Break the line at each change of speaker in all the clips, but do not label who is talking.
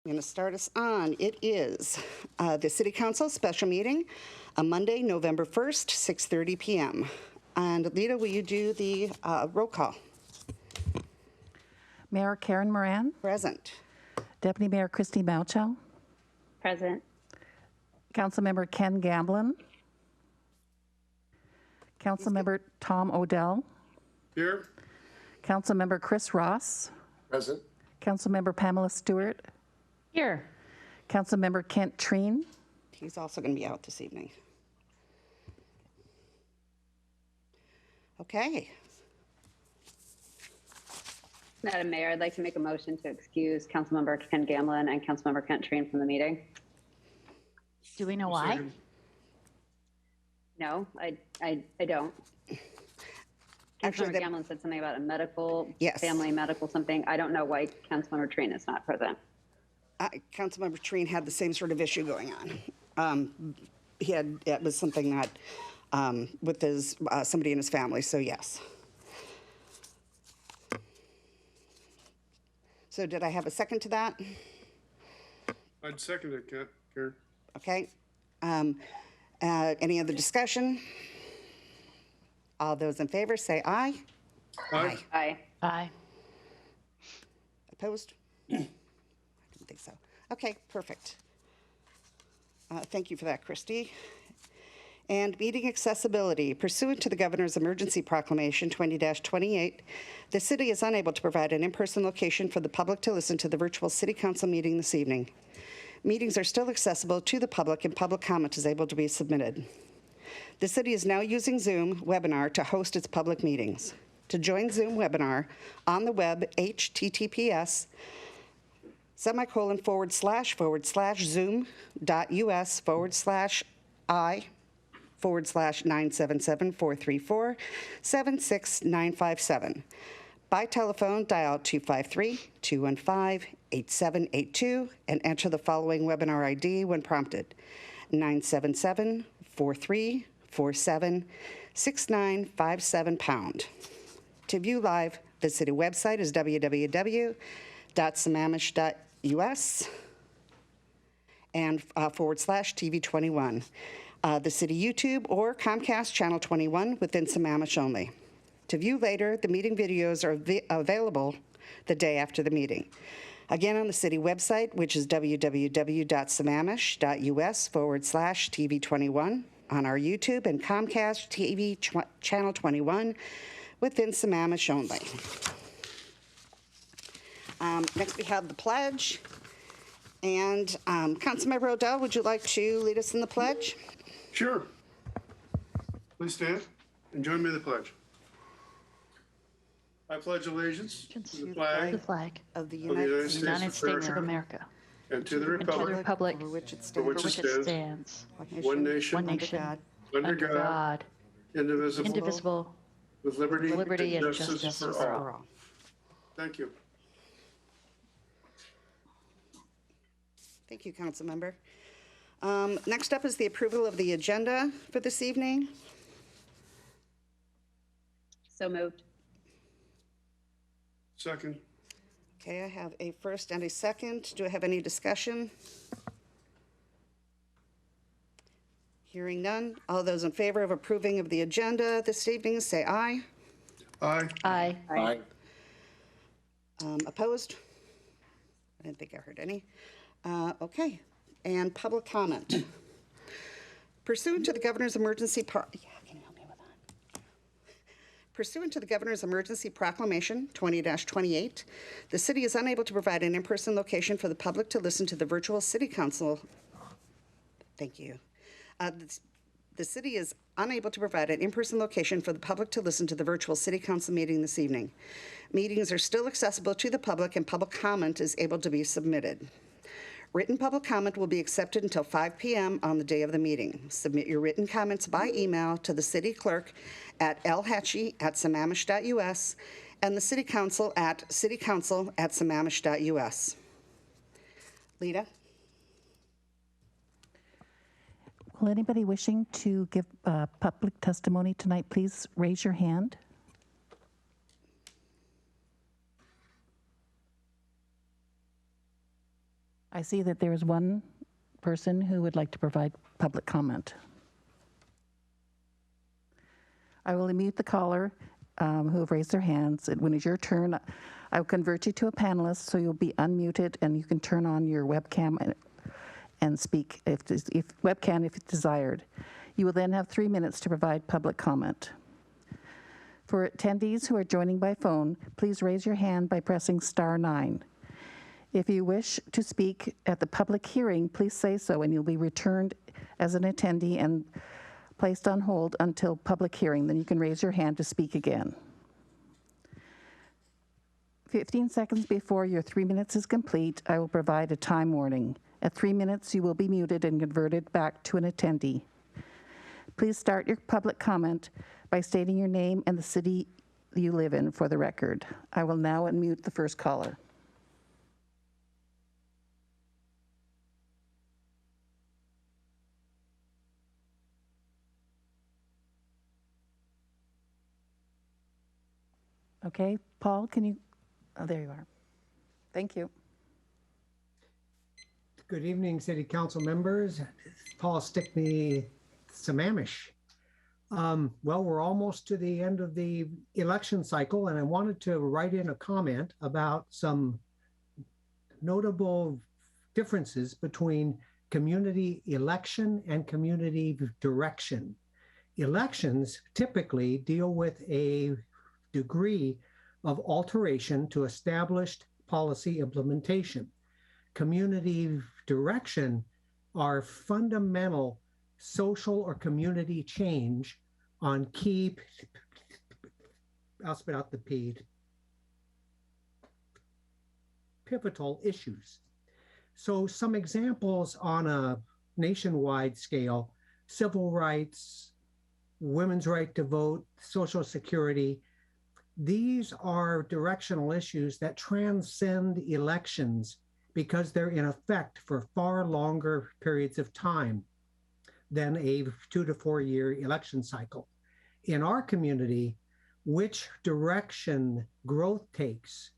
I'm going to start us on. It is the City Council special meeting on Monday, November 1st, 6:30 p.m. And Lita, will you do the roll call?
Mayor Karen Moran.
Present.
Deputy Mayor Christy Mauchow.
Present.
Councilmember Ken Gamblin. Councilmember Tom Odell.
Here.
Councilmember Chris Ross.
Present.
Councilmember Pamela Stewart.
Here.
Councilmember Kent Treen.
He's also going to be out this evening. Okay.
Madam Mayor, I'd like to make a motion to excuse Councilmember Ken Gamblin and Councilmember Kent Treen from the meeting.
Do we know why?
Second.
No, I don't.
Actually,
Councilmember Gamblin said something about a medical,
Yes.
family medical something. I don't know why Councilmember Treen is not present.
Councilmember Treen had the same sort of issue going on. It was something that with his somebody in his family. So yes. So did I have a second to that?
I'd second it, Karen.
Okay. Any other discussion? All those in favor say aye.
Aye.
Aye.
Aye.
Opposed? I didn't think so. Okay, perfect. Thank you for that, Christy. And meeting accessibility. Pursuant to the Governor's Emergency Proclamation 20-28, the city is unable to provide an in-person location for the public to listen to the virtual City Council meeting this evening. Meetings are still accessible to the public and public comment is able to be submitted. The city is now using Zoom webinar to host its public meetings. To join Zoom webinar on the web, https://zoom.us/i/977-434-76957. By telephone, dial 253-215-8782 and enter the following webinar ID when prompted: 977-4347-6957#. To view live, the city website is www.sammamish.us and /TV21. The city YouTube or Comcast Channel 21 within Sammamish only. To view later, the meeting videos are available the day after the meeting. Again, on the city website, which is www.sammamish.us/TV21, on our YouTube and Comcast TV Channel 21 within Sammamish only. Next, we have the pledge. And Councilmember Odell, would you like to lead us in the pledge?
Sure. Please stand and join me in the pledge. I pledge allegiance to the
The
flag
flag
Of the
United
United States of America
and to the
and to the
republic
republic
for which it
for
stands,
which
for which it stands,
one nation,
one nation,
under God, indivisible,
indivisible,
with liberty
liberty
and
and
justice
justice
for all. Thank you.
Thank you, Councilmember. Next up is the approval of the agenda for this evening.
So moved.
Second.
Okay, I have a first and a second. Do I have any discussion? Hearing none. All those in favor of approving of the agenda this evening, say aye.
Aye.
aye.
Aye.
Opposed? I didn't think I heard any. Okay, and public comment. Pursuant to the Governor's Emergency Can you help me with that? Pursuant to the Governor's Emergency Proclamation 20-28, the city is unable to provide an in-person location for the public to listen to the virtual City Council. Thank you. The city is unable to provide an in-person location for the public to listen to the virtual City Council meeting this evening. Meetings are still accessible to the public and public comment is able to be submitted. Written public comment will be accepted until 5 p.m. on the day of the meeting. Submit your written comments by email to the city clerk at lhatchie@sammamish.us and the city council at citycouncil@sammamish.us. Lita?
Will anybody wishing to give public testimony tonight, please raise your hand. I see that there is one person who would like to provide public comment. I will mute the caller who have raised their hands. And when it's your turn, I will convert you to a panelist, so you'll be unmuted and you can turn on your webcam and speak if desired. You will then have 3 minutes to provide public comment. For attendees who are joining by phone, please raise your hand by pressing *9. If you wish to speak at the public hearing, please say so, and you'll be returned as an attendee and placed on hold until public hearing. Then you can raise your hand to speak again. 15 seconds before your 3 minutes is complete, I will provide a time warning. At 3 minutes, you will be muted and converted back to an attendee. Please start your public comment by stating your name and the city you live in for the record. I will now unmute the first caller. Okay, Paul, can you, oh, there you are. Thank you.
Good evening, City Council members. Paul Stickney, Sammamish. Well, we're almost to the end of the election cycle, and I wanted to write in a comment about some notable differences between community election and community direction. Elections typically deal with a degree of alteration to established policy implementation. Community direction are fundamental social or community change on key, I'll spit out the P, pivotal issues. So some examples on a nationwide scale: civil rights, women's right to vote, social security. These are directional issues that transcend elections because they're in effect for far longer periods of time than a 2 to 4 year election cycle. In our community, which direction growth takes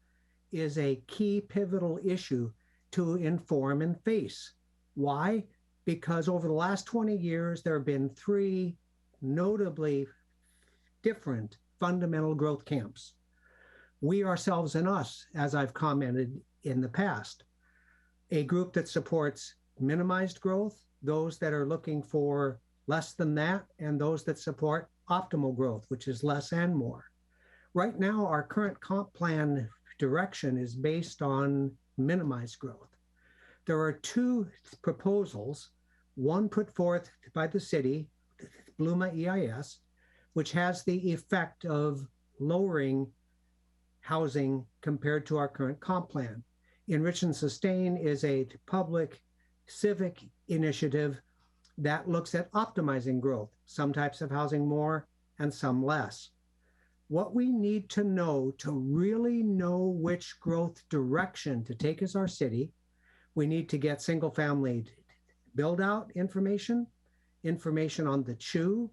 is a key pivotal issue to inform and face. Why? Because over the last 20 years, there have been 3 notably different fundamental growth camps. We ourselves and us, as I've commented in the past, a group that supports minimized growth, those that are looking for less than that, and those that support optimal growth, which is less and more. Right now, our current comp plan direction is based on minimized growth. There are 2 proposals, one put forth by the city, Bluma EIS, which has the effect of lowering housing compared to our current comp plan. Enrich and Sustain is a public civic initiative that looks at optimizing growth, some types of housing more and some less. What we need to know to really know which growth direction to take as our city, we need to get single family build out information, information on the CHU,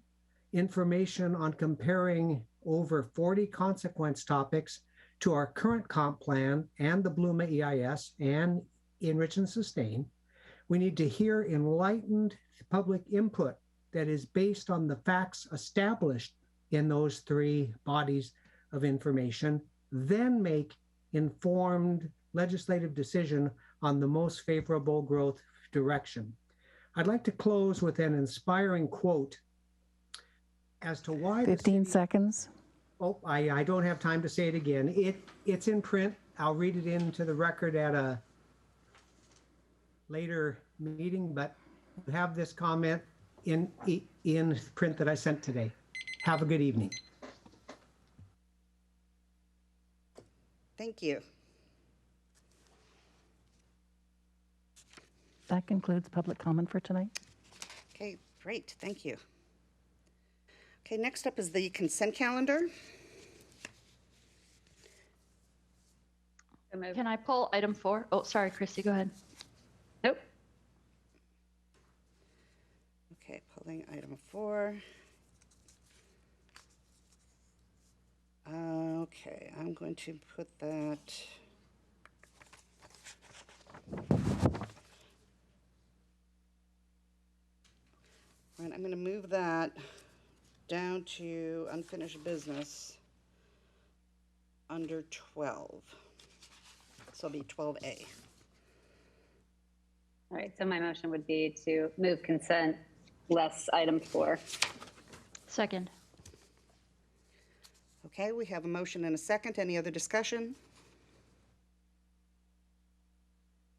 information on comparing over 40 consequence topics to our current comp plan and the Bluma EIS and Enrich and Sustain. We need to hear enlightened public input that is based on the facts established in those 3 bodies of information, then make informed legislative decision on the most favorable growth direction. I'd like to close with an inspiring quote as to why
15 seconds.
Oh, I don't have time to say it again. It's in print. I'll read it into the record at a later meeting, but have this comment in print that I sent today. Have a good evening.
Thank you.
That concludes public comment for tonight.
Okay, great, thank you. Okay, next up is the consent calendar.
So moved.
Can I pull item 4? Oh, sorry, Christy, go ahead.
Nope.
Okay, pulling item 4. Okay, I'm going to put that that down to unfinished business under 12. So it'll be 12A.
All right, so my motion would be to move consent less item 4.
Second.
Okay, we have a motion and a second. Any other discussion?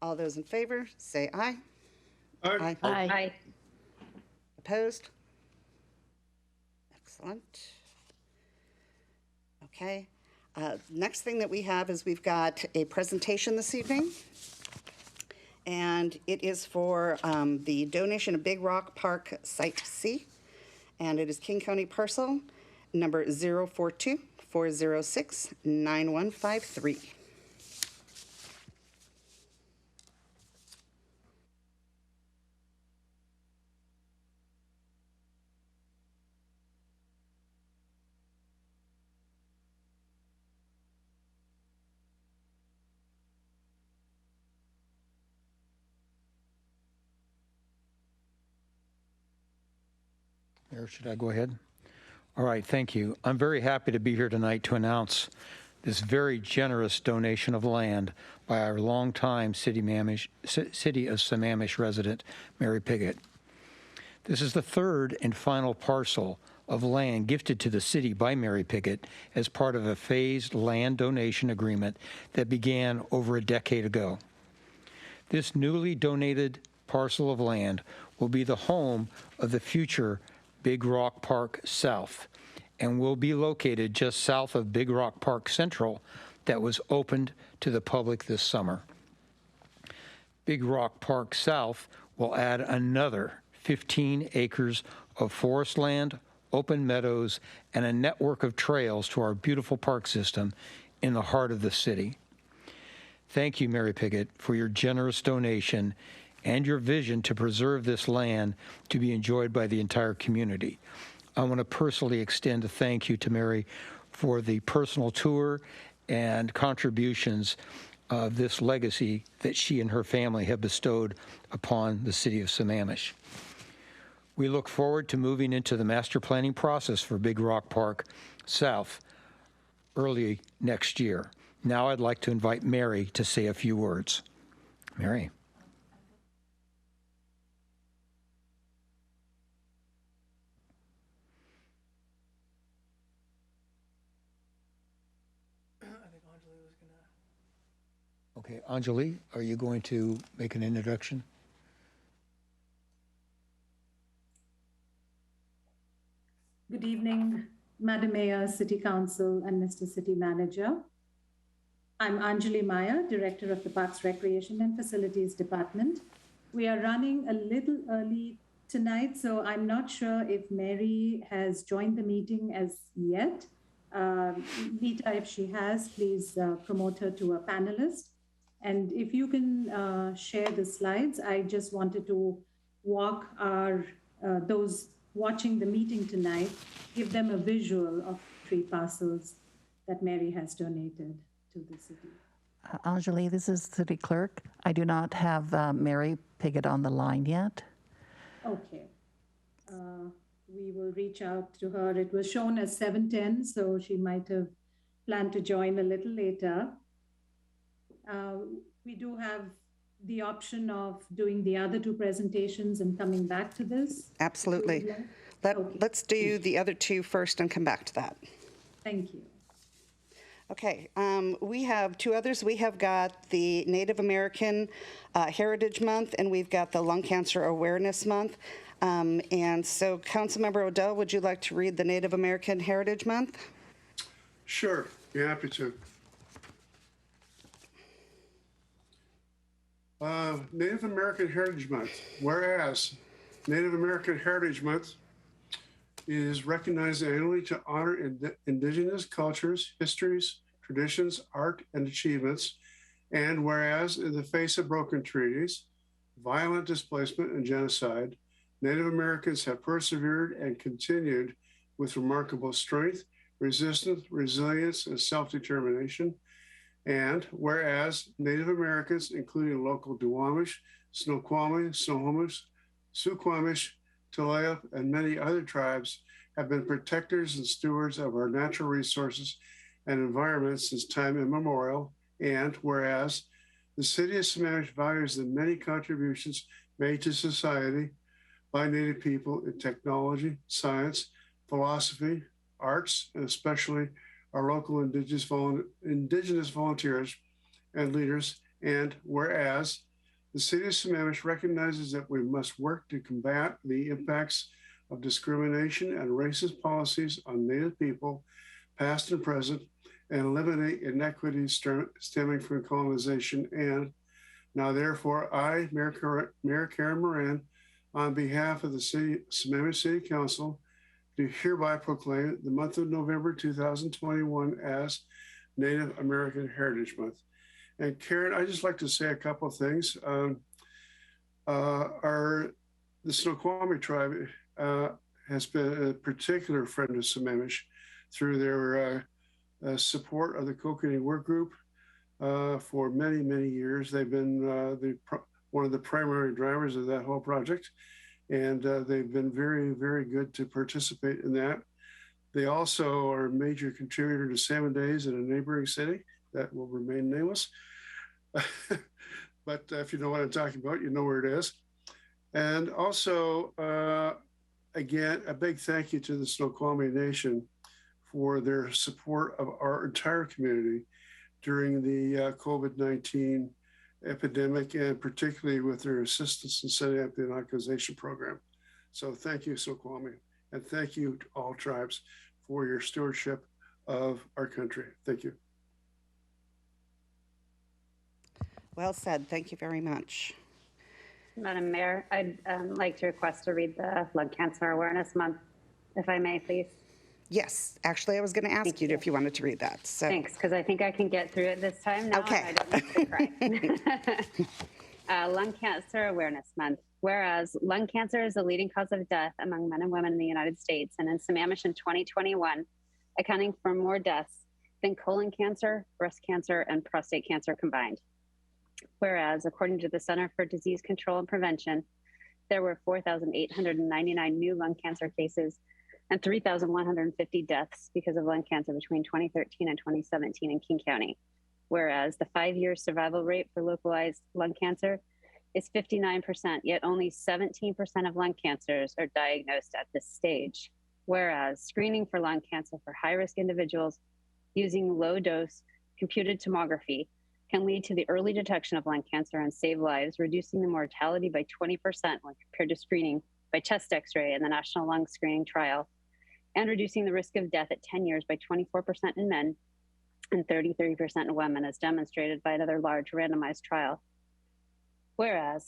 All those in favor, say aye.
Aye.
Aye.
Aye.
Opposed? Excellent. Okay. Next thing that we have is we've got a presentation this evening. And it is for the donation of Big Rock Park Site C. And it is King County parcel number 042-406-9153.
Mayor, should I go ahead? All right, thank you. I'm very happy to be here tonight to announce this very generous donation of land by our longtime City of Sammamish resident, Mary Piggott. This is the third and final parcel of land gifted to the city by Mary Piggott as part of a phased land donation agreement that began over a decade ago. This newly donated parcel of land will be the home of the future Big Rock Park South and will be located just south of Big Rock Park Central that was opened to the public this summer. Big Rock Park South will add another 15 acres of forest land, open meadows, and a network of trails to our beautiful park system in the heart of the city. Thank you, Mary Piggott, for your generous donation and your vision to preserve this land to be enjoyed by the entire community. I want to personally extend a thank you to Mary for the personal tour and contributions of this legacy that she and her family have bestowed upon the city of Sammamish. We look forward to moving into the master planning process for Big Rock Park South early next year. Now I'd like to invite Mary to say a few words. Mary. Okay, Anjali, are you going to make an introduction?
Good evening, Madam Mayor, City Council, and Mr. City Manager. I'm Anjali Maya, Director of the Parks, Recreation and Facilities Department. We are running a little early tonight, so I'm not sure if Mary has joined the meeting as yet. Lita, if she has, please promote her to a panelist. And if you can share the slides, I just wanted to walk those watching the meeting tonight, give them a visual of 3 parcels that Mary has donated to the city.
Anjali, this is City Clerk. I do not have Mary Piggott on the line yet.
Okay. We will reach out to her. It was shown as 7:10, so she might have planned to join a little later. We do have the option of doing the other 2 presentations and coming back to this.
Absolutely.
Okay.
Let's do the other 2 first and come back to that.
Thank you.
Okay, we have 2 others. We have got the Native American Heritage Month, and we've got the Lung Cancer Awareness Month. And so, Councilmember Odell, would you like to read the Native American Heritage Month?
Sure, be happy to. Native American Heritage Month. Whereas Native American Heritage Month is recognized annually to honor indigenous cultures, histories, traditions, art, and achievements. And whereas in the face of broken treaties, violent displacement, and genocide, Native Americans have persevered and continued with remarkable strength, resistance, resilience, and self-determination. And whereas Native Americans, including local Duwamish, Snoqualmie, Snohomish, Suquamish, Tulalip, and many other tribes have been protectors and stewards of our natural resources and environment since time immemorial. And whereas the city of Sammamish values the many contributions made to society by Native people in technology, science, philosophy, arts, and especially our local indigenous volunteers and leaders. And whereas the city of Sammamish recognizes that we must work to combat the impacts of discrimination and racist policies on Native people, past and present, and eliminate inequities stemming from colonization. And now, therefore, I, Mayor Karen Moran, on behalf of the Sammamish City Council, do hereby proclaim the month of November 2021 as Native American Heritage Month. And Karen, I'd just like to say a couple of things. The Snoqualmie tribe has been a particular friend of Sammamish through their support of the Kokanee Work Group for many, many years. They've been one of the primary drivers of that whole project, and they've been very, very good to participate in that. They also are a major contributor to Salmon Days in a neighboring city that will remain nameless. But if you know what I'm talking about, you know where it is. And also, again, a big thank you to the Snoqualmie Nation for their support of our entire community during the COVID-19 epidemic, and particularly with their assistance in setting up the inoculation program. So thank you, Snoqualmie, and thank you to all tribes for your stewardship of our country. Thank you.
Well said. Thank you very much.
Madam Mayor, I'd like to request to read the Lung Cancer Awareness Month, if I may, please.
Yes, actually, I was going to ask you if you wanted to read that. So.
Thanks, because I think I can get through it this time now.
Okay.
And I don't need to cry. Lung Cancer Awareness Month. Whereas lung cancer is the leading cause of death among men and women in the United States, and in Sammamish in 2021, accounting for more deaths than colon cancer, breast cancer, and prostate cancer combined. Whereas, according to the Center for Disease Control and Prevention, there were 4,899 new lung cancer cases and 3,150 deaths because of lung cancer between 2013 and 2017 in King County. Whereas the 5-year survival rate for localized lung cancer is 59%, yet only 17% of lung cancers are diagnosed at this stage. Whereas screening for lung cancer for high-risk individuals using low-dose computed tomography can lead to the early detection of lung cancer and save lives, reducing the mortality by 20% when compared to screening by chest x-ray in the National Lung Screening Trial, and reducing the risk of death at 10 years by 24% in men and 33% in women, as demonstrated by another large randomized trial. Whereas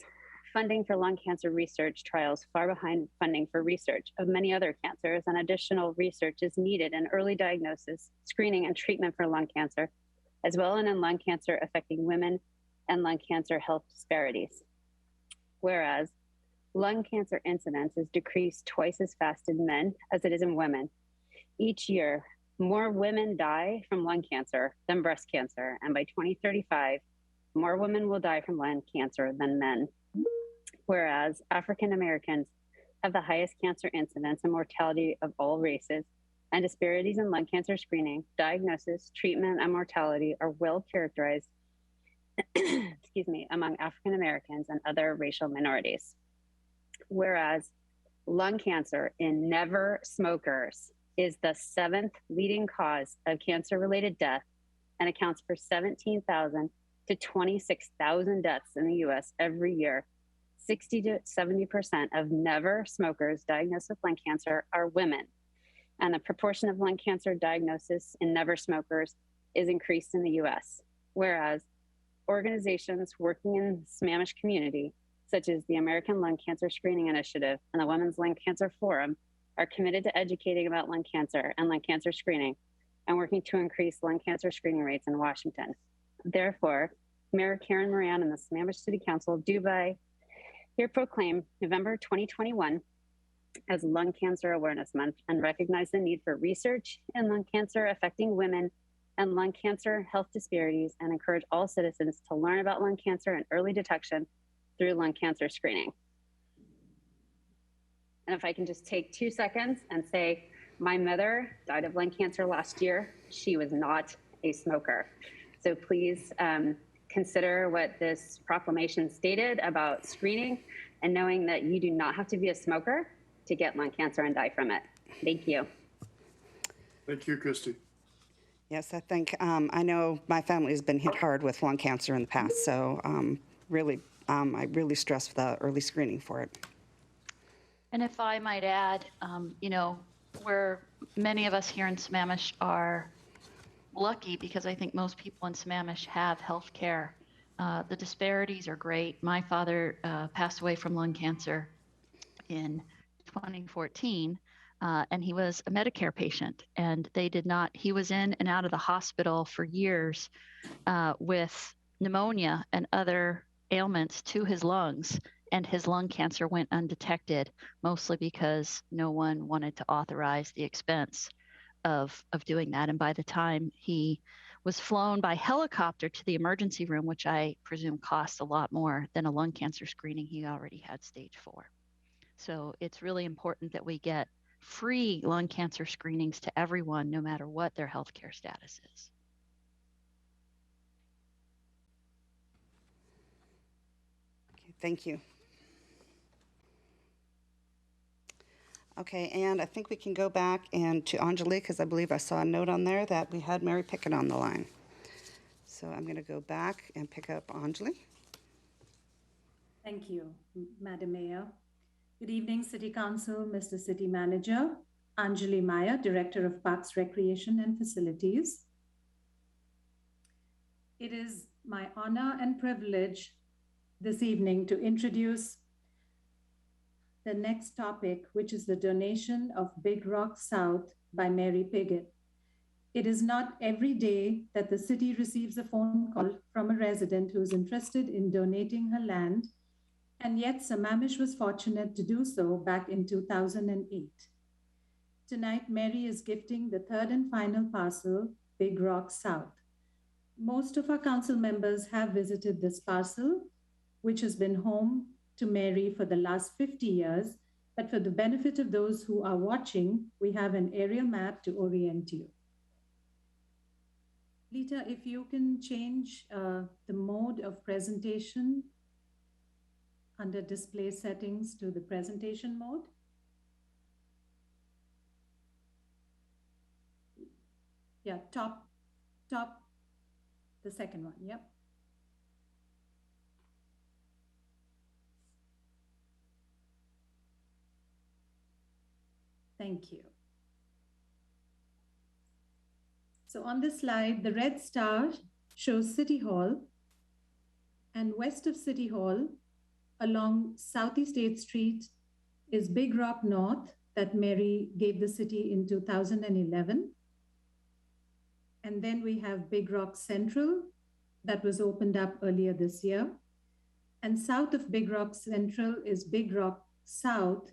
funding for lung cancer research trials far behind funding for research of many other cancers, and additional research is needed in early diagnosis, screening, and treatment for lung cancer, as well as in lung cancer affecting women and lung cancer health disparities. Whereas lung cancer incidence is decreased twice as fast in men as it is in women. Each year, more women die from lung cancer than breast cancer, and by 2035, more women will die from lung cancer than men. Whereas African Americans have the highest cancer incidence and mortality of all races, and disparities in lung cancer screening, diagnosis, treatment, and mortality are well characterized excuse me, among African Americans and other racial minorities. Whereas lung cancer in never smokers is the 7th leading cause of cancer-related death and accounts for 17,000 to 26,000 deaths in the US every year. 60 to 70% of never smokers diagnosed with lung cancer are women, and the proportion of lung cancer diagnosis in never smokers is increased in the US. Whereas organizations working in the Sammamish community, such as the American Lung Cancer Screening Initiative and the Women's Lung Cancer Forum, are committed to educating about lung cancer and lung cancer screening and working to increase lung cancer screening rates in Washington. Therefore, Mayor Karen Moran and the Sammamish City Council do by here proclaim November 2021 as Lung Cancer Awareness Month and recognize the need for research in lung cancer affecting women and lung cancer health disparities, and encourage all citizens to learn about lung cancer and early detection through lung cancer screening. And if I can just take 2 seconds and say, my mother died of lung cancer last year. She was not a smoker. So please consider what this proclamation stated about screening and knowing that you do not have to be a smoker to get lung cancer and die from it. Thank you.
Thank you, Christy.
Yes, I think, I know my family has been hit hard with lung cancer in the past, so I really stress the early screening for it.
And if I might add, where many of us here in Sammamish are lucky, because I think most people in Sammamish have health care. The disparities are great. My father passed away from lung cancer in 2014, and he was a Medicare patient, and he was in and out of the hospital for years with pneumonia and other ailments to his lungs, and his lung cancer went undetected, mostly because no one wanted to authorize the expense of doing that. And by the time he was flown by helicopter to the emergency room, which I presume costs a lot more than a lung cancer screening, he already had stage 4. So it's really important that we get free lung cancer screenings to everyone, no matter what their healthcare status is.
Okay, thank you. Okay, and I think we can go back and to Anjali, because I believe I saw a note on there that we had Mary Pickett on the line. So I'm going to go back and pick up Anjali.
Thank you, Madam Mayor. Good evening, City Council, Mr. City Manager, Anjali Maya, Director of Parks, Recreation and Facilities. It is my honor and privilege this evening to introduce the next topic, which is the donation of Big Rock South by Mary Piggott. It is not every day that the city receives a phone call from a resident who is interested in donating her land, and yet Sammamish was fortunate to do so back in 2008. Tonight, Mary is gifting the third and final parcel, Big Rock South. Most of our council members have visited this parcel, which has been home to Mary for the last 50 years, but for the benefit of those who are watching, we have an aerial map to orient you. Lita, if you can change the mode of presentation under display settings to the presentation mode. Yeah, top, the second one, yep. Thank you. So on this slide, the red star shows City Hall, and west of City Hall, along Southeast 8th Street, is Big Rock North that Mary gave the city in 2011. And then we have Big Rock Central that was opened up earlier this year. And south of Big Rock Central is Big Rock South,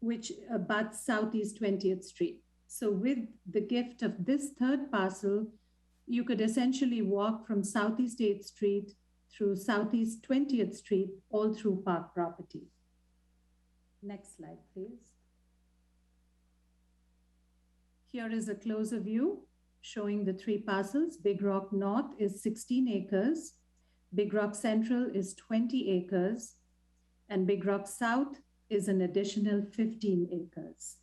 which abuts Southeast 20th Street. So with the gift of this third parcel, you could essentially walk from Southeast 8th Street through Southeast 20th Street, all through park property. Next slide, please. Here is a closer view showing the three parcels. Big Rock North is 16 acres, Big Rock Central is 20 acres, and Big Rock South is an additional 15 acres.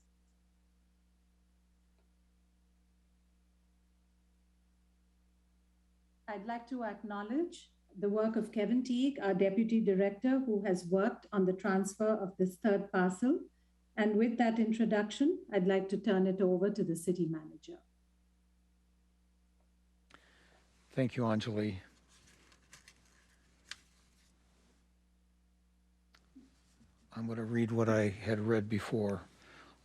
I'd like to acknowledge the work of Kevin Teague, our Deputy Director, who has worked on the transfer of this third parcel. And with that introduction, I'd like to turn it over to the City Manager.
Thank you, Anjali. I'm going to read what I had read before.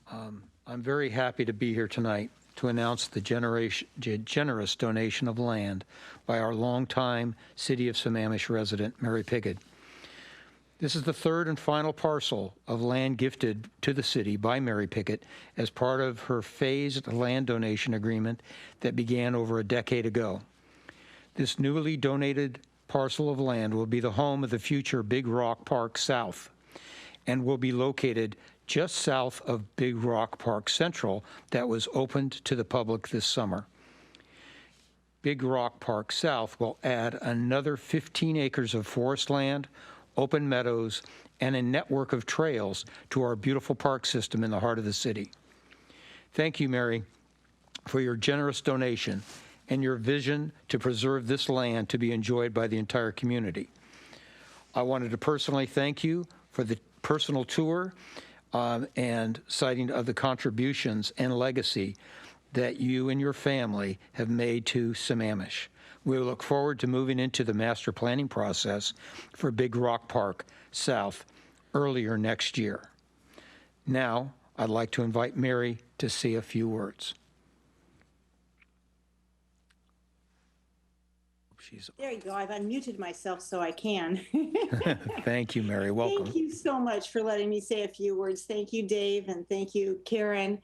I'm very happy to be here tonight to announce the generous donation of land by our longtime City of Sammamish resident, Mary Piggott. This is the third and final parcel of land gifted to the city by Mary Piggott as part of her phased land donation agreement that began over a decade ago. This newly donated parcel of land will be the home of the future Big Rock Park South and will be located just south of Big Rock Park Central that was opened to the public this summer. Big Rock Park South will add another 15 acres of forest land, open meadows, and a network of trails to our beautiful park system in the heart of the city. Thank you, Mary, for your generous donation and your vision to preserve this land to be enjoyed by the entire community. I wanted to personally thank you for the personal tour and citing of the contributions and legacy that you and your family have made to Sammamish. We look forward to moving into the master planning process for Big Rock Park South earlier next year. Now, I'd like to invite Mary to say a few words.
There you go. I've unmuted myself so I can.
Thank you, Mary. Welcome.
Thank you so much for letting me say a few words. Thank you, Dave, and thank you, Karen.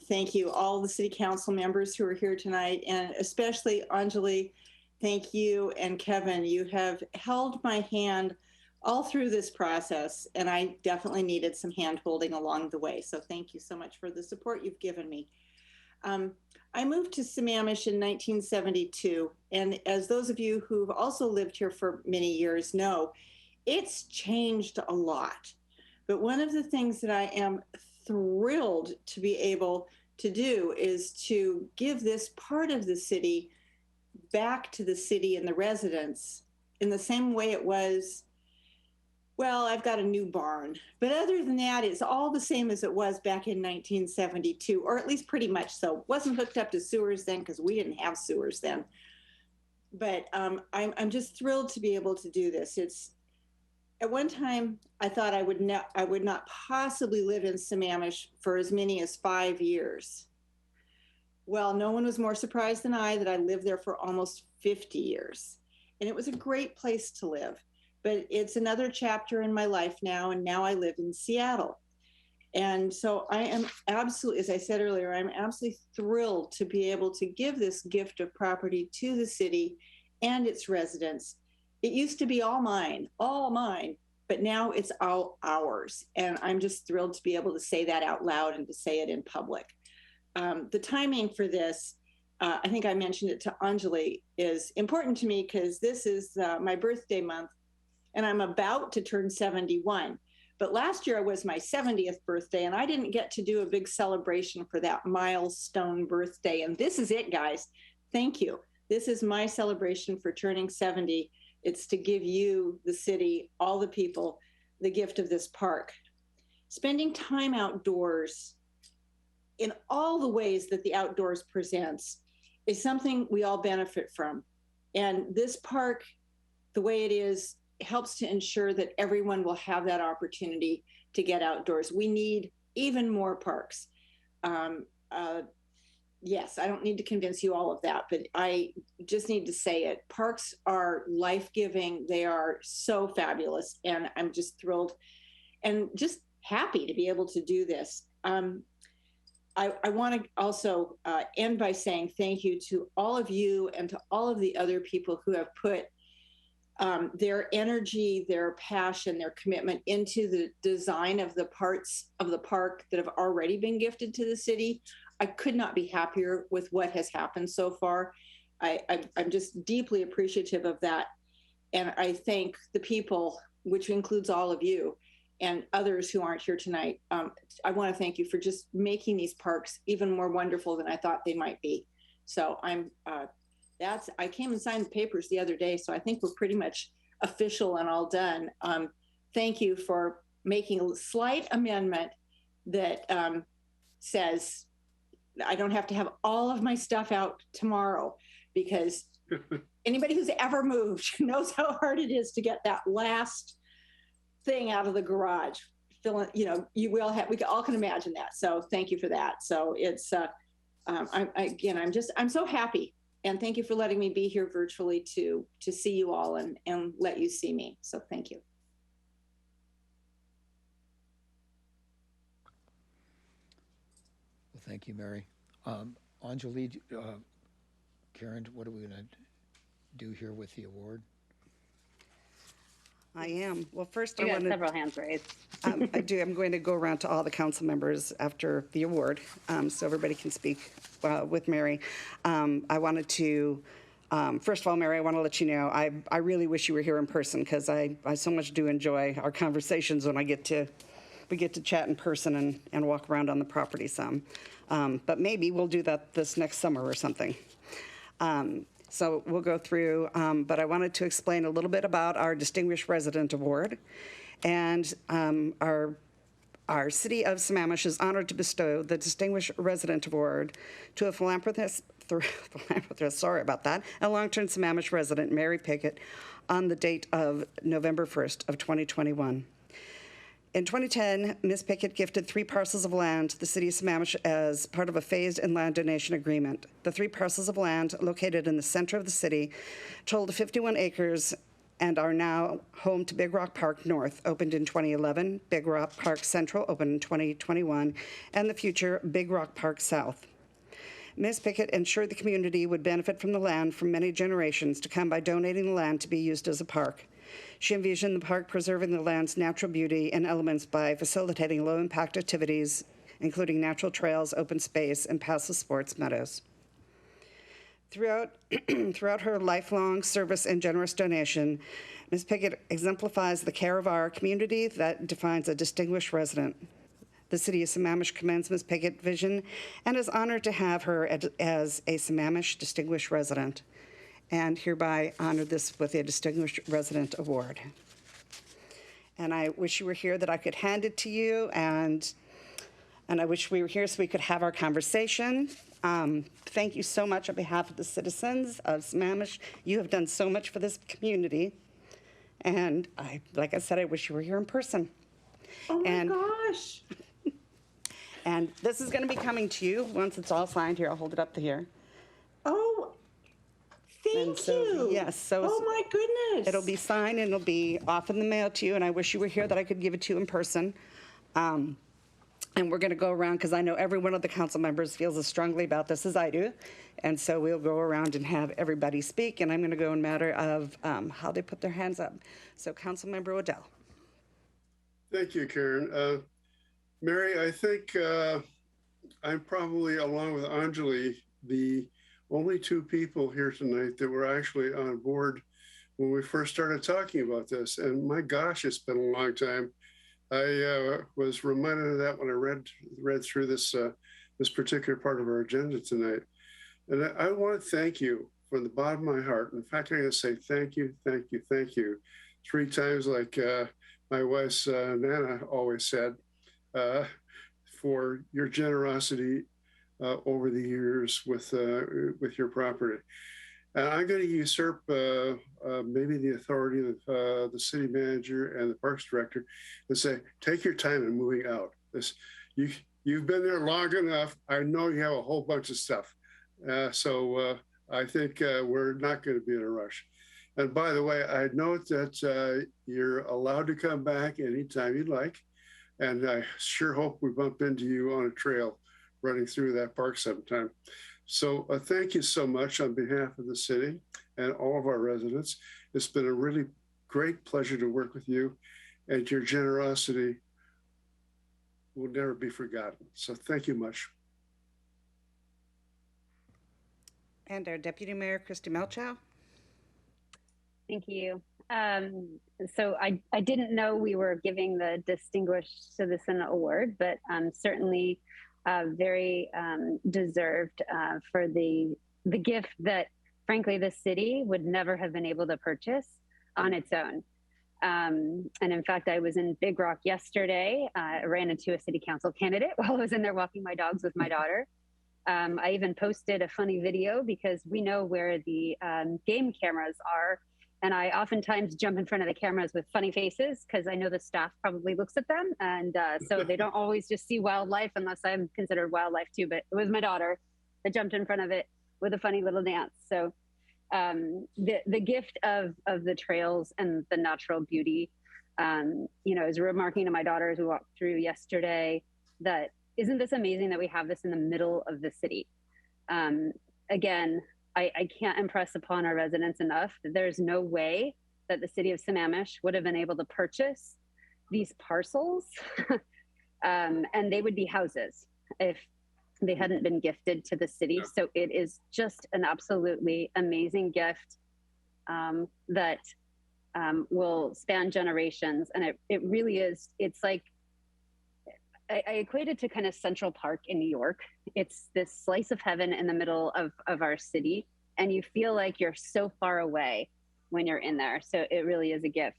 Thank you, all the city council members who are here tonight, and especially Anjali. Thank you, and Kevin. You have held my hand all through this process, and I definitely needed some hand holding along the way. So thank you so much for the support you've given me. I moved to Sammamish in 1972, and as those of you who've also lived here for many years know, it's changed a lot. But one of the things that I am thrilled to be able to do is to give this part of the city back to the city and the residents in the same way it was. Well, I've got a new barn, but other than that, it's all the same as it was back in 1972, or at least pretty much so. Wasn't hooked up to sewers then because we didn't have sewers then. But I'm just thrilled to be able to do this. It's at one time I thought I would not possibly live in Sammamish for as many as 5 years. Well, no one was more surprised than I that I lived there for almost 50 years, and it was a great place to live. But it's another chapter in my life now, and now I live in Seattle. And so I am absolutely, as I said earlier, I'm absolutely thrilled to be able to give this gift of property to the city and its residents. It used to be all mine, but now it's all ours. And I'm just thrilled to be able to say that out loud and to say it in public. The timing for this, I think I mentioned it to Anjali, is important to me because this is my birthday month. And I'm about to turn 71. But last year was my 70th birthday, and I didn't get to do a big celebration for that milestone birthday. And this is it, guys. Thank you. This is my celebration for turning 70. It's to give you, the city, all the people, the gift of this park. Spending time outdoors in all the ways that the outdoors presents is something we all benefit from. And this park, the way it is, helps to ensure that everyone will have that opportunity to get outdoors. We need even more parks. Yes, I don't need to convince you all of that, but I just need to say it. Parks are life-giving. They are so fabulous, and I'm just thrilled and just happy to be able to do this. I want to also end by saying thank you to all of you and to all of the other people who have put their energy, their passion, their commitment into the design of the parts of the park that have already been gifted to the city. I could not be happier with what has happened so far. I'm just deeply appreciative of that. And I thank the people, which includes all of you and others who aren't here tonight. I want to thank you for just making these parks even more wonderful than I thought they might be. So I came and signed the papers the other day, so I think we're pretty much official and all done. Thank you for making a slight amendment that says I don't have to have all of my stuff out tomorrow, because anybody who's ever moved knows how hard it is to get that last thing out of the garage. We all can imagine that. So thank you for that. So it's, I'm so happy. And thank you for letting me be here virtually to see you all and let you see me. So thank you.
Well, thank you, Mary. Anjali, Karen, what are we going to do here with the award?
I am. Well, first I
You got
want to,
several hands raised.
I do, I'm going to go around to all the council members after the award, so everybody can speak with Mary. I wanted to, first of all, Mary, I want to let you know, I really wish you were here in person, because I so much do enjoy our conversations when we get to chat in person and walk around on the property some. But maybe we'll do that this next summer or something. So we'll go through, but I wanted to explain a little bit about our Distinguished Resident Award. And our city of Sammamish is honored to bestow the Distinguished Resident Award to a philanthropist, sorry about that, a long-term Sammamish resident, Mary Pickett, on the date of November 1st of 2021. In 2010, Ms. Pickett gifted 3 parcels of land to the city of Sammamish as part of a phased-in land donation agreement. The 3 parcels of land, located in the center of the city, totaled 51 acres and are now home to Big Rock Park North, opened in 2011, Big Rock Park Central, opened in 2021, and the future Big Rock Park South. Ms. Pickett ensured the community would benefit from the land for many generations to come by donating the land to be used as a park. She envisioned the park preserving the land's natural beauty and elements by facilitating low-impact activities, including natural trails, open space, and passive sports meadows. Throughout her lifelong service and generous donation, Ms. Pickett exemplifies the care of our community that defines a distinguished resident. The city of Sammamish commends Ms. Pickett's vision and is honored to have her as a Sammamish Distinguished Resident, and hereby honor this with a Distinguished Resident Award. And I wish you were here that I could hand it to you, and I wish we were here so we could have our conversation. Thank you so much on behalf of the citizens of Sammamish. You have done so much for this community, and like I said, I wish you were here in person.
Oh my gosh.
And this is going to be coming to you once it's all signed. Here, I'll hold it up to here.
Oh, thank you.
Yes. So
oh my goodness.
it'll be signed and it'll be off in the mail to you. And I wish you were here that I could give it to you in person. And we're going to go around because I know every one of the council members feels as strongly about this as I do. And so we'll go around and have everybody speak. And I'm going to go in matter of how they put their hands up. So Councilmember Odell.
Thank you, Karen. Mary, I think I'm probably, along with Anjali, the only 2 people here tonight that were actually on board when we first started talking about this. And my gosh, it's been a long time. I was reminded of that when I read through this particular part of our agenda tonight. And I want to thank you from the bottom of my heart. In fact, I'm going to say thank you, thank you, thank you 3 times, like my wife's Nana always said, for your generosity over the years with your property. And I'm going to usurp maybe the authority of the city manager and the parks director and say, take your time in moving out. You've been there long enough. I know you have a whole bunch of stuff. So I think we're not going to be in a rush. And by the way, I note that you're allowed to come back anytime you'd like. And I sure hope we bump into you on a trail running through that park sometime. So thank you so much on behalf of the city and all of our residents. It's been a really great pleasure to work with you, and your generosity will never be forgotten. So thank you much.
And our Deputy Mayor, Christy Melchow.
Thank you. So I didn't know we were giving the Distinguished Citizen Award, but certainly very deserved for the gift that, frankly, the city would never have been able to purchase on its own. And in fact, I was in Big Rock yesterday. I ran into a city council candidate while I was in there walking my dogs with my daughter. I even posted a funny video because we know where the game cameras are. And I oftentimes jump in front of the cameras with funny faces because I know the staff probably looks at them. And so they don't always just see wildlife unless I'm considered wildlife too. But it was my daughter that jumped in front of it with a funny little dance. So the gift of the trails and the natural beauty, you know, I was remarking to my daughter as we walked through yesterday that isn't this amazing that we have this in the middle of the city? Again, I can't impress upon our residents enough that there's no way that the city of Sammamish would have been able to purchase these parcels and they would be houses if they hadn't been gifted to the city. So it is just an absolutely amazing gift that will span generations. And it really is, it's like, I equate it to kind of Central Park in New York. It's this slice of heaven in the middle of our city. And you feel like you're so far away when you're in there. So it really is a gift.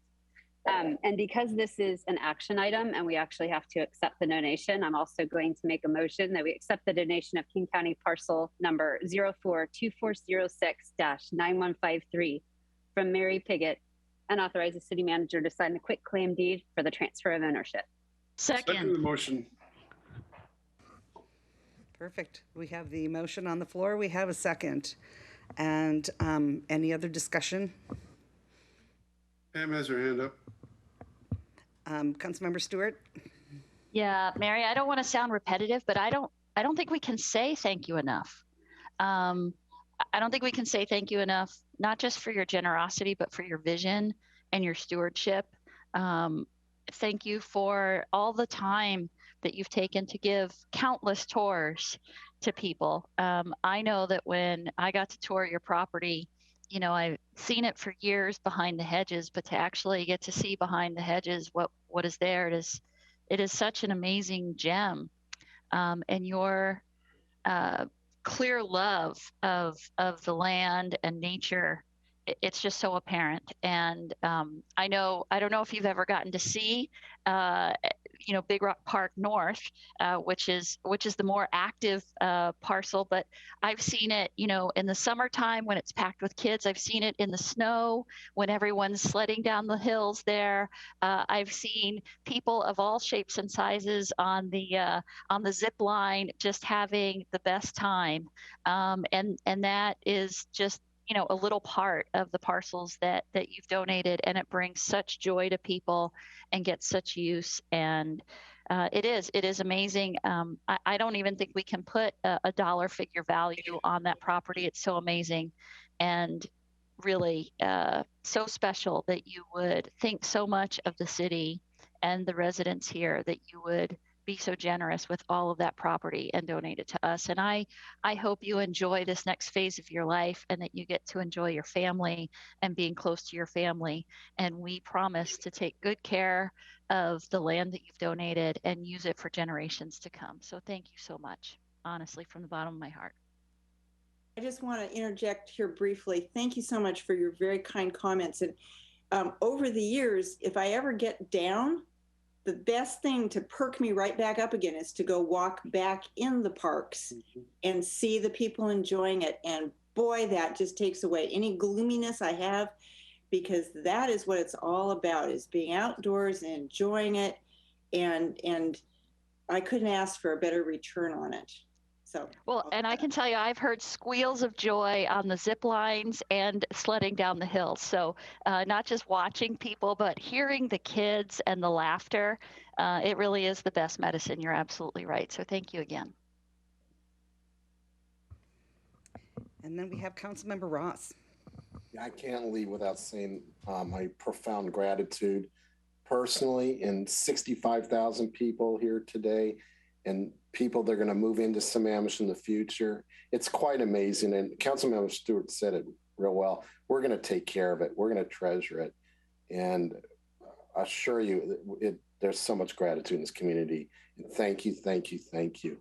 And because this is an action item and we actually have to accept the donation, I'm also going to make a motion that we accept the donation of King County parcel number 042406-9153 from Mary Piggott and authorize the city manager to sign the quick claim deed for the transfer of ownership.
Second the motion.
Perfect. We have the motion on the floor. We have a second. And any other discussion?
Pam has her hand up.
Councilmember Stewart?
Yeah, Mary, I don't want to sound repetitive, but I don't think we can say thank you enough. I don't think we can say thank you enough, not just for your generosity, but for your vision and your stewardship. Thank you for all the time that you've taken to give countless tours to people. I know that when I got to tour your property, you know, I've seen it for years behind the hedges, but to actually get to see behind the hedges what is there, it is such an amazing gem. And your clear love of the land and nature, it's just so apparent. And I don't know if you've ever gotten to see Big Rock Park North, which is the more active parcel, but I've seen it, in the summertime when it's packed with kids. I've seen it in the snow when everyone's sledding down the hills there. I've seen people of all shapes and sizes on the zip line just having the best time, and that is just a little part of the parcels that you've donated, and it brings such joy to people and gets such use. And it is amazing. I don't even think we can put a dollar figure value on that property. It's so amazing and really so special that you would think so much of the city and the residents here, that you would be so generous with all of that property and donate it to us. And I hope you enjoy this next phase of your life and that you get to enjoy your family and being close to your family. And we promise to take good care of the land that you've donated and use it for generations to come. So thank you so much, honestly, from the bottom of my heart.
I just want to interject here briefly. Thank you so much for your very kind comments. And over the years, if I ever get down, the best thing to perk me right back up again is to go walk back in the parks and see the people enjoying it. And boy, that just takes away any gloominess I have, because that is what it's all about, is being outdoors and enjoying it. And I couldn't ask for a better return on it. So,
well, and I can tell you, I've heard squeals of joy on the zip lines and sledding down the hills. So not just watching people, but hearing the kids and the laughter. It really is the best medicine. You're absolutely right. So thank you again.
And then we have Councilmember Ross.
I can't leave without saying my profound gratitude personally, and 65,000 people here today, and people that are going to move into Sammamish in the future. It's quite amazing. And Councilmember Stewart said it real well. We're going to take care of it. We're going to treasure it. And I assure you, there's so much gratitude in this community. And thank you, thank you, thank you.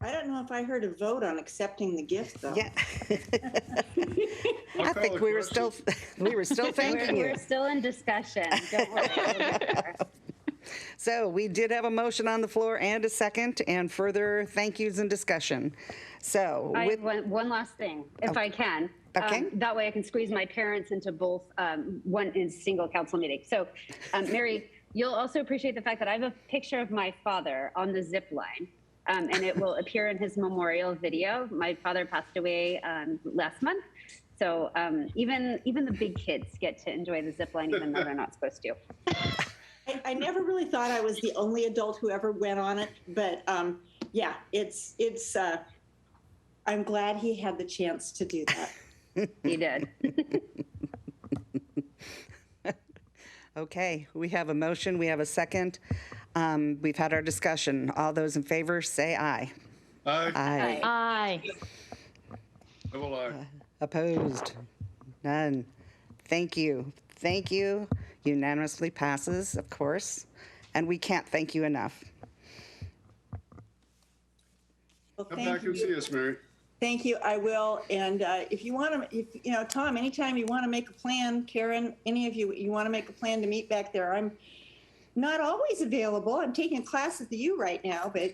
I don't know if I heard a vote on accepting the gift, though.
Yeah. I think we were still thanking you.
We're still in discussion. Don't worry. We'll get there.
So we did have a motion on the floor and a second, and further thank yous and discussion. So
I have one last thing, if I can.
Okay.
That way I can squeeze my parents into both one in single council meeting. So Mary, you'll also appreciate the fact that I have a picture of my father on the zip line. And it will appear in his memorial video. My father passed away last month. So even the big kids get to enjoy the zip line, even though they're not supposed to.
I never really thought I was the only adult who ever went on it, but yeah, it's I'm glad he had the chance to do that.
He did.
Okay, we have a motion, we have a second. We've had our discussion. All those in favor, say aye.
Aye.
Aye.
Aye.
I will aye.
Opposed? None. Thank you. Thank you. Unanimously passes, of course. And we can't thank you enough.
Well,
Come
thank
back and
you.
see us, Mary.
Thank you. I will. And if you want to, Tom, anytime you want to make a plan, Karen, any of you, you want to make a plan to meet back there, I'm not always available. I'm taking a class at the U right now, but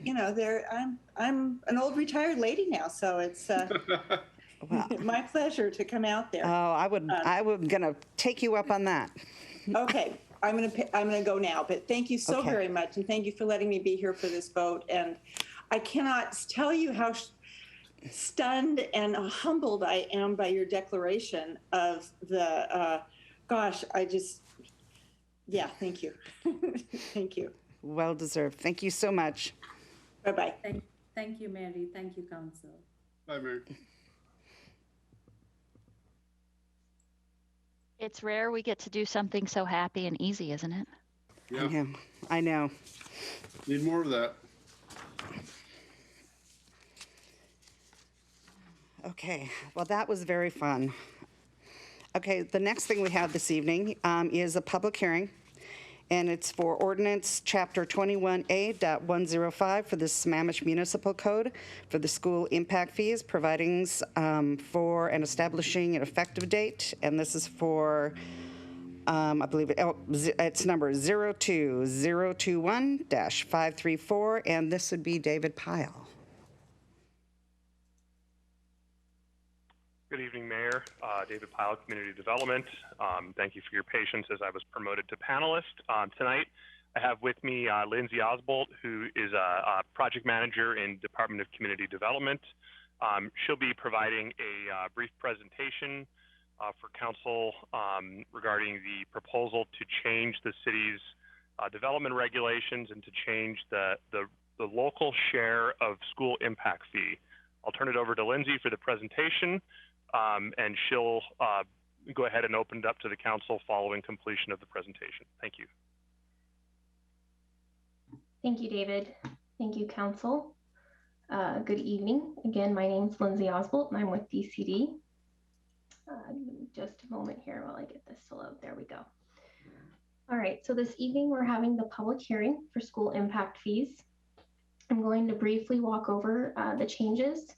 I'm an old retired lady now, so it's my pleasure to come out there.
Oh, I'm gonna take you up on that.
Okay, I'm gonna go now, but thank you so
Okay.
very much, and thank you for letting me be here for this vote. And I cannot tell you how stunned and humbled I am by your declaration of the, thank you. Thank you.
Well deserved. Thank you so much.
Bye-bye.
Thank you, Mary. Thank you, Council.
Bye, Mary.
It's rare we get to do something so happy and easy, isn't it?
Yeah,
I know.
need more of that.
Okay, well, that was very fun. Okay, the next thing we have this evening is a public hearing, and it's for ordinance chapter 21A.105 for the Sammamish Municipal Code for the school impact fees, providing for and establishing an effective date, and this is for, I believe it's number 02021-534, and this would be David Pyle.
Good evening, Mayor. David Pyle, Community Development. Thank you for your patience as I was promoted to panelist. Tonight, I have with me Lindsay Osbolt, who is a project manager in Department of Community Development. She'll be providing a brief presentation for council regarding the proposal to change the city's development regulations and to change the local share of school impact fee. I'll turn it over to Lindsay for the presentation. And she'll go ahead and open it up to the council following completion of the presentation. Thank you.
Thank you, David. Thank you, council. Good evening. Again, my name is Lindsay Osbolt and I'm with DCD. Just a moment here while I get this to load. There we go. All right, so this evening we're having the public hearing for school impact fees. I'm going to briefly walk over the changes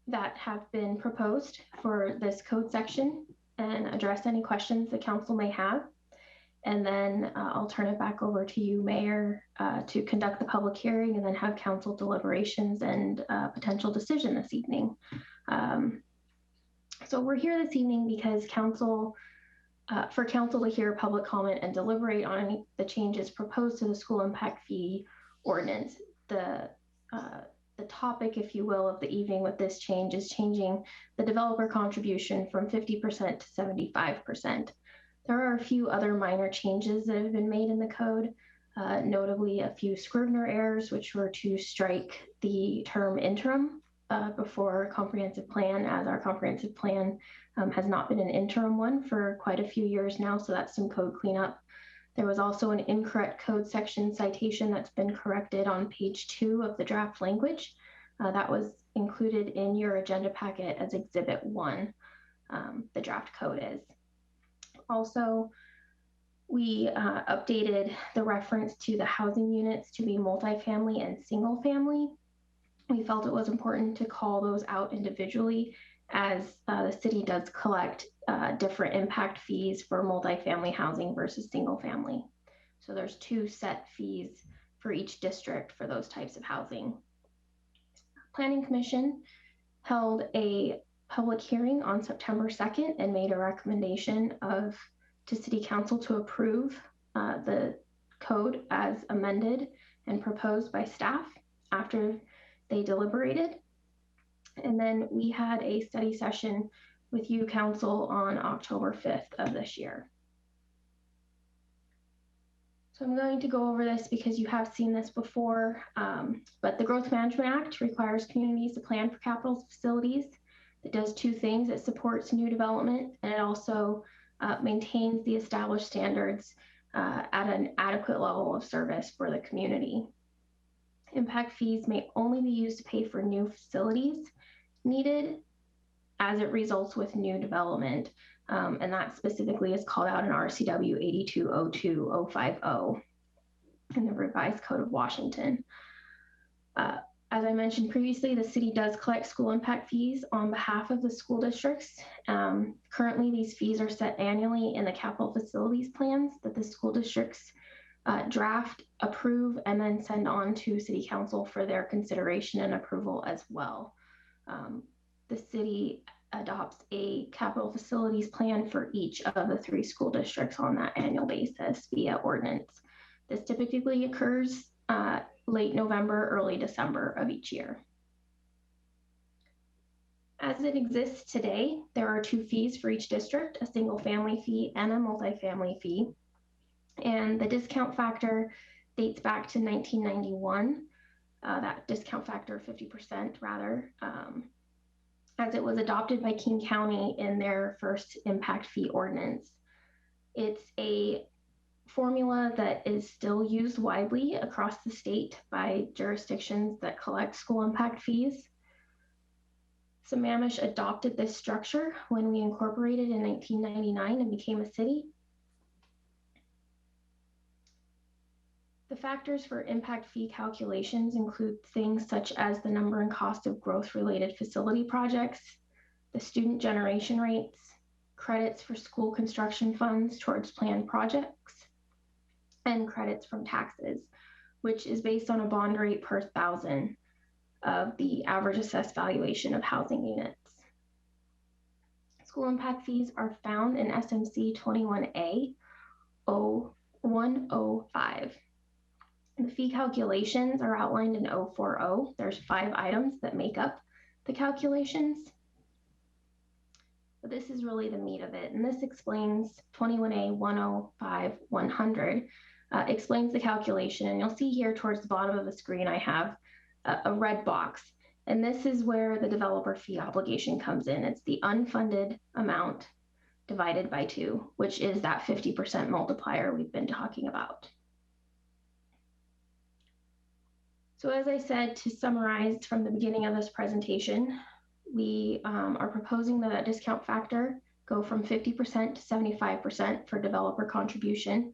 that have been proposed for this code section and address any questions the council may have. And then I'll turn it back over to you, Mayor, to conduct the public hearing and then have council deliberations and potential decision this evening. So we're here this evening because for council to hear public comment and deliberate on any the changes proposed to the school impact fee ordinance. The topic, if you will, of the evening with this change is changing the developer contribution from 50% to 75%. There are a few other minor changes that have been made in the code, notably a few Scrivener errors, which were to strike the term interim before comprehensive plan, as our comprehensive plan has not been an interim one for quite a few years now, so that's some code cleanup. There was also an incorrect code section citation that's been corrected on page 2 of the draft language. That was included in your agenda packet as Exhibit 1, the draft code is. Also, we updated the reference to the housing units to be multifamily and single family. We felt it was important to call those out individually as the city does collect different impact fees for multifamily housing versus single family. So there's 2 set fees for each district for those types of housing. Planning Commission held a public hearing on September 2nd and made a recommendation to City Council to approve the code as amended and proposed by staff after they deliberated. And then we had a study session with you, council, on October 5th of this year. So I'm going to go over this because you have seen this before, but the Growth Management Act requires communities to plan for capital facilities. It does two things. It supports new development, and it also maintains the established standards at an adequate level of service for the community. Impact fees may only be used to pay for new facilities needed as it results with new development. And that specifically is called out in RCW 8202050 in the Revised Code of Washington. As I mentioned previously, the city does collect school impact fees on behalf of the school districts. Currently, these fees are set annually in the capital facilities plans that the school districts draft, approve, and then send on to City Council for their consideration and approval as well. The city adopts a capital facilities plan for each of the 3 school districts on that annual basis via ordinance. This typically occurs late November, early December of each year. As it exists today, there are 2 fees for each district, a single family fee and a multifamily fee. And the discount factor dates back to 1991, that discount factor of 50% rather, as it was adopted by King County in their first impact fee ordinance. It's a formula that is still used widely across the state by jurisdictions that collect school impact fees. Sammamish adopted this structure when we incorporated in 1999 and became a city. The factors for impact fee calculations include things such as the number and cost of growth-related facility projects, the student generation rates, credits for school construction funds towards planned projects, and credits from taxes, which is based on a bond rate per 1,000 of the average assessed valuation of housing units. School impact fees are found in SMC 21A 0105. The fee calculations are outlined in 040. There's 5 items that make up the calculations. But this is really the meat of it. And this explains 21A 105 100 explains the calculation. And you'll see here towards the bottom of the screen, I have a red box. And this is where the developer fee obligation comes in. It's the unfunded amount divided by 2, which is that 50% multiplier we've been talking about. So as I said, to summarize from the beginning of this presentation, we are proposing that discount factor go from 50% to 75% for developer contribution.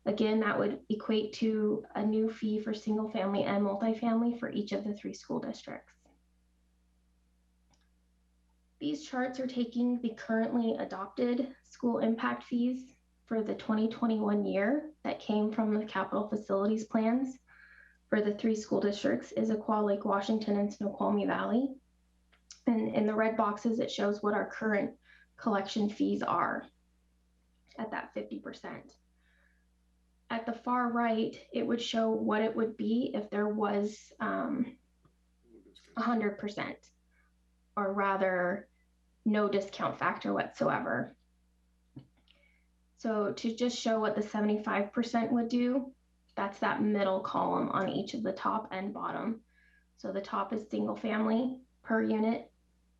Again, that would equate to a new fee for single family and multifamily for each of the 3 school districts. These charts are taking the currently adopted school impact fees for the 2021 year that came from the capital facilities plans for the 3 school districts, Issaquah, Lake Washington, and Snoqualmie Valley. And in the red boxes, it shows what our current collection fees are at that 50%. At the far right, it would show what it would be if there was 100%, or rather no discount factor whatsoever. So to just show what the 75% would do, that's that middle column on each of the top and bottom. So the top is single family per unit.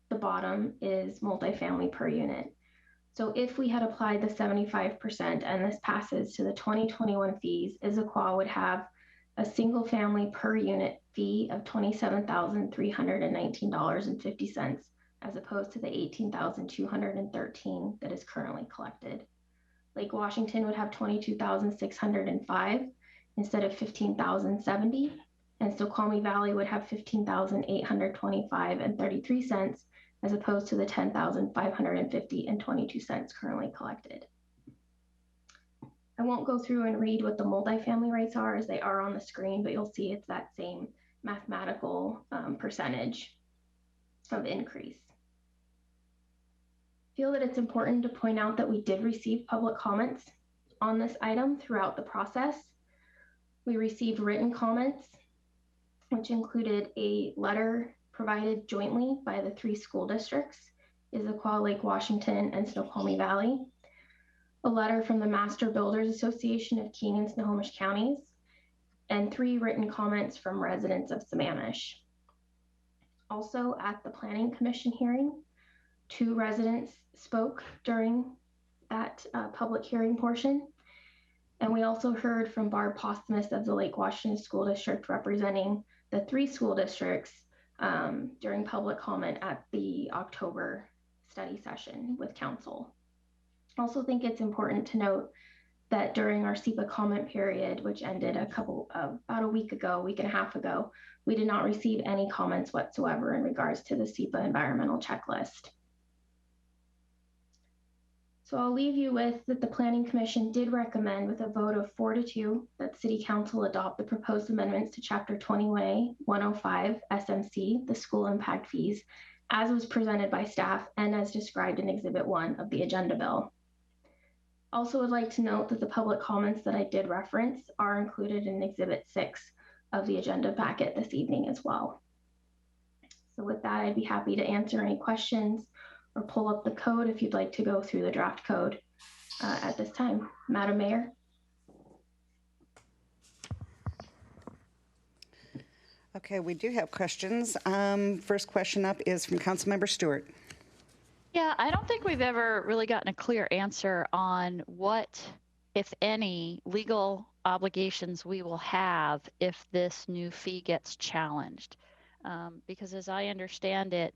The bottom is multifamily per unit. So if we had applied the 75% and this passes to the 2021 fees, Issaquah would have a single family per unit fee of $27,319.50 as opposed to the $18,213 that is currently collected. Lake Washington would have $22,605 instead of $15,070, and Snoqualmie Valley would have $15,825.33 as opposed to the $10,550.22 currently collected. I won't go through and read what the multifamily rates are as they are on the screen, but you'll see it's that same mathematical percentage of increase. I feel that it's important to point out that we did receive public comments on this item throughout the process. We received written comments, which included a letter provided jointly by the 3 school districts, Issaquah, Lake Washington, and Snoqualmie Valley, a letter from the Master Builders Association of King and Snohomish counties, and 3 written comments from residents of Sammamish. Also, at the Planning Commission hearing, 2 residents spoke during that public hearing portion. And we also heard from Barb Posthumus of the Lake Washington School District, representing the 3 school districts during public comment at the October study session with council. I also think it's important to note that during our SEPA comment period, which ended about a week and a half ago, we did not receive any comments whatsoever in regards to the SEPA environmental checklist. So I'll leave you with that the Planning Commission did recommend with a vote of 4-2 that City Council adopt the proposed amendments to Chapter 21A 105 SMC, the school impact fees, as was presented by staff and as described in Exhibit 1 of the agenda bill. Also would like to note that the public comments that I did reference are included in Exhibit 6 of the agenda packet this evening as well. So with that, I'd be happy to answer any questions or pull up the code if you'd like to go through the draft code at this time. Madam Mayor.
Okay, we do have questions. First question up is from Councilmember Stewart.
Yeah, I don't think we've ever really gotten a clear answer on what, if any, legal obligations we will have if this new fee gets challenged. Because as I understand it,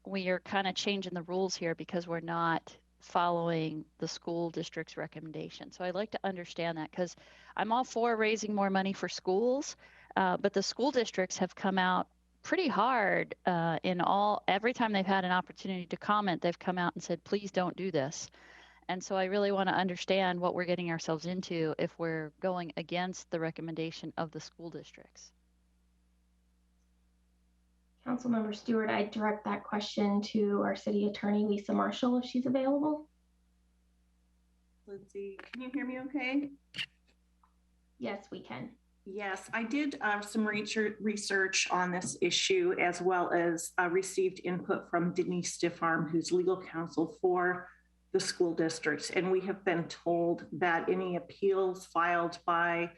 we are kind of changing the rules here because we're not following the school district's recommendation. So I'd like to understand that, because I'm all for raising more money for schools, but the school districts have come out pretty hard every time they've had an opportunity to comment, they've come out and said, please don't do this. And so I really want to understand what we're getting ourselves into if we're going against the recommendation of the school districts.
Councilmember Stewart, I direct that question to our city attorney, Lisa Marshall, if she's available.
Lindsay, can you hear me okay?
Yes, we can.
Yes, I did some research on this issue, as well as received input from Denise Stiffarm, who's legal counsel for the school districts. And we have been told that any appeals filed by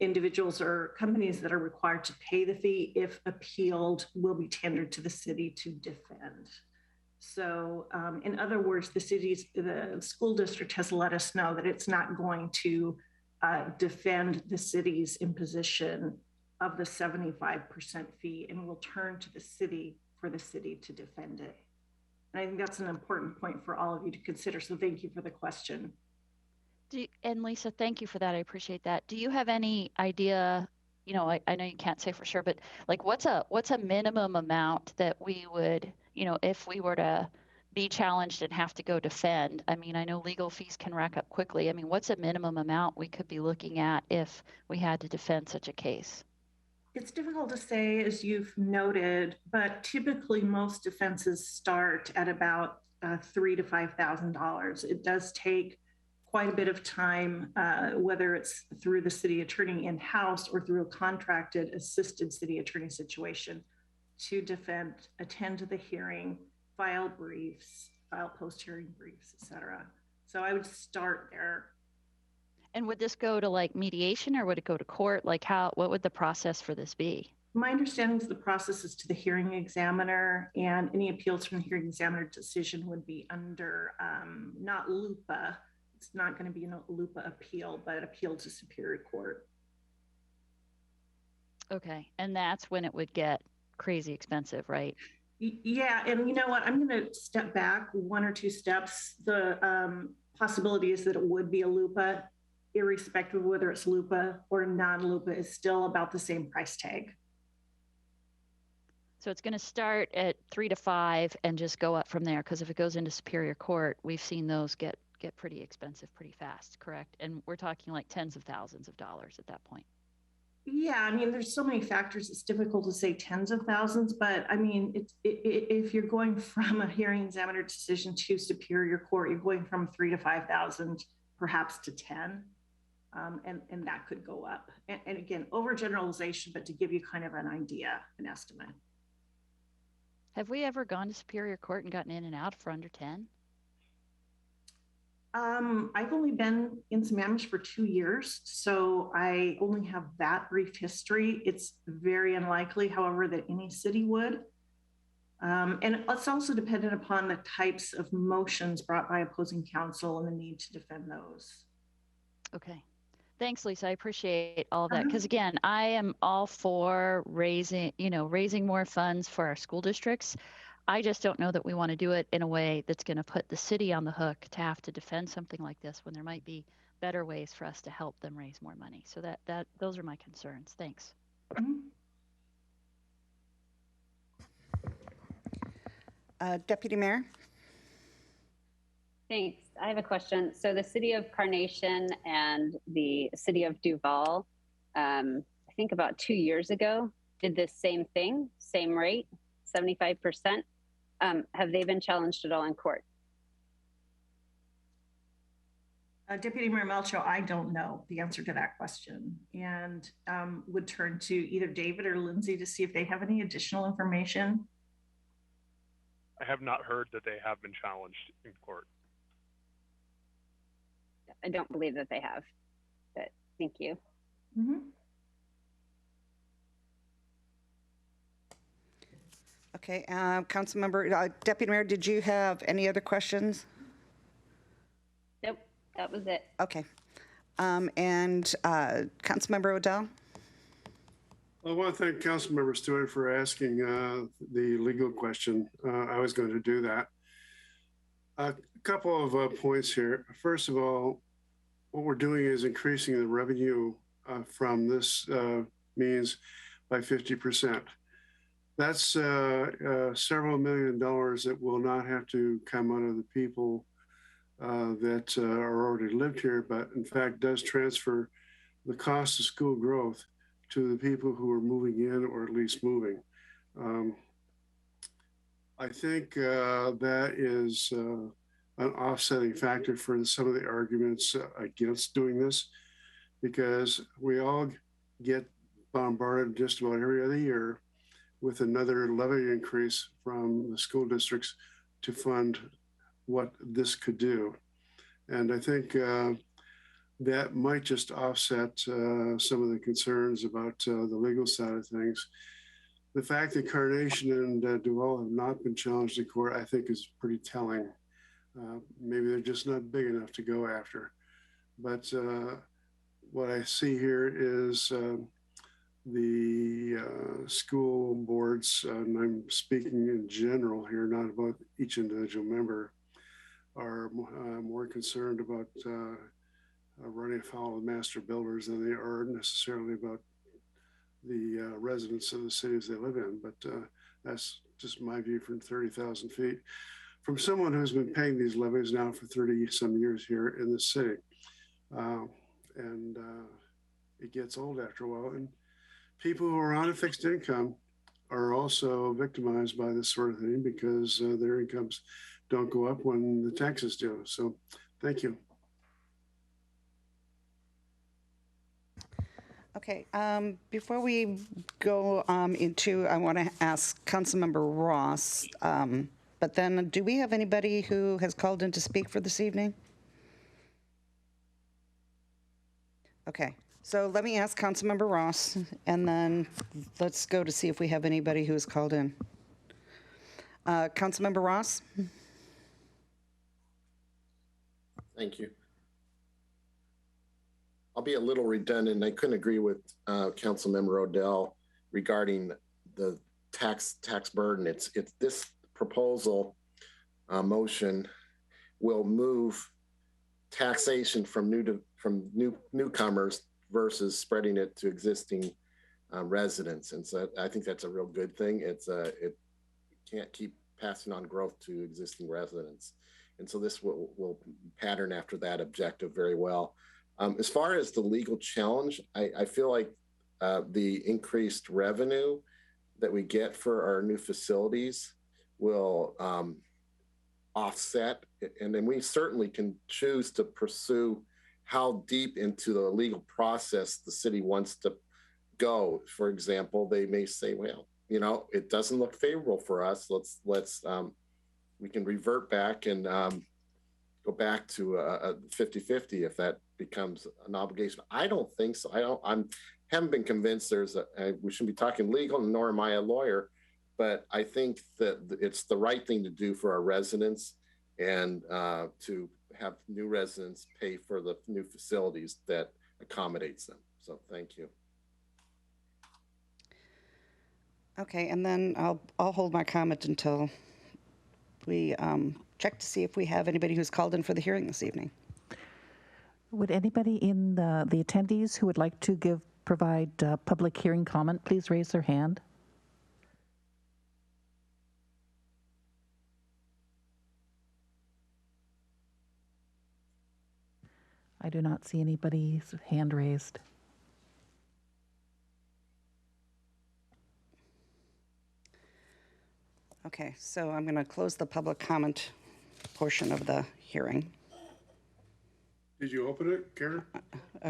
individuals or companies that are required to pay the fee, if appealed, will be tendered to the city to defend. So in other words, the school district has let us know that it's not going to defend the city's imposition of the 75% fee, and will turn to the city for the city to defend it. And I think that's an important point for all of you to consider. So thank you for the question.
And Lisa, thank you for that. I appreciate that. Do you have any idea, I know you can't say for sure, but like what's a minimum amount that we would, if we were to be challenged and have to go defend? I mean, I know legal fees can rack up quickly. I mean, what's a minimum amount we could be looking at if we had to defend such a case?
It's difficult to say, as you've noted, but typically most defenses start at about $3,000 to $5,000. It does take quite a bit of time, whether it's through the city attorney in-house or through a contracted assisted city attorney situation, to defend, attend to the hearing, file briefs, file post-hearing briefs, etc. So I would start there.
And would this go to like mediation, or would it go to court? Like what would the process for this be?
My understanding is the process is to the hearing examiner, and any appeals from the hearing examiner decision would be under not LUPA. It's not going to be a LUPA appeal, but appeal to Superior Court.
Okay, and that's when it would get crazy expensive, right?
Yeah, and you know what? I'm going to step back 1 or 2 steps. The possibility is that it would be a LUPA, irrespective of whether it's LUPA or non-LUPA, is still about the same price tag.
So it's going to start at 3 to 5 and just go up from there, because if it goes into Superior Court, we've seen those get pretty expensive pretty fast, correct? And we're talking like tens of thousands of dollars at that point.
Yeah, I mean, there's so many factors. It's difficult to say tens of thousands, but I mean, if you're going from a hearing examiner decision to Superior Court, you're going from 3,000 to 5,000, perhaps to 10, and that could go up. And again, overgeneralization, but to give you kind of an idea, an estimate.
Have we ever gone to Superior Court and gotten in and out for under 10?
I've only been in Sammamish for 2 years, so I only have that brief history. It's very unlikely, however, that any city would. And it's also dependent upon the types of motions brought by opposing counsel and the need to defend those.
Okay. Thanks, Lisa. I appreciate all of that. Because again, I am all for raising more funds for our school districts. I just don't know that we want to do it in a way that's going to put the city on the hook to have to defend something like this when there might be better ways for us to help them raise more money. So those are my concerns. Thanks.
Deputy Mayor?
Thanks. I have a question. So the city of Carnation and the city of Duval, I think about 2 years ago, did the same thing, same rate, 75%. Have they been challenged at all in court?
Deputy Mayor Melcho, I don't know the answer to that question, and would turn to either David or Lindsay to see if they have any additional information.
I have not heard that they have been challenged in court.
I don't believe that they have, but thank you.
Okay, Councilmember, Deputy Mayor, did you have any other questions?
Nope, that was it.
Okay. And Councilmember Odell?
I want to thank Councilmember Stewart for asking the legal question. I was going to do that. A couple of points here. First of all, what we're doing is increasing the revenue from this means by 50%. That's several $1 million that will not have to come out of the people that are already lived here, but in fact does transfer the cost of school growth to the people who are moving in or at least moving. I think that is an offsetting factor for some of the arguments against doing this, because we all get bombarded just about every other year with another levy increase from the school districts to fund what this could do. And I think that might just offset some of the concerns about the legal side of things. The fact that Carnation and Duval have not been challenged in court, I think is pretty telling. Maybe they're just not big enough to go after. But what I see here is the school boards, and I'm speaking in general here, not about each individual member, are more concerned about running afoul of master builders than they are necessarily about the residents of the cities they live in. But that's just my view from 30,000 feet. From someone who's been paying these levies now for 30 some years here in the city. And it gets old after a while. And people who are on a fixed income are also victimized by this sort of thing because their incomes don't go up when the taxes do. So thank you.
Okay, before we go into, I want to ask Councilmember Ross, but then do we have anybody who has called in to speak for this evening? Okay, so let me ask Councilmember Ross, and then let's go to see if we have anybody who has called in. Councilmember Ross?
Thank you. I'll be a little redundant. I couldn't agree with Councilmember Odell regarding the tax burden. It's this proposal motion will move taxation from newcomers versus spreading it to existing residents, and so I think that's a real good thing. It can't keep passing on growth to existing residents, and so this will pattern after that objective very well. As far as the legal challenge, I feel like the increased revenue that we get for our new facilities will offset, and then we certainly can choose to pursue how deep into the legal process the city wants to go. For example, they may say, well, you know, it doesn't look favorable for us. We can revert back and go back to a 50-50 if that becomes an obligation. I don't think so. Haven't been convinced we shouldn't be talking legal, nor am I a lawyer, but I think that it's the right thing to do for our residents and to have new residents pay for the new facilities that accommodates them. So thank you.
Okay, and then I'll hold my comment until we check to see if we have anybody who's called in for the hearing this evening.
Would anybody in the attendees who would like to provide public hearing comment, please raise their hand. I do not see anybody's hand raised.
Okay, so I'm going to close the public comment portion of the hearing.
Did you open it, Karen?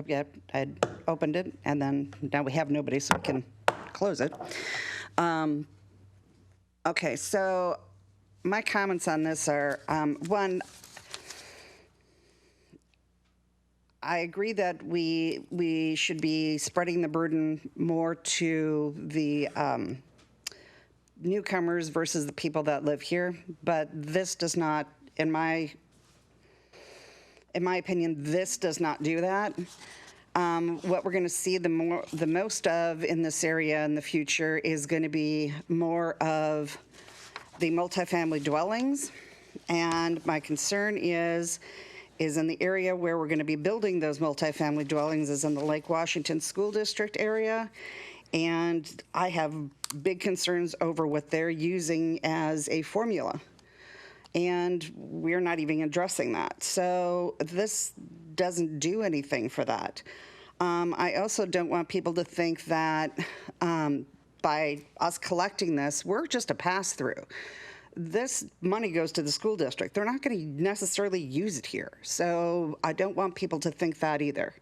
Yeah, I opened it, and then now we have nobody, so we can close it. Okay, so my comments on this are, one, I agree that we should be spreading the burden more to the newcomers versus the people that live here, but this does not, in my opinion, this does not do that. What we're going to see the most of in this area in the future is going to be more of the multifamily dwellings, and my concern is in the area where we're going to be building those multifamily dwellings is in the Lake Washington School District area, and I have big concerns over what they're using as a formula. And we're not even addressing that. So this doesn't do anything for that. I also don't want people to think that by us collecting this, we're just a pass-through. This money goes to the school district. They're not going to necessarily use it here. So I don't want people to think that either.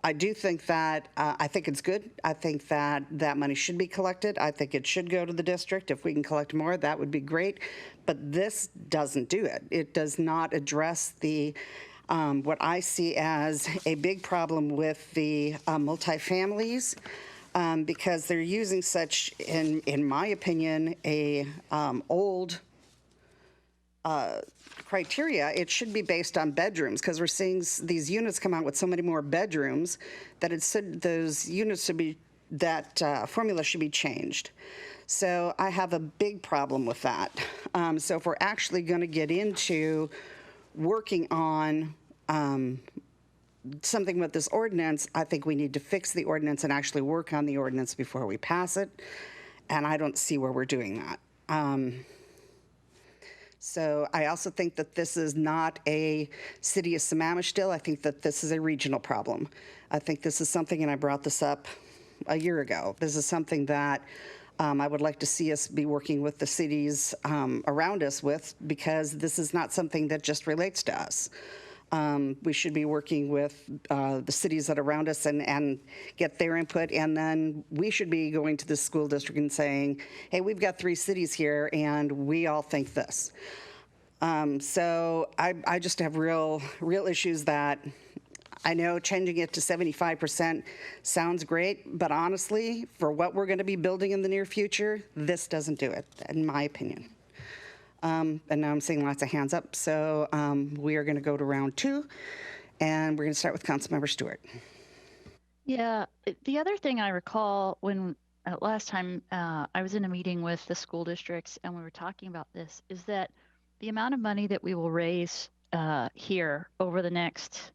I do think that, I think it's good. I think that that money should be collected. I think it should go to the district. If we can collect more, that would be great. But this doesn't do it. It does not address the, what I see as a big problem with the multifamilies, because they're using such, in my opinion, a old criteria. It should be based on bedrooms, because we're seeing these units come out with so many more bedrooms that it said those units should be, that formula should be changed. So I have a big problem with that. So if we're actually going to get into working on something with this ordinance, I think we need to fix the ordinance and actually work on the ordinance before we pass it. And I don't see where we're doing that. So I also think that this is not a city of Sammamish deal. I think that this is a regional problem. I think this is something, and I brought this up a year ago, this is something that I would like to see us be working with the cities around us with, because this is not something that just relates to us. We should be working with the cities that are around us and get their input, and then we should be going to the school district and saying, hey, we've got 3 cities here and we all think this. So I just have real issues that I know changing it to 75% sounds great, but honestly, for what we're going to be building in the near future, this doesn't do it, in my opinion. And now I'm seeing lots of hands up, so we are going to go to round 2, and we're going to start with Councilmember Stewart.
Yeah, the other thing I recall when last time I was in a meeting with the school districts and we were talking about this is that the amount of money that we will raise here over the next,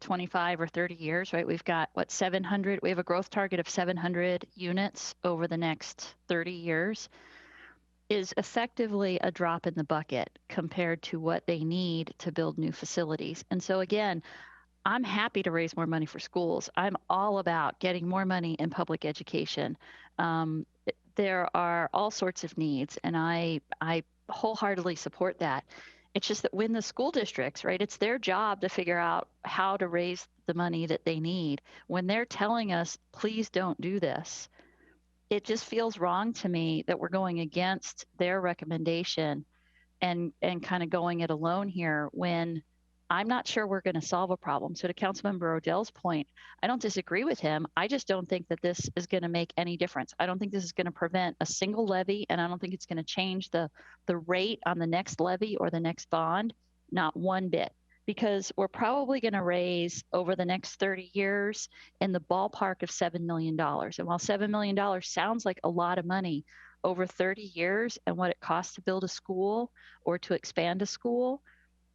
25 or 30 years, right? We've got, 700, we have a growth target of 700 units over the next 30 years. Is effectively a drop in the bucket compared to what they need to build new facilities. And so again, I'm happy to raise more money for schools. I'm all about getting more money in public education. There are all sorts of needs, and I wholeheartedly support that. It's just that when the school districts, right, it's their job to figure out how to raise the money that they need. When they're telling us, please don't do this, it just feels wrong to me that we're going against their recommendation and kind of going it alone here when I'm not sure we're going to solve a problem. So to Councilmember Odell's point, I don't disagree with him. I just don't think that this is going to make any difference. I don't think this is going to prevent a single levy, and I don't think it's going to change the rate on the next levy or the next bond, not one bit, because we're probably going to raise over the next 30 years in the ballpark of $7 million. And while $7 million sounds like a lot of money over 30 years and what it costs to build a school or to expand a school,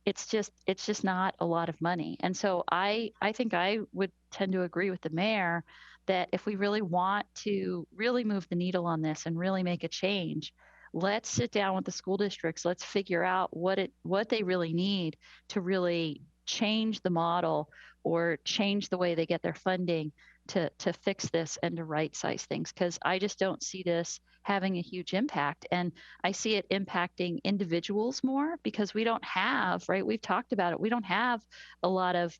it's just not a lot of money. And so I think I would tend to agree with the mayor that if we really want to really move the needle on this and really make a change, let's sit down with the school districts. Let's figure out what they really need to really change the model or change the way they get their funding to fix this and to right size things. Because I just don't see this having a huge impact. And I see it impacting individuals more because we don't have, right? We've talked about it. We don't have a lot of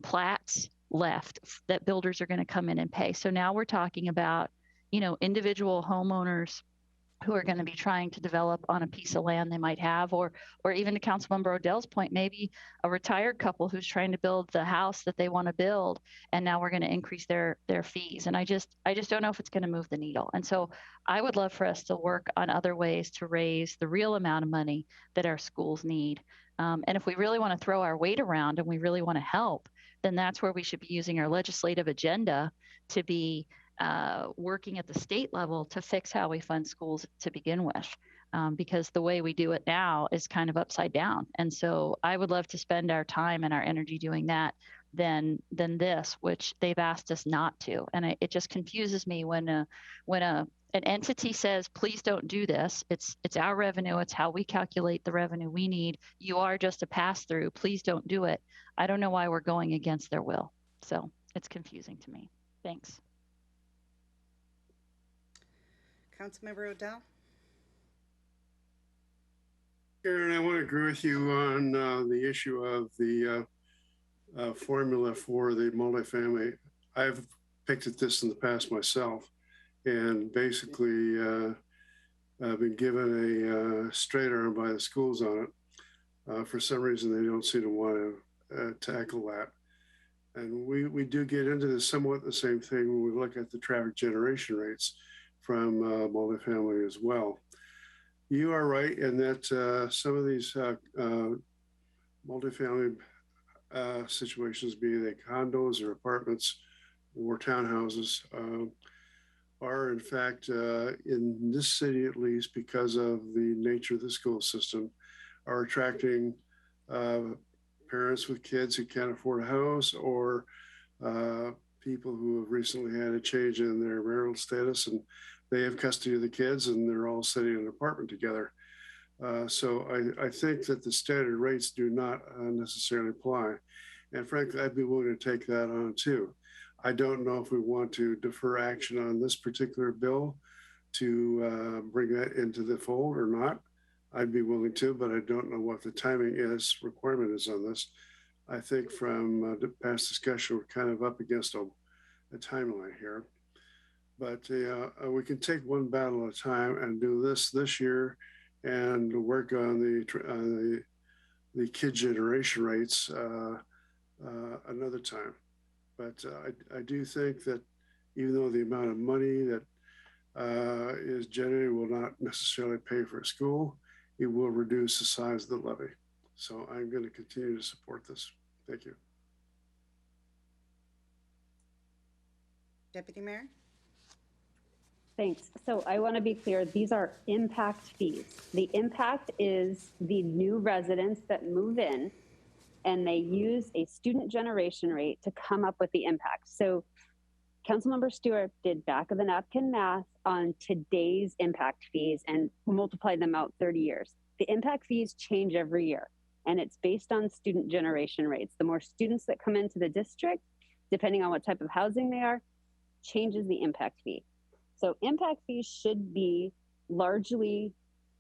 plats left that builders are going to come in and pay. So now we're talking about, individual homeowners who are going to be trying to develop on a piece of land they might have, or even to Councilmember Odell's point, maybe a retired couple who's trying to build the house that they want to build, and now we're going to increase their fees. And I just don't know if it's going to move the needle. And so I would love for us to work on other ways to raise the real amount of money that our schools need. And if we really want to throw our weight around and we really want to help, then that's where we should be using our legislative agenda to be working at the state level to fix how we fund schools to begin with, because the way we do it now is kind of upside down. And so I would love to spend our time and our energy doing that than this, which they've asked us not to. And it just confuses me when an entity says, please don't do this. It's our revenue. It's how we calculate the revenue we need. You are just a pass through. Please don't do it. I don't know why we're going against their will. So it's confusing to me. Thanks.
Councilmember Odell?
Karen, I want to agree with you on the issue of the formula for the multifamily. I've picked at this in the past myself, and basically I've been given a straight arm by the schools on it. For some reason, they don't seem to want to tackle that. And we do get into this somewhat the same thing when we look at the traffic generation rates from multifamily as well. You are right in that some of these multifamily situations, be they condos or apartments or townhouses, are in fact, in this city at least, because of the nature of the school system, are attracting parents with kids who can't afford a house, or people who have recently had a change in their marital status and they have custody of the kids and they're all sitting in an apartment together. So I think that the standard rates do not necessarily apply. And frankly, I'd be willing to take that on too. I don't know if we want to defer action on this particular bill to bring that into the fold or not. I'd be willing to, but I don't know what the timing requirement is on this. I think from the past discussion, we're kind of up against a timeline here. But we can take one battle at a time and do this year and work on the kid generation rates another time. But I do think that even though the amount of money that is generated will not necessarily pay for a school, it will reduce the size of the levy. So I'm going to continue to support this. Thank you.
Deputy Mayor?
Thanks. So I want to be clear, these are impact fees. The impact is the new residents that move in and they use a student generation rate to come up with the impact. So Councilmember Stewart did back of the napkin math on today's impact fees and multiplied them out 30 years. The impact fees change every year and it's based on student generation rates. The more students that come into the district, depending on what type of housing they are, changes the impact fee. So impact fees should be largely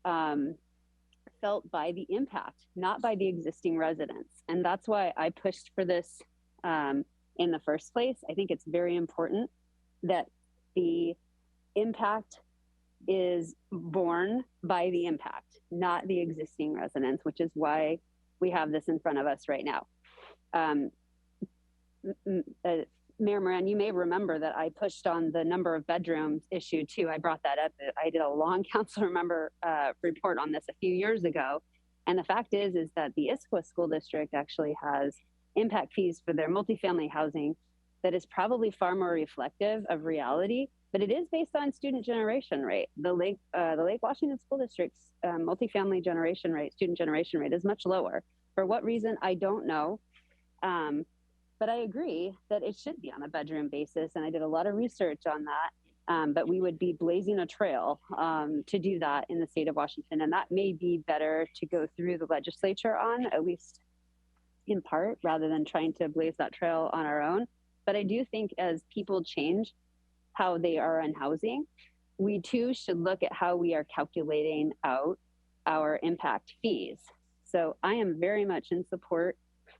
felt by the impact, not by the existing residents. And that's why I pushed for this in the first place. I think it's very important that the impact is borne by the impact, not the existing residents, which is why we have this in front of us right now. Mayor Moran, you may remember that I pushed on the number of bedrooms issue too. I brought that up. I did a long council member report on this a few years ago. And the fact is that the Issaquah School District actually has impact fees for their multifamily housing that is probably far more reflective of reality, but it is based on student generation rate. The Lake Washington School District's multifamily generation rate, student generation rate is much lower. For what reason, I don't know. But I agree that it should be on a bedroom basis. And I did a lot of research on that. But we would be blazing a trail to do that in the state of Washington. And that may be better to go through the legislature on, at least in part, rather than trying to blaze that trail on our own. But I do think as people change how they are on housing, we too should look at how we are calculating out our impact fees. So I am very much in support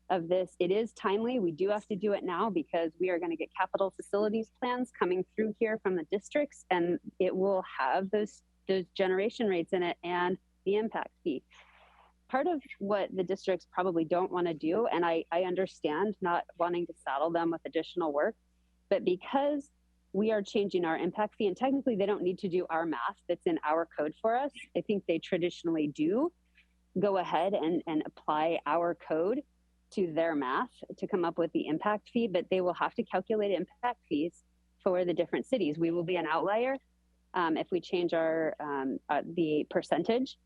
of this. It is timely. We do have to do it now because we are going to get capital facilities plans coming through here from the districts, and it will have those generation rates in it and the impact fee. Part of what the districts probably don't want to do, and I understand not wanting to saddle them with additional work, but because we are changing our impact fee, and technically they don't need to do our math that's in our code for us. I think they traditionally do go ahead and apply our code to their math to come up with the impact fee, but they will have to calculate impact fees for the different cities. We will be an outlier if we change our the percentage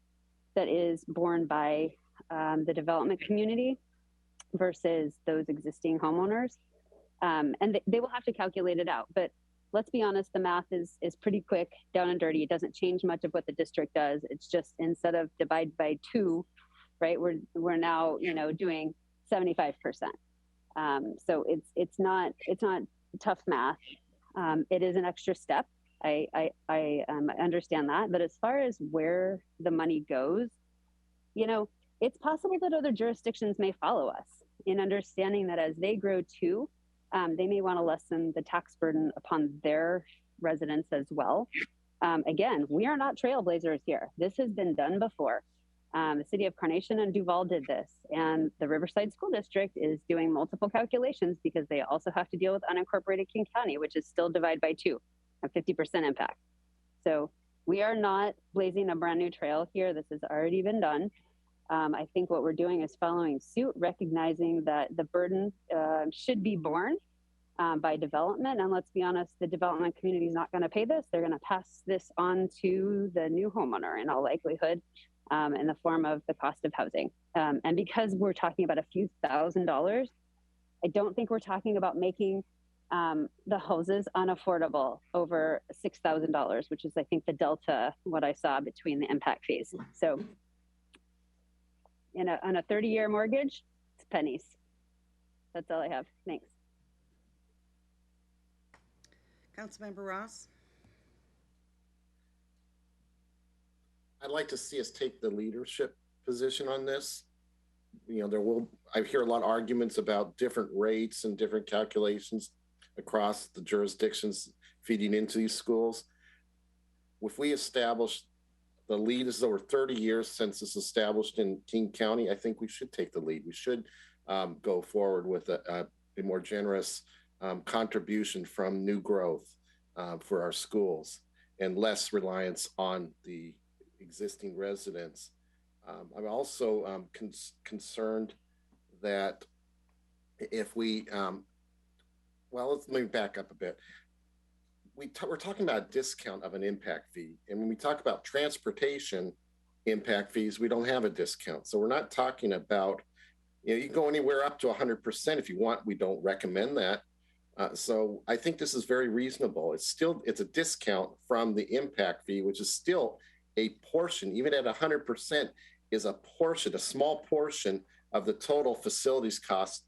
that is borne by the development community versus those existing homeowners. And they will have to calculate it out. But let's be honest, the math is pretty quick, down and dirty. It doesn't change much of what the district does. It's just instead of divide by 2, right? We're now doing 75%. So it's not tough math. It is an extra step. I understand that, but as far as where the money goes, it's possible that other jurisdictions may follow us in understanding that as they grow too, they may want to lessen the tax burden upon their residents as well. Again, we are not trailblazers here. This has been done before. The city of Carnation and Duval did this, and the Riverside School District is doing multiple calculations because they also have to deal with unincorporated King County, which is still divide by 2, a 50% impact. So we are not blazing a brand new trail here. This has already been done. I think what we're doing is following suit, recognizing that the burden should be borne by development. And let's be honest, the development community is not going to pay this. They're going to pass this on to the new homeowner in all likelihood. In the form of the cost of housing. And because we're talking about a few $1,000s, I don't think we're talking about making the houses unaffordable over $6,000, which is, I think, the delta, what I saw between the impact fees. So on a 30-year mortgage, it's pennies. That's all I have. Thanks.
Councilmember Ross?
I'd like to see us take the leadership position on this. I hear a lot of arguments about different rates and different calculations across the jurisdictions feeding into these schools. If we establish the lead is over 30 years since it's established in King County, I think we should take the lead. We should go forward with a more generous contribution from new growth for our schools and less reliance on the existing residents. I'm also concerned that if we, let me back up a bit. We're talking about a discount of an impact fee. And when we talk about transportation impact fees, we don't have a discount. So we're not talking about, you can go anywhere up to 100% if you want. We don't recommend that. So I think this is very reasonable. It's a discount from the impact fee, which is still a portion, even at 100%, is a portion, a small portion of the total facilities cost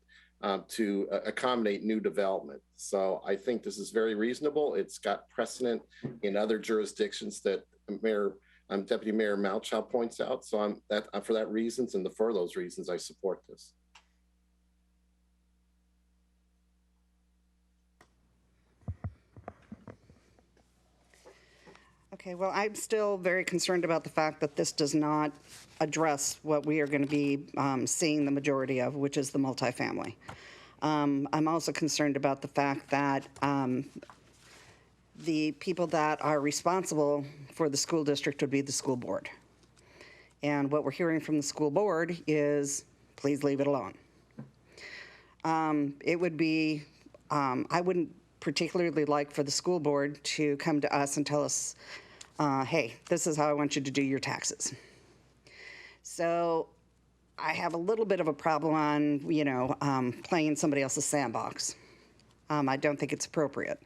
to accommodate new development. So I think this is very reasonable. It's got precedent in other jurisdictions that Deputy Mayor Malchow points out. So for that reasons and for those reasons, I support this.
Okay, well, I'm still very concerned about the fact that this does not address what we are going to be seeing the majority of, which is the multifamily. I'm also concerned about the fact that the people that are responsible for the school district would be the school board. And what we're hearing from the school board is, please leave it alone. It would be, I wouldn't particularly like for the school board to come to us and tell us, hey, this is how I want you to do your taxes. So I have a little bit of a problem on, playing in somebody else's sandbox. I don't think it's appropriate.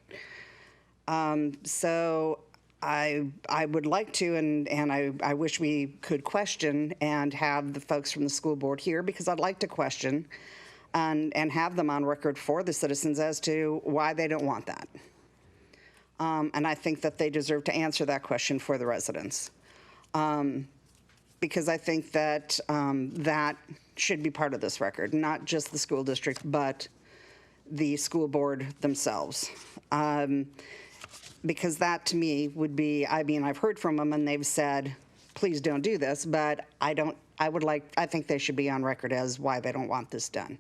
So I would like to, and I wish we could question and have the folks from the school board here, because I'd like to question and have them on record for the citizens as to why they don't want that. And I think that they deserve to answer that question for the residents. Because I think that that should be part of this record, not just the school district, but the school board themselves. Because that to me would be, I mean, I've heard from them and they've said, please don't do this, but I think they should be on record as why they don't want this done.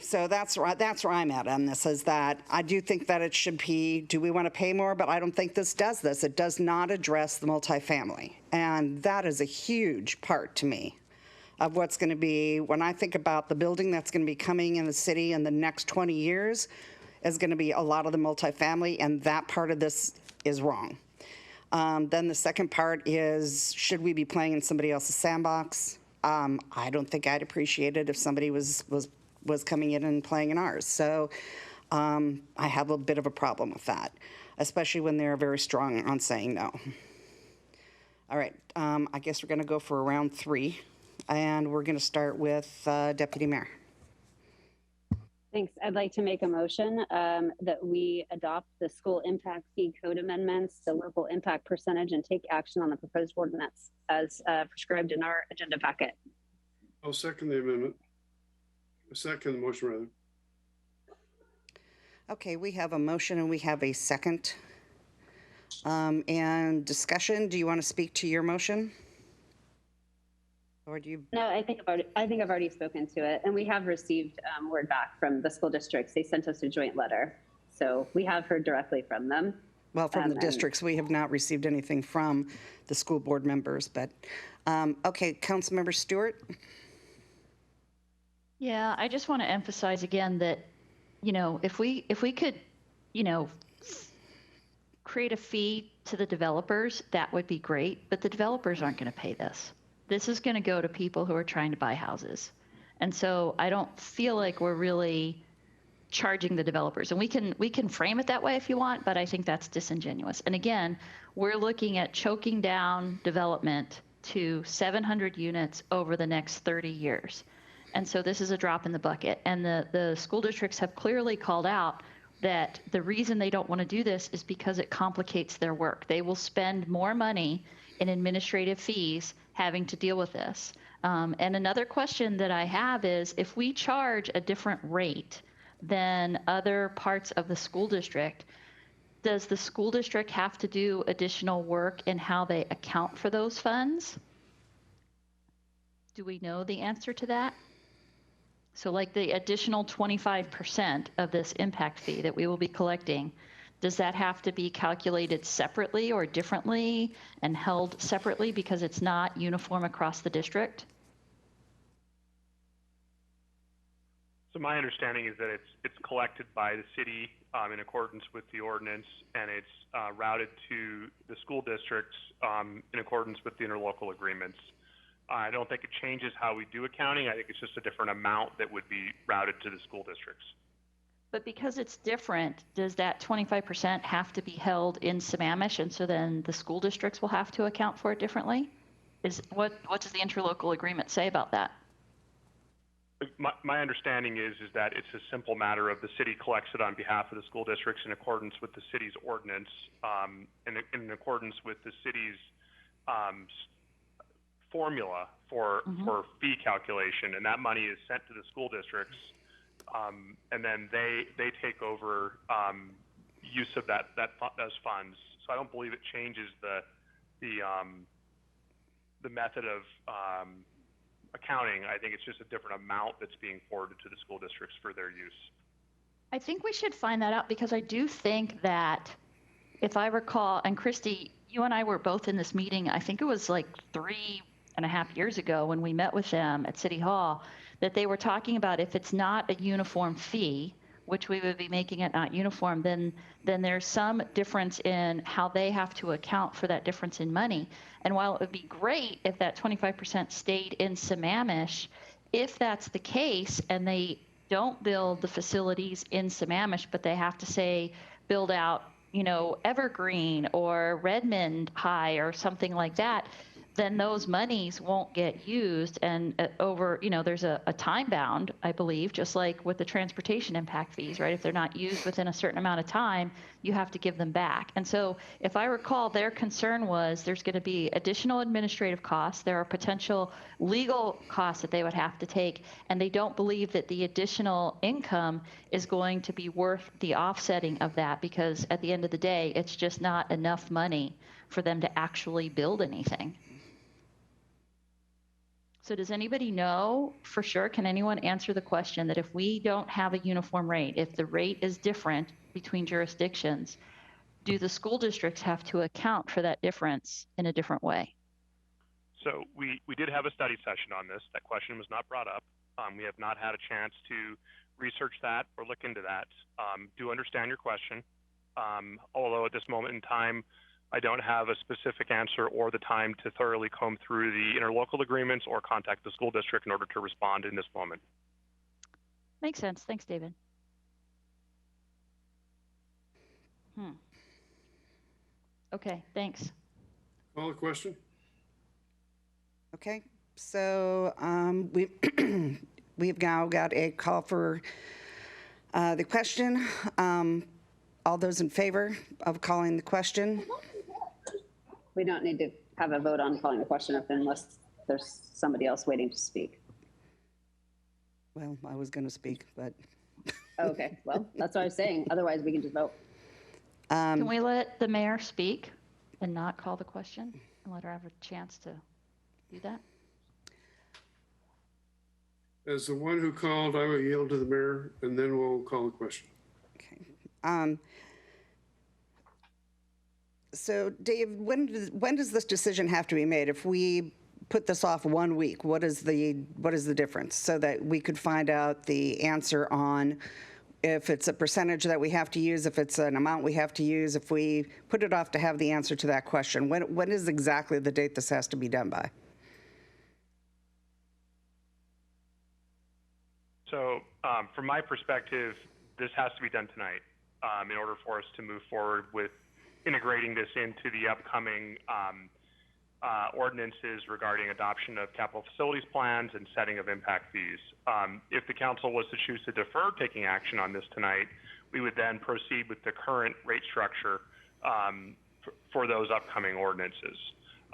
So that's where I'm at on this, is that I do think that it should be, do we want to pay more? But I don't think this does this. It does not address the multifamily. And that is a huge part to me of what's going to be, when I think about the building that's going to be coming in the city in the next 20 years, is going to be a lot of the multifamily, and that part of this is wrong. Then the second part is, should we be playing in somebody else's sandbox? I don't think I'd appreciate it if somebody was coming in and playing in ours. So I have a bit of a problem with that, especially when they're very strong on saying no. All right, I guess we're going to go for round 3, and we're going to start with Deputy Mayor.
Thanks. I'd like to make a motion that we adopt the school impact fee code amendments, the local impact percentage, and take action on the proposed ordinance as prescribed in our agenda packet.
I'll second the amendment. Second the motion, rather.
Okay, we have a motion and we have a second. And discussion, do you want to speak to your motion? Or do you?
No, I think I've already spoken to it, and we have received word back from the school districts. They sent us a joint letter, so we have heard directly from them.
Well, from the districts, we have not received anything from the school board members, but okay, Councilmember Stewart.
Yeah, I just want to emphasize again that, if we could, create a fee to the developers, that would be great, but the developers aren't going to pay this. This is going to go to people who are trying to buy houses. And so I don't feel like we're really charging the developers. And we can frame it that way if you want, but I think that's disingenuous. And again, we're looking at choking down development to 700 units over the next 30 years. And so this is a drop in the bucket. And the school districts have clearly called out that the reason they don't want to do this is because it complicates their work. They will spend more money in administrative fees having to deal with this. And another question that I have is, if we charge a different rate than other parts of the school district, does the school district have to do additional work in how they account for those funds? Do we know the answer to that? So like the additional 25% of this impact fee that we will be collecting, does that have to be calculated separately or differently and held separately because it's not uniform across the district?
So my understanding is that it's collected by the city in accordance with the ordinance, and it's routed to the school districts in accordance with the interlocal agreements. I don't think it changes how we do accounting. I think it's just a different amount that would be routed to the school districts.
But because it's different, does that 25% have to be held in Sammamish, and so then the school districts will have to account for it differently? What does the interlocal agreement say about that?
My understanding is that it's a simple matter of the city collects it on behalf of the school districts in accordance with the city's ordinance, in accordance with the city's formula for fee calculation, and that money is sent to the school districts, and then they take over use of those funds. So I don't believe it changes the method of accounting. I think it's just a different amount that's being forwarded to the school districts for their use.
I think we should find that out, because I do think that, if I recall, and Christy, you and I were both in this meeting, I think it was like 3.5 years ago when we met with them at City Hall, that they were talking about if it's not a uniform fee, which we would be making it not uniform, then there's some difference in how they have to account for that difference in money. And while it would be great if that 25% stayed in Sammamish, if that's the case and they don't build the facilities in Sammamish, but they have to say build out, Evergreen or Redmond High or something like that, then those monies won't get used. And over, there's a time bound, I believe, just like with the transportation impact fees, right? If they're not used within a certain amount of time, you have to give them back. And so if I recall, their concern was there's going to be additional administrative costs. There are potential legal costs that they would have to take. And they don't believe that the additional income is going to be worth the offsetting of that, because at the end of the day, it's just not enough money for them to actually build anything. So does anybody know for sure? Can anyone answer the question that if we don't have a uniform rate, if the rate is different between jurisdictions, do the school districts have to account for that difference in a different way?
So we did have a study session on this. That question was not brought up. We have not had a chance to research that or look into that. Do understand your question, although at this moment in time, I don't have a specific answer or the time to thoroughly comb through the interlocal agreements or contact the school district in order to respond in this moment.
Makes sense. Thanks, David. Okay, thanks.
Call the question.
Okay, so we've now got a call for the question. All those in favor of calling the question?
We don't need to have a vote on calling the question unless there's somebody else waiting to speak.
Well, I was going to speak, but.
Okay, well, that's what I was saying. Otherwise, we can just vote.
Can we let the mayor speak and not call the question and let her have a chance to do that?
As the one who called, I will yield to the mayor, and then we'll call the question.
Okay. So, Dave, when does this decision have to be made? If we put this off 1 week, what is the difference, so that we could find out the answer on if it's a percentage that we have to use, if it's an amount we have to use, if we put it off to have the answer to that question? When is exactly the date this has to be done by?
So from my perspective, this has to be done tonight in order for us to move forward with integrating this into the upcoming ordinances regarding adoption of capital facilities plans and setting of impact fees. If the council was to choose to defer taking action on this tonight, we would then proceed with the current rate structure for those upcoming ordinances.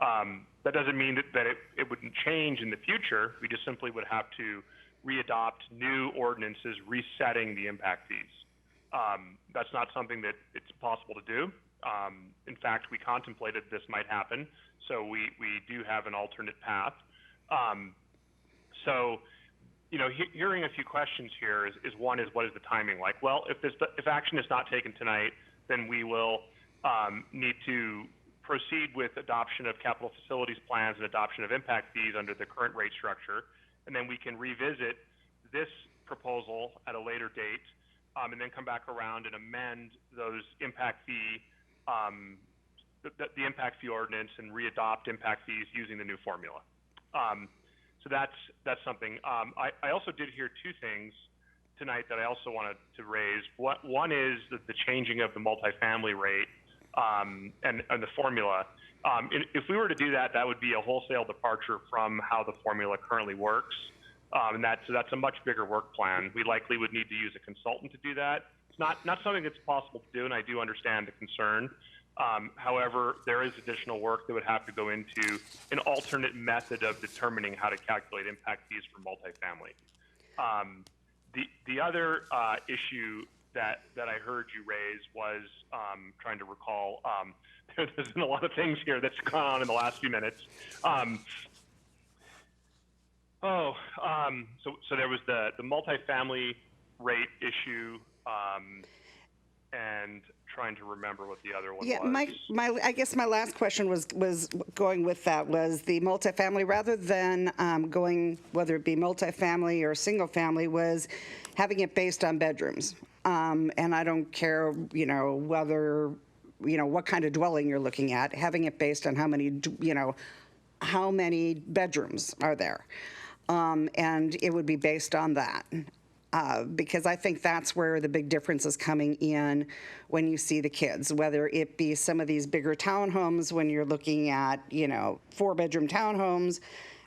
That doesn't mean that it wouldn't change in the future. We just simply would have to readopt new ordinances resetting the impact fees. That's not something that it's possible to do. In fact, we contemplated this might happen, so we do have an alternate path. Hearing a few questions here is one is, what is the timing like? Well, if action is not taken tonight, then we will need to proceed with adoption of capital facilities plans and adoption of impact fees under the current rate structure, and then we can revisit this proposal at a later date, and then come back around and amend those impact fee the impact fee ordinance and readopt impact fees using the new formula. So that's something. I also did hear two things tonight that I also wanted to raise. One is the changing of the multifamily rate and the formula. If we were to do that, that would be a wholesale departure from how the formula currently works. And that's a much bigger work plan. We likely would need to use a consultant to do that. It's not something that's possible to do, and I do understand the concern. However, there is additional work that would have to go into an alternate method of determining how to calculate impact fees for multifamily. The other issue that I heard you raise was trying to recall there's been a lot of things here that's gone on in the last few minutes. So there was the multifamily rate issue, and trying to remember what the other one was.
I guess my last question was going with that was the multifamily, rather than going, whether it be multifamily or single family, was having it based on bedrooms. And I don't care, whether, what kind of dwelling you're looking at, having it based on how many bedrooms are there. And it would be based on that. Because I think that's where the big difference is coming in when you see the kids, whether it be some of these bigger townhomes when you're looking at, 4-bedroom townhomes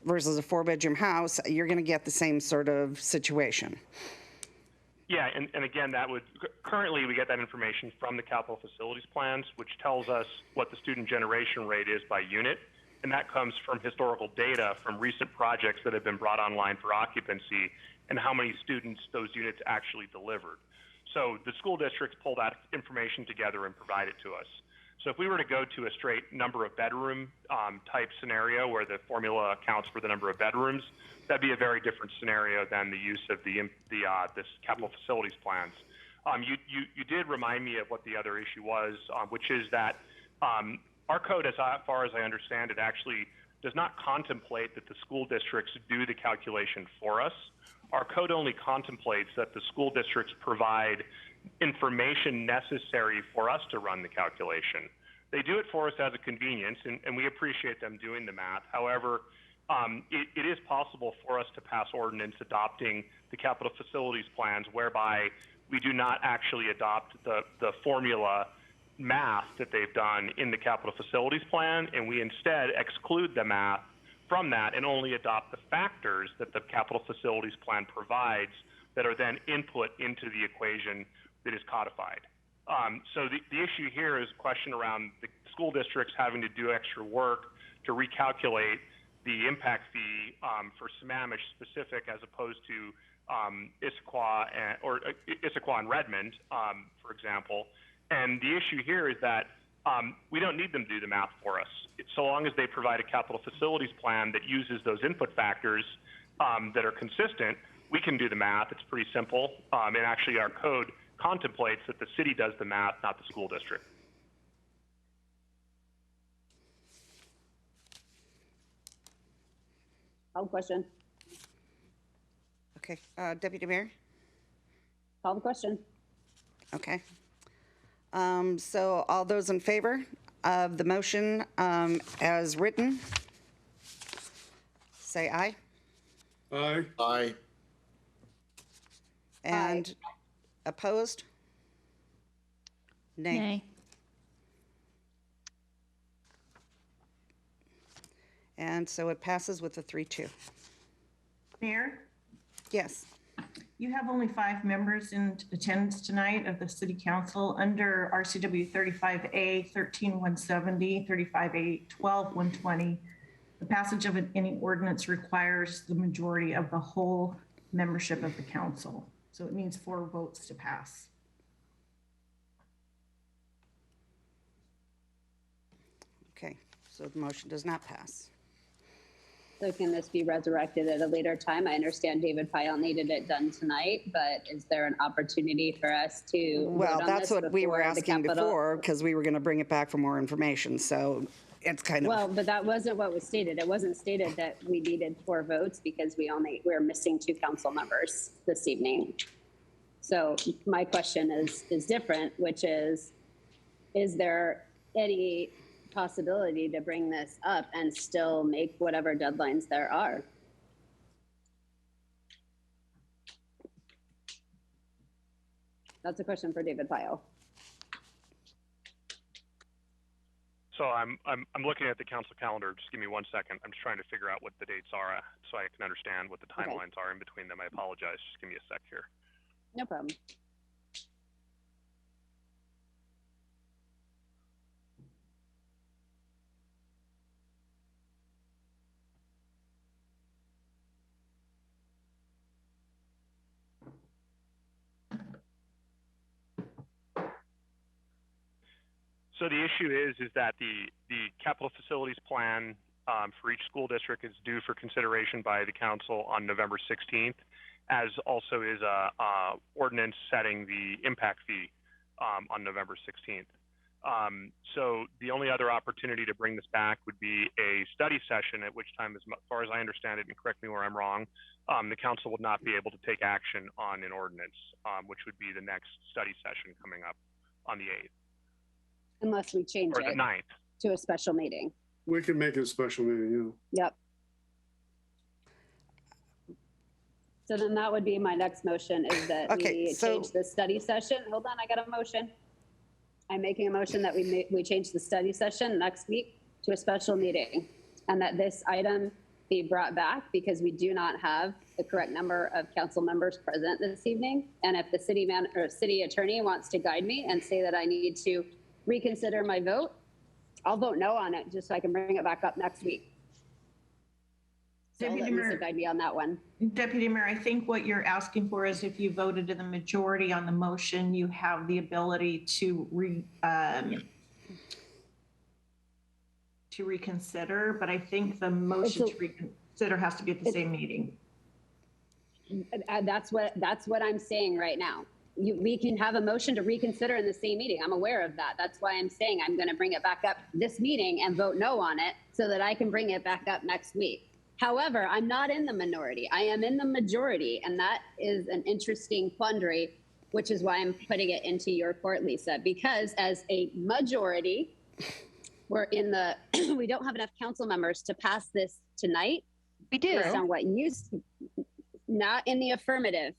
versus a 4-bedroom house, you're going to get the same sort of situation.
Yeah, and again, currently we get that information from the capital facilities plans, which tells us what the student generation rate is by unit. And that comes from historical data from recent projects that have been brought online for occupancy and how many students those units actually delivered. So the school districts pull that information together and provide it to us. So if we were to go to a straight number of bedroom type scenario where the formula accounts for the number of bedrooms, that'd be a very different scenario than the use of this capital facilities plans. You did remind me of what the other issue was, which is that our code, as far as I understand it, actually does not contemplate that the school districts do the calculation for us. Our code only contemplates that the school districts provide information necessary for us to run the calculation. They do it for us as a convenience, and we appreciate them doing the math. However, it is possible for us to pass ordinance adopting the capital facilities plans whereby we do not actually adopt the formula math that they've done in the capital facilities plan, and we instead exclude the math from that and only adopt the factors that the capital facilities plan provides that are then input into the equation that is codified. So the issue here is a question around the school districts having to do extra work to recalculate the impact fee for Sammamish specific as opposed to Issaquah and Redmond, for example. And the issue here is that we don't need them to do the math for us. So long as they provide a capital facilities plan that uses those input factors that are consistent, we can do the math. It's pretty simple. And actually our code contemplates that the city does the math, not the school district.
Call the question.
Okay, Deputy Mayor?
Call the question.
Okay. So all those in favor of the motion as written, say aye.
Aye.
Aye.
And opposed? Nay.
Nay.
And so it passes with a 3-2.
Mayor,
Yes.
you have only 5 members in attendance tonight of the City Council under RCW 35A 13170, 35A 12120. The passage of any ordinance requires the majority of the whole membership of the council. So it needs 4 votes to pass.
Okay, so the motion does not pass.
So can this be resurrected at a later time? I understand David Pyle needed it done tonight, but is there an opportunity for us to
Well,
vote on
that's
this
what we were
before the
asking
capital-
before, because we were going to bring it back for more information, so it's kind of.
Well, but that wasn't what was stated. It wasn't stated that we needed 4 votes because we're missing 2 council members this evening. So my question is different, which is there any possibility to bring this up and still make whatever deadlines there are? That's a question for David Pyle.
So I'm looking at the council calendar. Just give me 1 second. I'm just trying to figure out what the dates are so I can understand what the timelines are in between them. I apologize. Just give me a sec here.
No problem.
So the issue is that the capital facilities plan for each school district is due for consideration by the council on November 16th, as also is a ordinance setting the impact fee on November 16th. So the only other opportunity to bring this back would be a study session, at which time, as far as I understand it, and correct me where I'm wrong, the council would not be able to take action on an ordinance, which would be the next study session coming up on the 8th.
Unless we change
Or the
it
9th.
to a special meeting.
We can make it a special meeting,
Yep. So then that would be my next motion, is that we change the study session. Hold on, I got a motion. I'm making a motion that we change the study session next week to a special meeting, and that this item be brought back because we do not have the correct number of council members present this evening. And if the city attorney wants to guide me and say that I need to reconsider my vote, I'll vote no on it just so I can bring it back up next week. So I'll let Lisa guide me on that one.
Deputy Mayor, I think what you're asking for is if you voted in the majority on the motion, you have the ability to reconsider, but I think the motion to reconsider has to be at the same meeting.
That's what I'm saying right now. We can have a motion to reconsider in the same meeting. I'm aware of that. That's why I'm saying I'm going to bring it back up this meeting and vote no on it so that I can bring it back up next week. However, I'm not in the minority. I am in the majority, and that is an interesting quandary, which is why I'm putting it into your court, Lisa, because as a majority, we're in the, we don't have enough council members to pass this tonight.
We do.
Based on what you, not in the affirmative,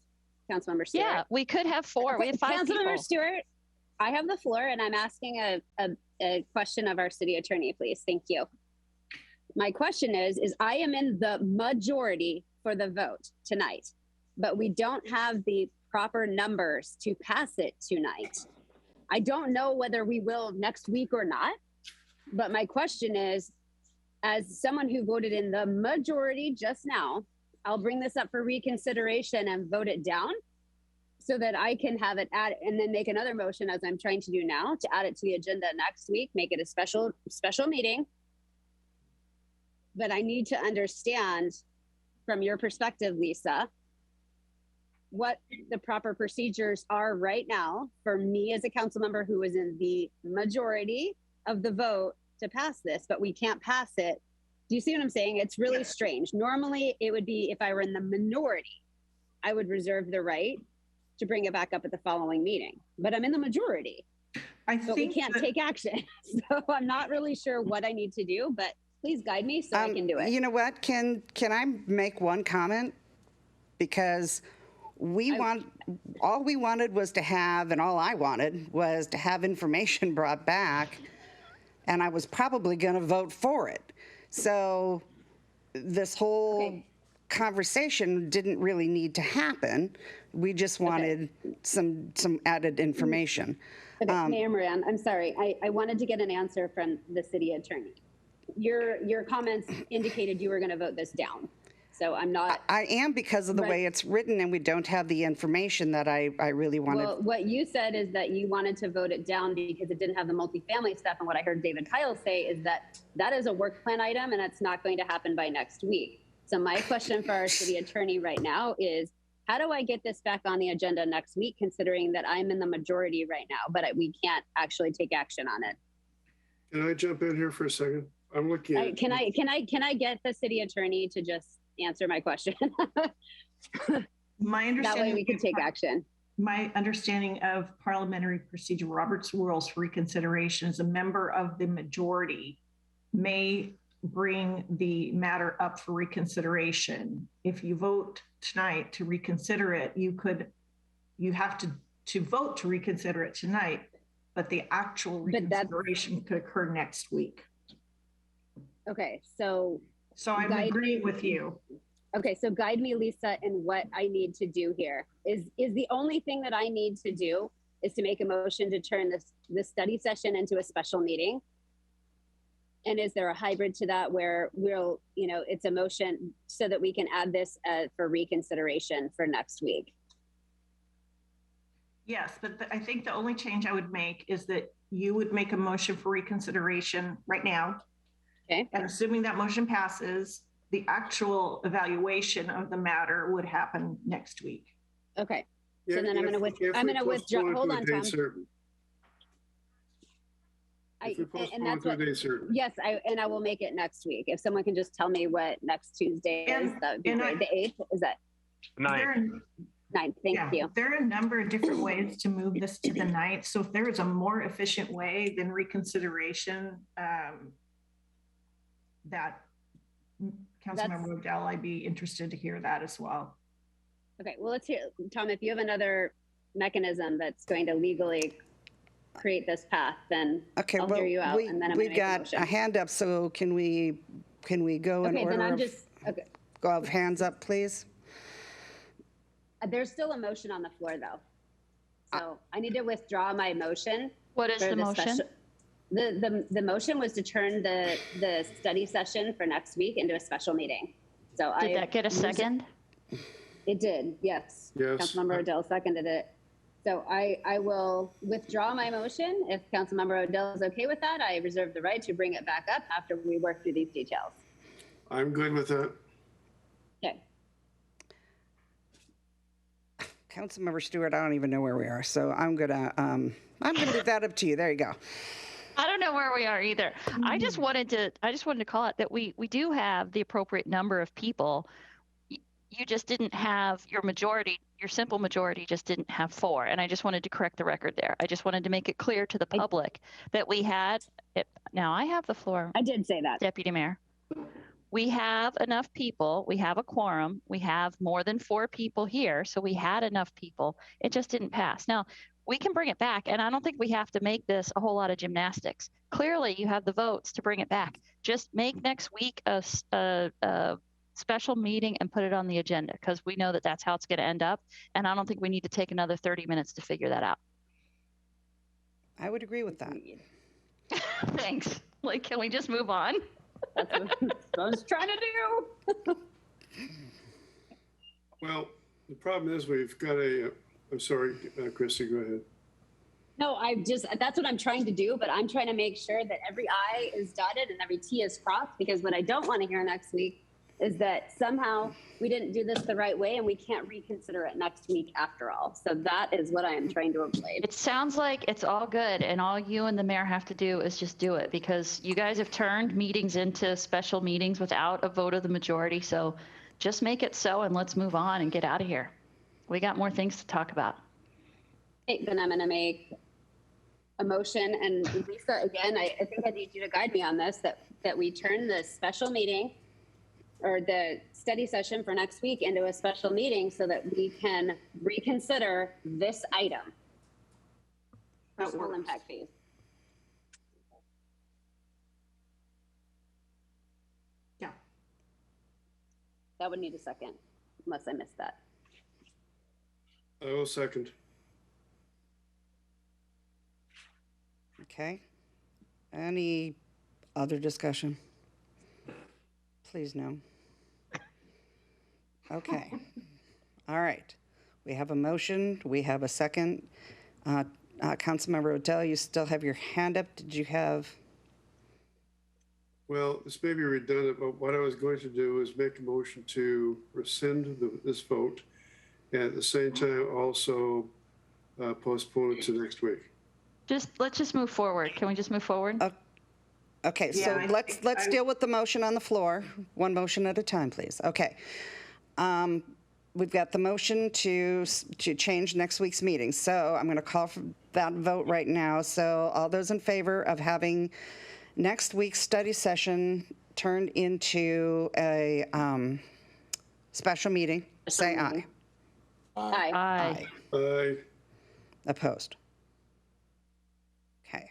Councilmember Stewart.
Yeah, we could have 4. We have 5 people.
Councilmember Stewart, I have the floor, and I'm asking a question of our city attorney, please. Thank you. My question is I am in the majority for the vote tonight, but we don't have the proper numbers to pass it tonight. I don't know whether we will next week or not, but my question is, as someone who voted in the majority just now, I'll bring this up for reconsideration and vote it down so that I can have it added and then make another motion, as I'm trying to do now, to add it to the agenda next week, make it a special meeting. But I need to understand from your perspective, Lisa, what the proper procedures are right now for me as a council member who is in the majority of the vote to pass this, but we can't pass it. Do you see what I'm saying? It's really strange. Normally it would be if I were in the minority, I would reserve the right to bring it back up at the following meeting, but I'm in the majority. But we can't take action. So I'm not really sure what I need to do, but please guide me so I can do it.
You know what? Can I make one comment? Because all we wanted was to have, and all I wanted was to have information brought back, and I was probably going to vote for it. So this whole conversation didn't really need to happen. We just wanted some added information.
Mayor Moran, I'm sorry. I wanted to get an answer from the city attorney. Your comments indicated you were going to vote this down. So I'm not.
I am, because of the way it's written, and we don't have the information that I really wanted.
Well, what you said is that you wanted to vote it down because it didn't have the multifamily stuff. And what I heard David Pyle say is that that is a work plan item and it's not going to happen by next week. So my question for our city attorney right now is, how do I get this back on the agenda next week, considering that I'm in the majority right now, but we can't actually take action on it?
Can I jump in here for a second? I'm looking at.
Can I get the city attorney to just answer my question?
My understanding.
That way we can take action.
My understanding of Parliamentary Procedure Robert's Rules for reconsideration is a member of the majority may bring the matter up for reconsideration. If you vote tonight to reconsider it, you have to vote to reconsider it tonight, but the actual reconsideration could occur next week.
Okay, so
I'm agreeing with you.
Okay, so guide me, Lisa, in what I need to do here. Is the only thing that I need to do is to make a motion to turn this study session into a special meeting? And is there a hybrid to that where it's a motion so that we can add this for reconsideration for next week?
Yes, but I think the only change I would make is that you would make a motion for reconsideration right now.
Okay.
And assuming that motion passes, the actual evaluation of the matter would happen next week.
Okay. So
If-
then I'm
if-
going
if
to
we
withdraw.
postpone it
Hold
to a
on,
date
Tom.
certain. If we
And
postpone
that's
it to a
what.
date certain.
Yes, I will make it next week. If someone can just tell me what next Tuesday is,
And-
that would be
and
great. The 8th, is that
9th.
9th? Thank
Yeah,
you.
there are a number of different ways to move this to the 9th. So if there is a more efficient way than reconsideration, that Councilmember Odell, I'd be interested to hear that as well.
Okay, well, let's hear, Tom, if you have another mechanism that's going to legally create this path, then
Okay,
I'll
well,
hear you out, and then I'm
we've
gonna make a
got
motion.
a hand up, so can we go in
Okay, then
order
I'm
of,
just, okay.
go of hands up, please?
There's still a motion on the floor, though. So I need to withdraw my motion.
What is
for
the motion?
special- The motion was to turn the study session for next week into a special meeting. So
Did that get a second?
It did, yes.
Yes.
Councilmember Odell seconded it. So I will withdraw my motion. If Councilmember Odell is okay with that, I reserve the right to bring it back up after we work through these details.
I'm good with that.
Okay.
Councilmember Stewart, I don't even know where we are, so I'm gonna leave that up to you. There you go.
I don't know where we are either. I just wanted to call out that we do have the appropriate number of people. You just didn't have your majority, your simple majority just didn't have 4. And I just wanted to correct the record there. I just wanted to make it clear to the public that we had it. Now I have the floor.
I did say that.
Deputy Mayor. We have enough people. We have a quorum. We have more than 4 people here. So we had enough people. It just didn't pass. Now, we can bring it back. And I don't think we have to make this a whole lot of gymnastics. Clearly, you have the votes to bring it back. Just make next week a special meeting and put it on the agenda, because we know that that's how it's going to end up. And I don't think we need to take another 30 minutes to figure that out.
I would agree with that.
Thanks. Like, can we just move on?
That's what I was trying to do.
Well, the problem is we've got I'm sorry, Christy, go ahead.
No, that's what I'm trying to do, but I'm trying to make sure that every I is dotted and every T is crossed, because what I don't want to hear next week is that somehow we didn't do this the right way and we can't reconsider it next week after all. So that is what I am trying to avoid.
It sounds like it's all good, and all you and the mayor have to do is just do it, because you guys have turned meetings into special meetings without a vote of the majority. So just make it so, and let's move on and get out of here. We got more things to talk about.
Okay, then I'm going to make a motion, and Lisa, again, I think I need you to guide me on this, that we turn the special meeting or the study session for next week into a special meeting so that we can reconsider this item.
That
School
works.
impact fees.
Yeah.
That would need a second, unless I missed that.
I will second.
Okay. Any other discussion? Please no. Okay. All right. We have a motion. We have a second. Councilmember Odell, you still have your hand up. Did you have?
Well, this may be redundant, but what I was going to do is make a motion to rescind this vote, and at the same time also postpone it to next week.
Let's just move forward. Can we just move forward?
Okay, so
Yeah,
let's deal with the motion on the floor, one motion at a time, please. Okay. We've got the motion to change next week's meeting. So I'm going to call for that vote right now. So all those in favor of having next week's study session turned into a special meeting, say aye.
Aye.
Aye.
Aye.
Opposed? Okay.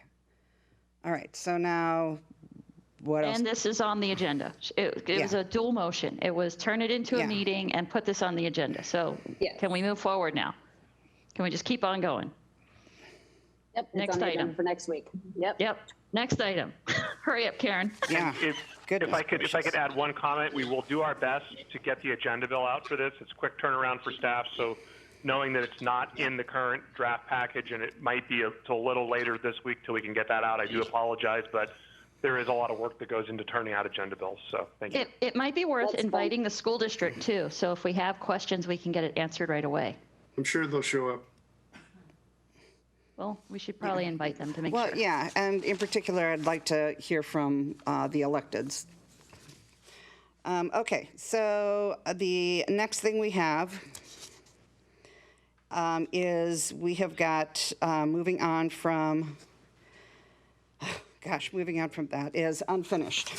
All right, so now what else?
And this is on the agenda. It was
Yeah.
a dual motion. It was turn it into
Yeah.
a meeting and put this on the agenda. So
Yes.
can we move forward now? Can we just keep on going?
Yep, it's
Next
on the agenda
item.
for next week. Yep.
Yep. Next item. Hurry up, Karen.
Yeah.
If I could add one comment, we will do our best to get the agenda bill out for this. It's a quick turnaround for staff, so knowing that it's not in the current draft package and it might be till a little later this week till we can get that out. I do apologize, but there is a lot of work that goes into turning out agenda bills. So thank you.
It might be worth inviting the school district too. So if we have questions, we can get it answered right away.
I'm sure they'll show up.
Well, we should probably invite them to make
Well,
sure.
yeah, and in particular, I'd like to hear from the electeds. Okay, so the next thing we have is we have got, moving on from that is unfinished.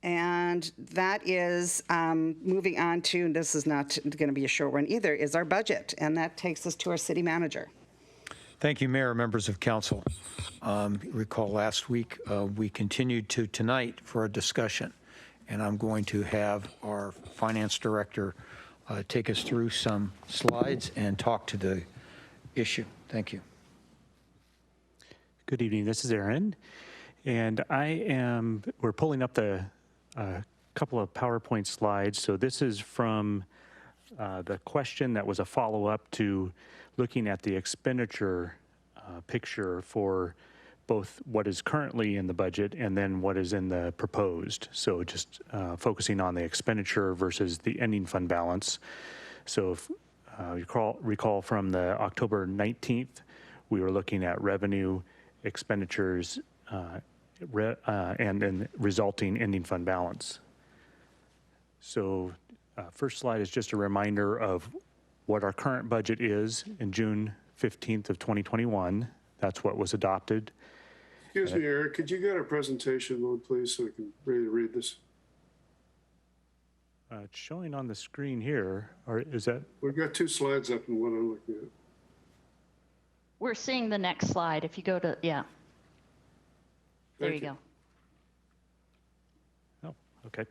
And that is moving on to, and this is not going to be a short one either, is our budget. And that takes us to our city manager.
Thank you, Mayor, members of council. Recall last week, we continued to tonight for a discussion, and I'm going to have our finance director take us through some slides and talk to the issue. Thank you.
Good evening, this is Aaron, and we're pulling up the couple of PowerPoint slides. So this is from the question that was a follow-up to looking at the expenditure picture for both what is currently in the budget and then what is in the proposed. So just focusing on the expenditure versus the ending fund balance. So if you recall from the October 19th, we were looking at revenue, expenditures, and then resulting ending fund balance. So first slide is just a reminder of what our current budget is in June 15th of 2021. That's what was adopted.
Excuse me, Eric, could you get a presentation mode, please, so I can really read this?
It's showing on the screen here, or is that?
We've got two slides up and one I'm looking at.
We're seeing the next slide. If you go to, yeah. There you go.
Oh, okay.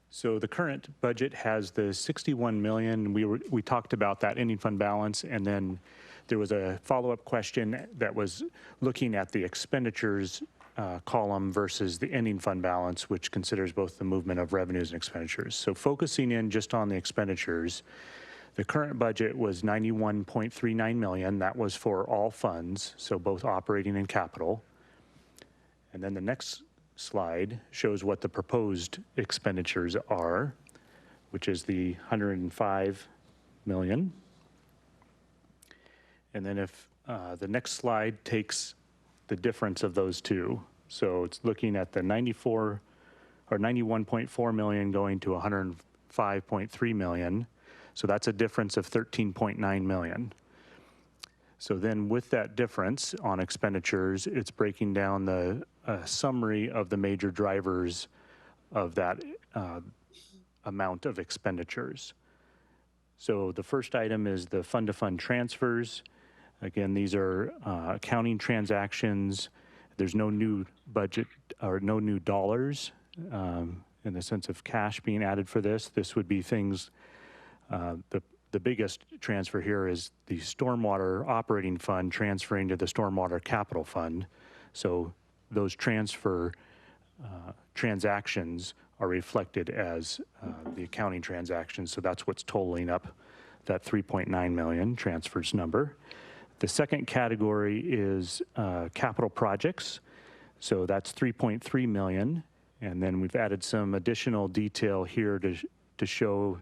So the current budget has the 61 million. We talked about that ending fund balance, and then there was a follow-up question that was looking at the expenditures column versus the ending fund balance, which considers both the movement of revenues and expenditures. So focusing in just on the expenditures, the current budget was 91.39 million. That was for all funds, so both operating and capital. And then the next slide shows what the proposed expenditures are, which is the 105 million. And then if the next slide takes the difference of those two, so it's looking at the 91.4 million going to 105.3 million. So that's a difference of 13.9 million. So then with that difference on expenditures, it's breaking down the summary of the major drivers of that amount of expenditures. So the first item is the fund-to-fund transfers. Again, these are accounting transactions. There's no new budget or no new dollars in the sense of cash being added for this. This would be things, the biggest transfer here is the Stormwater operating fund transferring to the Stormwater capital fund. So those transfer transactions are reflected as the accounting transactions. So that's what's totaling up that 3.9 million transfers number. The second category is capital projects. So that's 3.3 million. And then we've added some additional detail here to show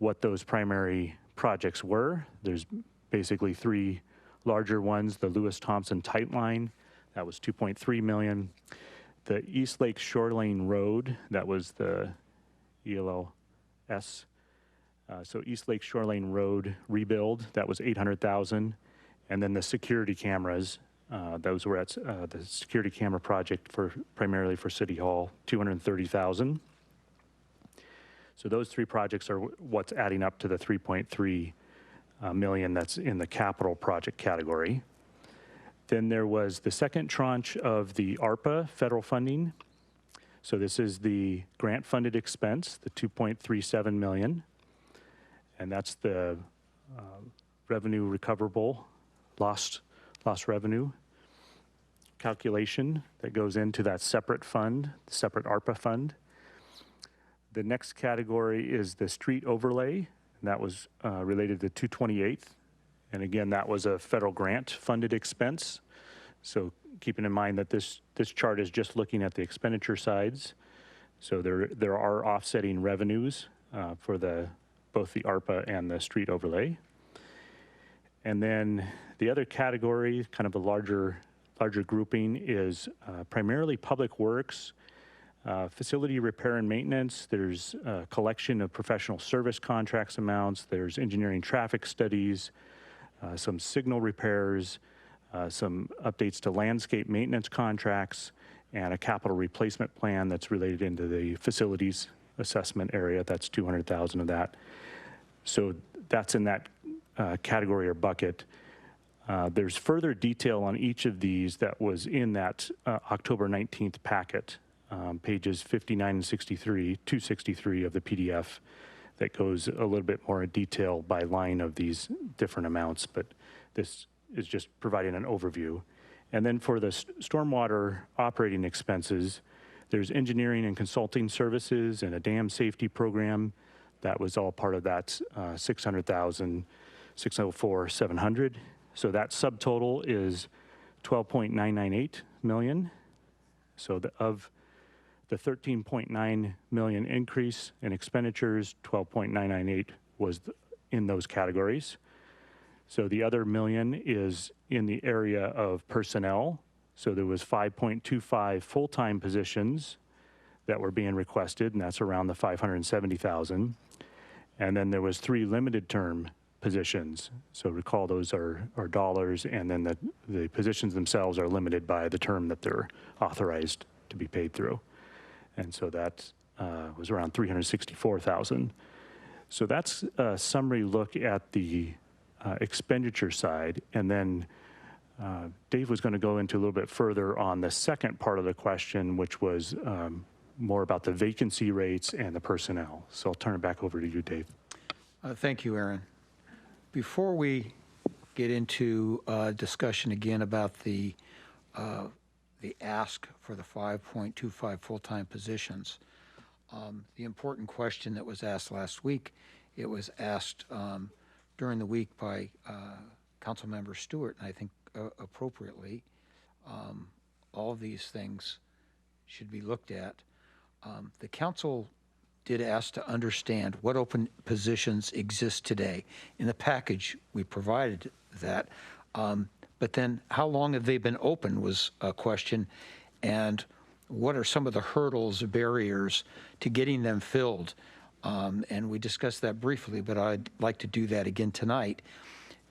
what those primary projects were. There's basically three larger ones: the Lewis-Thompson Tight Line, that was 2.3 million. The East Lake Shoreline Road, that was the ELLS. So East Lake Shoreline Road rebuild, that was 800,000. And then the security cameras, those were at the security camera project primarily for City Hall, 230,000. So those three projects are what's adding up to the 3.3 million that's in the capital project category. Then there was the second tranche of the Arpa federal funding. So this is the grant funded expense, the 2.37 million. And that's the revenue recoverable, lost revenue calculation that goes into that separate fund, the separate ARPA fund. The next category is the street overlay, and that was related to 228th. And again, that was a federal grant funded expense. So keeping in mind that this chart is just looking at the expenditure sides. So there are offsetting revenues for both the ARPA and the street overlay. And then the other category, kind of a larger grouping, is primarily public works, facility repair and maintenance. There's a collection of professional service contracts amounts. There's engineering traffic studies, some signal repairs, some updates to landscape maintenance contracts, and a capital replacement plan that's related into the facilities assessment area. That's 200,000 of that. So that's in that category or bucket. There's further detail on each of these that was in that October 19th packet, pages 59 and 63, 263 of the PDF, that goes a little bit more in detail by line of these different amounts, but this is just providing an overview. And then for the stormwater operating expenses, there's engineering and consulting services and a dam safety program. That was all part of that 600,000, 604,700. So that subtotal is 12.998 million. So of the 13.9 million increase in expenditures, 12.998 was in those categories. So the other million is in the area of personnel. So there was 5.25 full-time positions that were being requested, and that's around the 570,000. And then there was 3 limited term positions. So recall those are dollars, and then the positions themselves are limited by the term that they're authorized to be paid through. And so that was around 364,000. So that's a summary look at the expenditure side. And then Dave was going to go into a little bit further on the second part of the question, which was more about the vacancy rates and the personnel. So I'll turn it back over to you, Dave.
Thank you, Aaron. Before we get into discussion again about the ask for the 5.25 full-time positions, the important question that was asked last week, it was asked during the week by Councilmember Stewart, and I think appropriately. All of these things should be looked at. The council did ask to understand what open positions exist today. In the package, we provided that. But then how long have they been open was a question, and what are some of the hurdles, barriers to getting them filled? And we discussed that briefly, but I'd like to do that again tonight.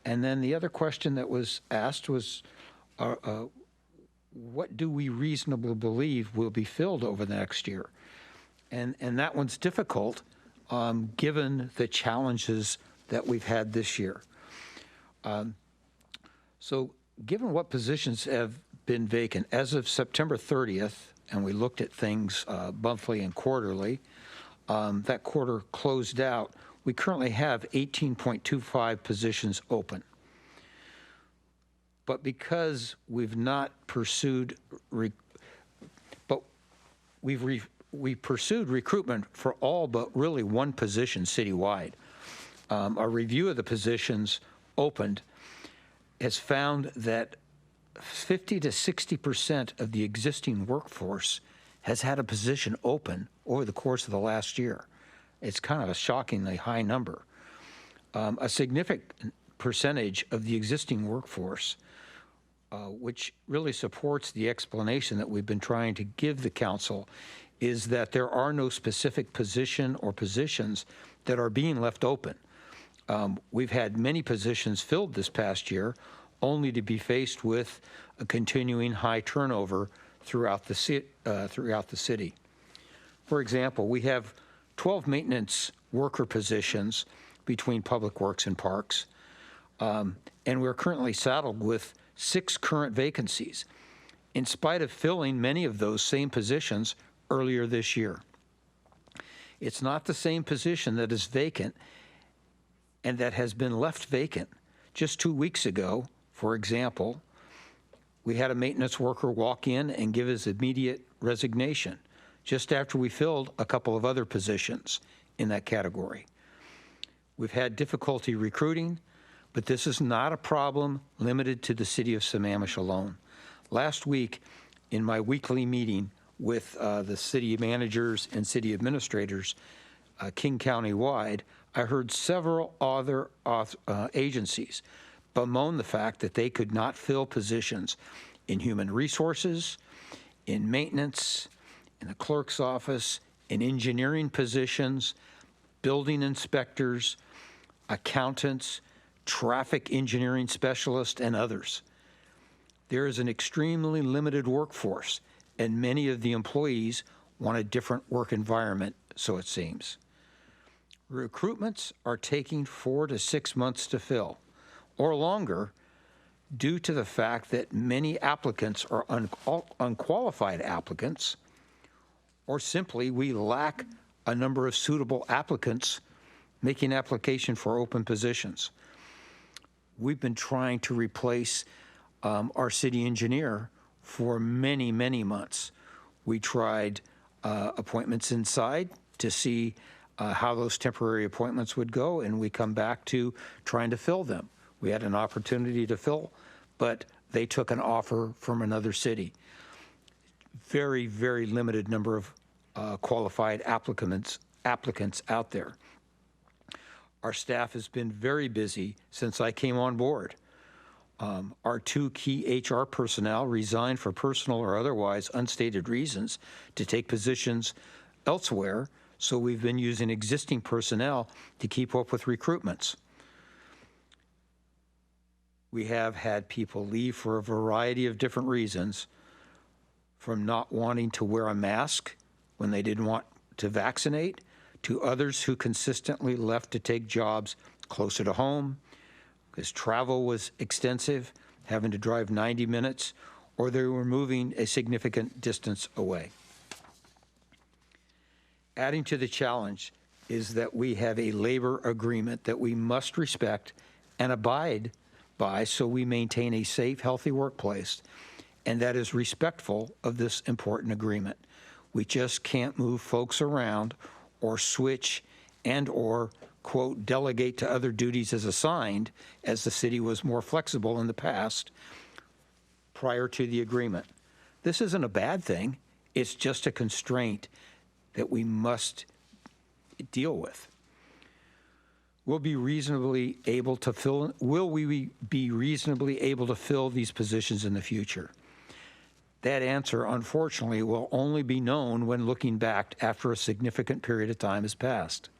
And then the other question that was asked was, what do we reasonably believe will be filled over the next year? And that one's difficult given the challenges that we've had this year. So given what positions have been vacant, as of September 30th, and we looked at things monthly and quarterly, that quarter closed out, we currently have 18.25 positions open. But because we've not pursued, we pursued recruitment for all but really one position citywide. A review of the positions opened has found that 50 to 60% of the existing workforce has had a position open over the course of the last year. It's kind of a shockingly high number. A significant percentage of the existing workforce, which really supports the explanation that we've been trying to give the council, is that there are no specific position or positions that are being left open. We've had many positions filled this past year, only to be faced with a continuing high turnover throughout the city. For example, we have 12 maintenance worker positions between Public Works and Parks, and we're currently saddled with 6 current vacancies, in spite of filling many of those same positions earlier this year. It's not the same position that is vacant and that has been left vacant. Just 2 weeks ago, for example, we had a maintenance worker walk in and give his immediate resignation. just after we filled a couple of other positions in that category. We've had difficulty recruiting, but this is not a problem limited to the city of Sammamish alone. Last week, in my weekly meeting with the city managers and city administrators, King County-wide, I heard several other agencies bemoan the fact that they could not fill positions in human resources, in maintenance, in the clerk's office, in engineering positions, building inspectors, accountants, traffic engineering specialists, and others. There is an extremely limited workforce, and many of the employees want a different work environment, so it seems. Recruitments are taking 4 to 6 months to fill, or longer, due to the fact that many applicants are unqualified applicants, or simply we lack a number of suitable applicants making application for open positions. We've been trying to replace our city engineer for many, many months. We tried appointments inside to see how those temporary appointments would go, and we come back to trying to fill them. We had an opportunity to fill, but they took an offer from another city. Very, very limited number of qualified applicants out there. Our staff has been very busy since I came on board. Our 2 key HR personnel resigned for personal or otherwise unstated reasons to take positions elsewhere, so we've been using existing personnel to keep up with recruitments. We have had people leave for a variety of different reasons, from not wanting to wear a mask when they didn't want to vaccinate, to others who consistently left to take jobs closer to home, because travel was extensive, having to drive 90 minutes, or they were moving a significant distance away. Adding to the challenge is that we have a labor agreement that we must respect and abide by, so we maintain a safe, healthy workplace, and that is respectful of this important agreement. We just can't move folks around or switch and or, quote, delegate to other duties as assigned, as the city was more flexible in the past prior to the agreement. This isn't a bad thing. It's just a constraint that we must deal with. Will we be reasonably able to fill these positions in the future? That answer, unfortunately, will only be known when looking back after a significant period of time has passed.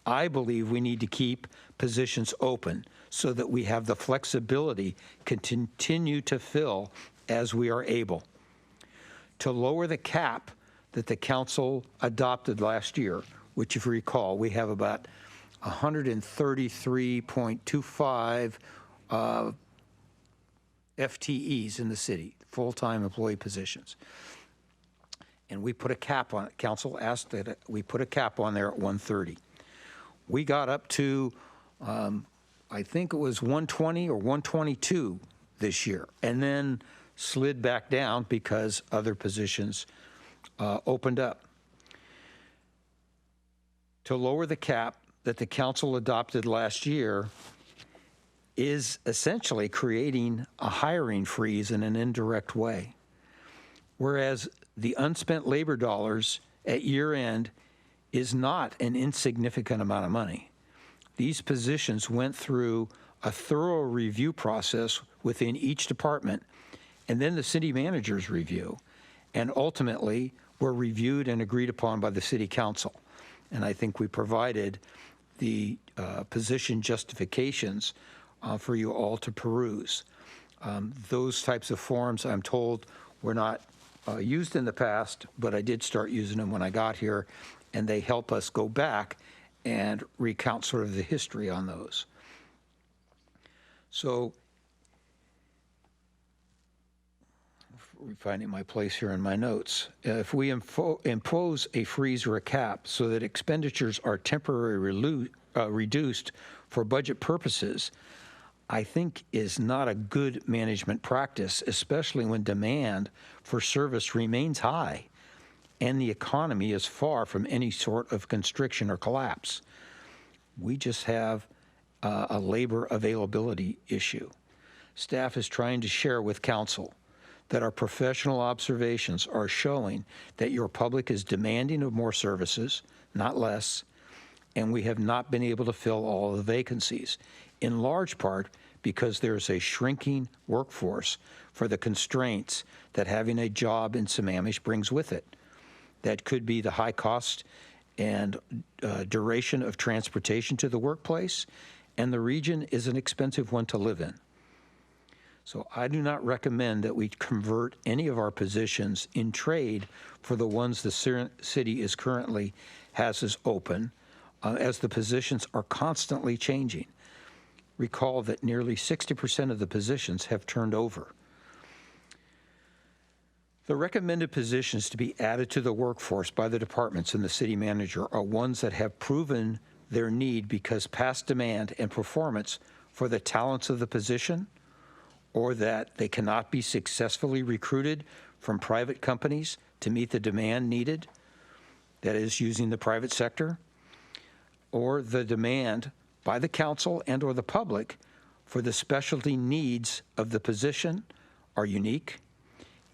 I believe we need to keep positions open so that we have the flexibility to continue to fill as we are able. To lower the cap that the council adopted last year, which if you recall, we have about 133.25 FTEs in the city, full-time employee positions. And we put a cap on it. Council asked that we put a cap on there at 130. We got up to, I think it was 120 or 122 this year, and then slid back down because other positions opened up. To lower the cap that the council adopted last year is essentially creating a hiring freeze in an indirect way. Whereas the unspent labor dollars at year end is not an insignificant amount of money. These positions went through a thorough review process within each department, and then the city manager's review, and ultimately were reviewed and agreed upon by the city council. And I think we provided the position justifications for you all to peruse. Those types of forms, I'm told, were not used in the past, but I did start using them when I got here, and they help us go back and recount sort of the history on those. So, finding my place here in my notes. If we impose a freeze or a cap so that expenditures are temporarily reduced for budget purposes, I think is not a good management practice, especially when demand for service remains high. and the economy is far from any sort of constriction or collapse. We just have a labor availability issue. Staff is trying to share with council that our professional observations are showing that your public is demanding of more services, not less, and we have not been able to fill all of the vacancies, in large part because there's a shrinking workforce for the constraints that having a job in Sammamish brings with it. That could be the high cost and duration of transportation to the workplace, and the region is an expensive one to live in. So I do not recommend that we convert any of our positions in trade for the ones the city is currently has as open, as the positions are constantly changing. Recall that nearly 60% of the positions have turned over. The recommended positions to be added to the workforce by the departments and the city manager are ones that have proven their need because past demand and performance for the talents of the position, or that they cannot be successfully recruited from private companies to meet the demand needed, that is, using the private sector, or the demand by the council and or the public for the specialty needs of the position are unique,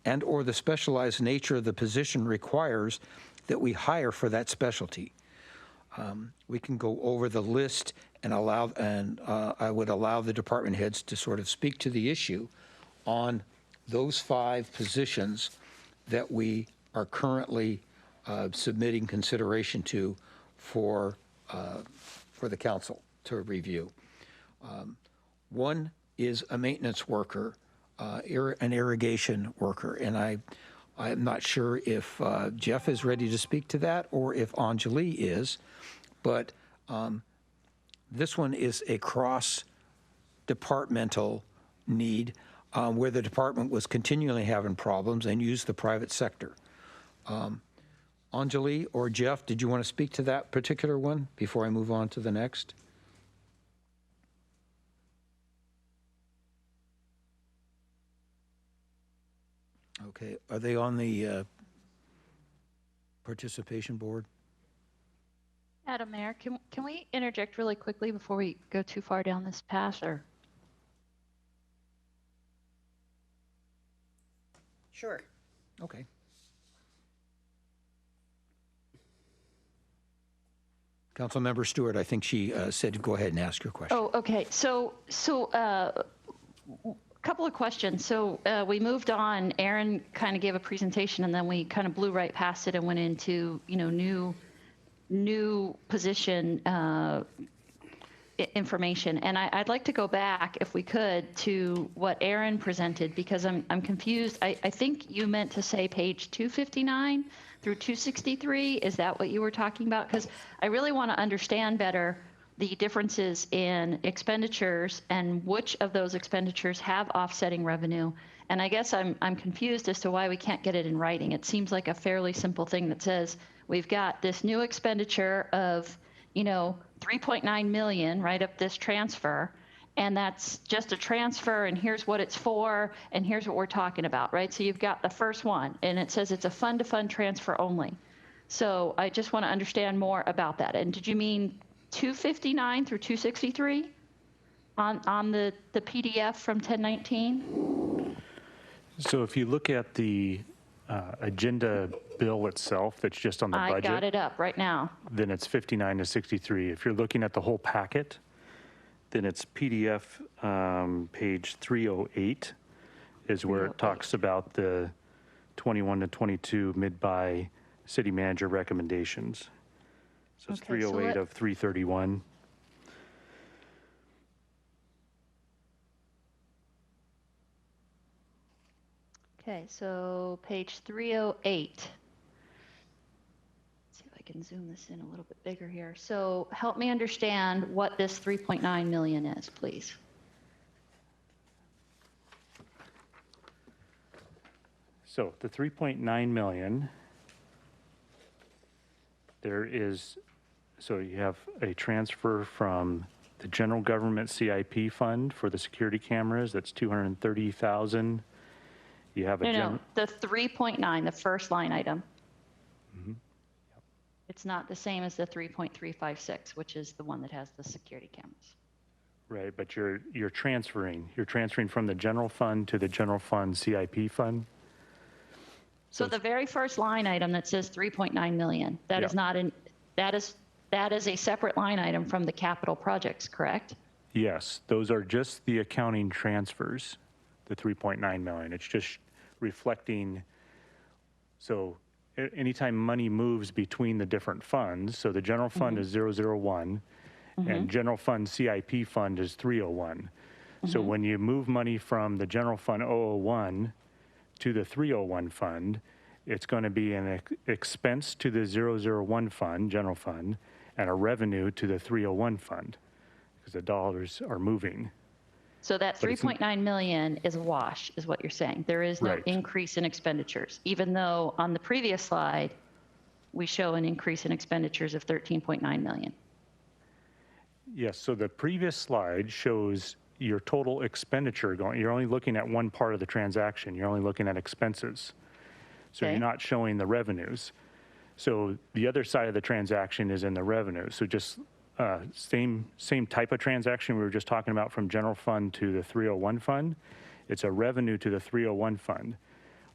and or the specialized nature of the position requires that we hire for that specialty. We can go over the list and I would allow the department heads to sort of speak to the issue on those 5 positions that we are currently submitting consideration to for the council to review. One is a maintenance worker, an irrigation worker, and I'm not sure if Jeff is ready to speak to that or if Anjali is, but this one is a cross-departmental need where the department was continually having problems and used the private sector. Anjali or Jeff, did you want to speak to that particular one before I move on to the next? Okay, are they on the participation board?
Madam Mayor, can we interject really quickly before we go too far down this path? Or
Sure.
Okay. Councilmember Stewart, I think she said go ahead and ask your question.
Oh, okay. So a couple of questions. So we moved on. Aaron kind of gave a presentation, and then we kind of blew right past it and went into new position information. And I'd like to go back, if we could, to what Aaron presented, because I'm confused. I think you meant to say page 259 through 263. Is that what you were talking about? Because I really want to understand better the differences in expenditures and which of those expenditures have offsetting revenue. And I guess I'm confused as to why we can't get it in writing. It seems like a fairly simple thing that says we've got this new expenditure of, 3.9 million, right, up this transfer, and that's just a transfer, and here's what it's for, and here's what we're talking about, right? So you've got the first one, and it says it's a fund-to-fund transfer only. So I just want to understand more about that. And did you mean 259 through 263 on the PDF from 1019?
So if you look at the agenda bill itself that's just on the budget.
I got it up right now.
Then it's 59 to 63. If you're looking at the whole packet, then it's PDF page 308 is where it talks about the 21 to 22 mid-buy city manager recommendations. So it's 308 of 331.
Okay, so page 308. Let's see if I can zoom this in a little bit bigger here. So help me understand what this 3.9 million is, please.
So the 3.9 million, so you have a transfer from the general government CIP fund for the security cameras, that's 230,000. You have
No, the 3.9, the first line item. It's not the same as the 3.356, which is the one that has the security cameras.
Right, but you're transferring from the general fund to the general fund CIP fund.
So the very first line item that says 3.9 million, that is
Yeah.
not in, that is a separate line item from the capital projects, correct?
Yes, those are just the accounting transfers, the 3.9 million. It's just reflecting, so anytime money moves between the different funds, so the general fund is 001, and general fund CIP fund is 301. So when you move money from the general fund 001 to the 301 fund, it's going to be an expense to the 001 fund, general fund, and a revenue to the 301 fund, because the dollars are moving.
So that
But it's
3.9 million is a wash, is what you're saying. There is no
Right.
increase in expenditures, even though on the previous slide, we show an increase in expenditures of 13.9 million.
Yes, so the previous slide shows your total expenditure going, you're only looking at one part of the transaction, you're only looking at expenses. So
Okay.
you're not showing the revenues. So the other side of the transaction is in the revenue. So just same type of transaction we were just talking about from general fund to the 301 fund. It's a revenue to the 301 fund.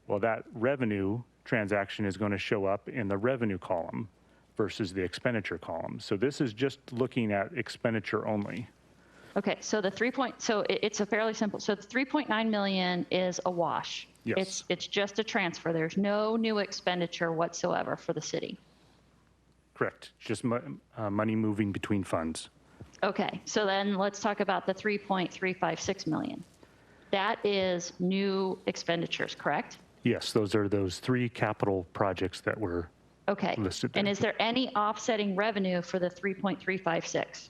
Well, that revenue transaction is going to show up in the revenue column versus the expenditure column. So this is just looking at expenditure only.
Okay, so it's a fairly simple, so the 3.9 million is a wash.
Yes.
It's just a transfer. There's no new expenditure whatsoever for the city.
Correct. Just money moving between funds.
Okay, so then let's talk about the 3.356 million. That is new expenditures, correct?
Yes, those are those three capital projects that were
Okay.
listed there.
And is there any offsetting revenue for the 3.356?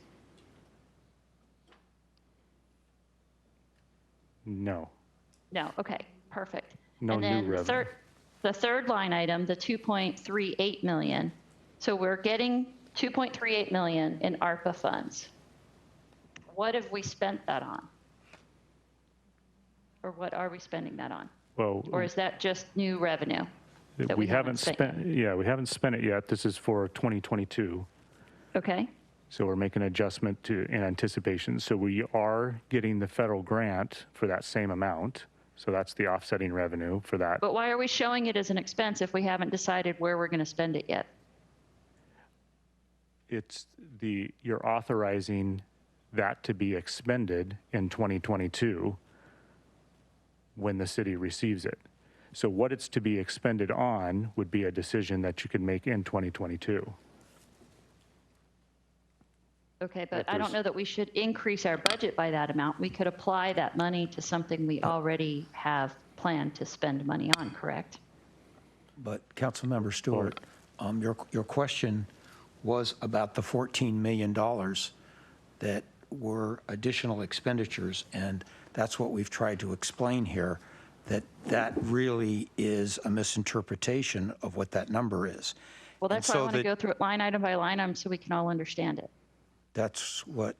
No.
No, okay, perfect.
No
And
new
then
revenue.
the third line item, the 2.38 million. So we're getting 2.38 million in ARPA funds. What have we spent that on? Or what are we spending that on?
Well,
Or is that just new revenue? that
we
we
haven't
haven't spent yet?
we haven't spent it yet. This is for 2022.
Okay,
So we're making an adjustment in anticipation. So we are getting the federal grant for that same amount. So that's the offsetting revenue for that.
but why are we showing it as an expense if we haven't decided where we're going to spend it yet?
You're authorizing that to be expended in 2022 when the city receives it. So what it's to be expended on would be a decision that you could make in 2022.
Okay, but
If
I don't
there's-
know that we should increase our budget by that amount. We could apply that money to something we already have planned to spend money on, correct?
But Councilmember Stewart, your question was about the $14 million that were additional expenditures, and that's what we've tried to explain here, that really is a misinterpretation of what that number is.
Well, that's why I want to go through it line item by line item so we can all understand it.
That's what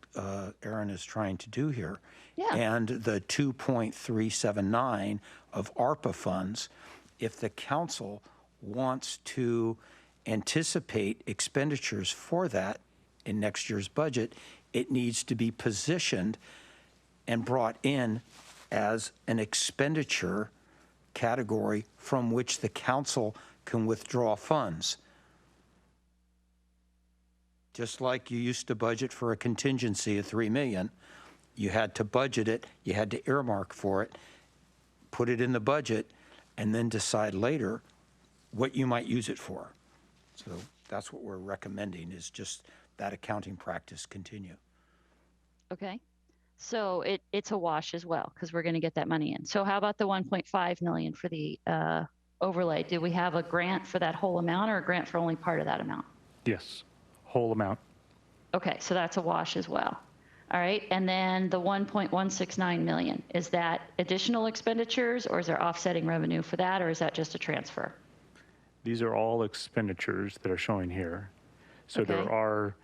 Aaron is trying to do here.
Yeah.
And the 2.379 of ARPA funds, if the council wants to anticipate expenditures for that in next year's budget, it needs to be positioned and brought in as an expenditure category from which the council can withdraw funds. Just like you used to budget for a contingency of $3 million, you had to budget it, you had to earmark for it, put it in the budget, and then decide later what you might use it for. So that's what we're recommending, is just that accounting practice continue.
Okay, so it's a wash as well because we're going to get that money in. So how about the 1.5 million for the overlay? Do we have a grant for that whole amount or a grant for only part of that amount?
Yes, whole amount.
Okay, so that's a wash as well. All right, and then the 1.169 million, is that additional expenditures or is there offsetting revenue for that, or is that just a transfer?
These are all expenditures that are showing here. So there
Okay.
are,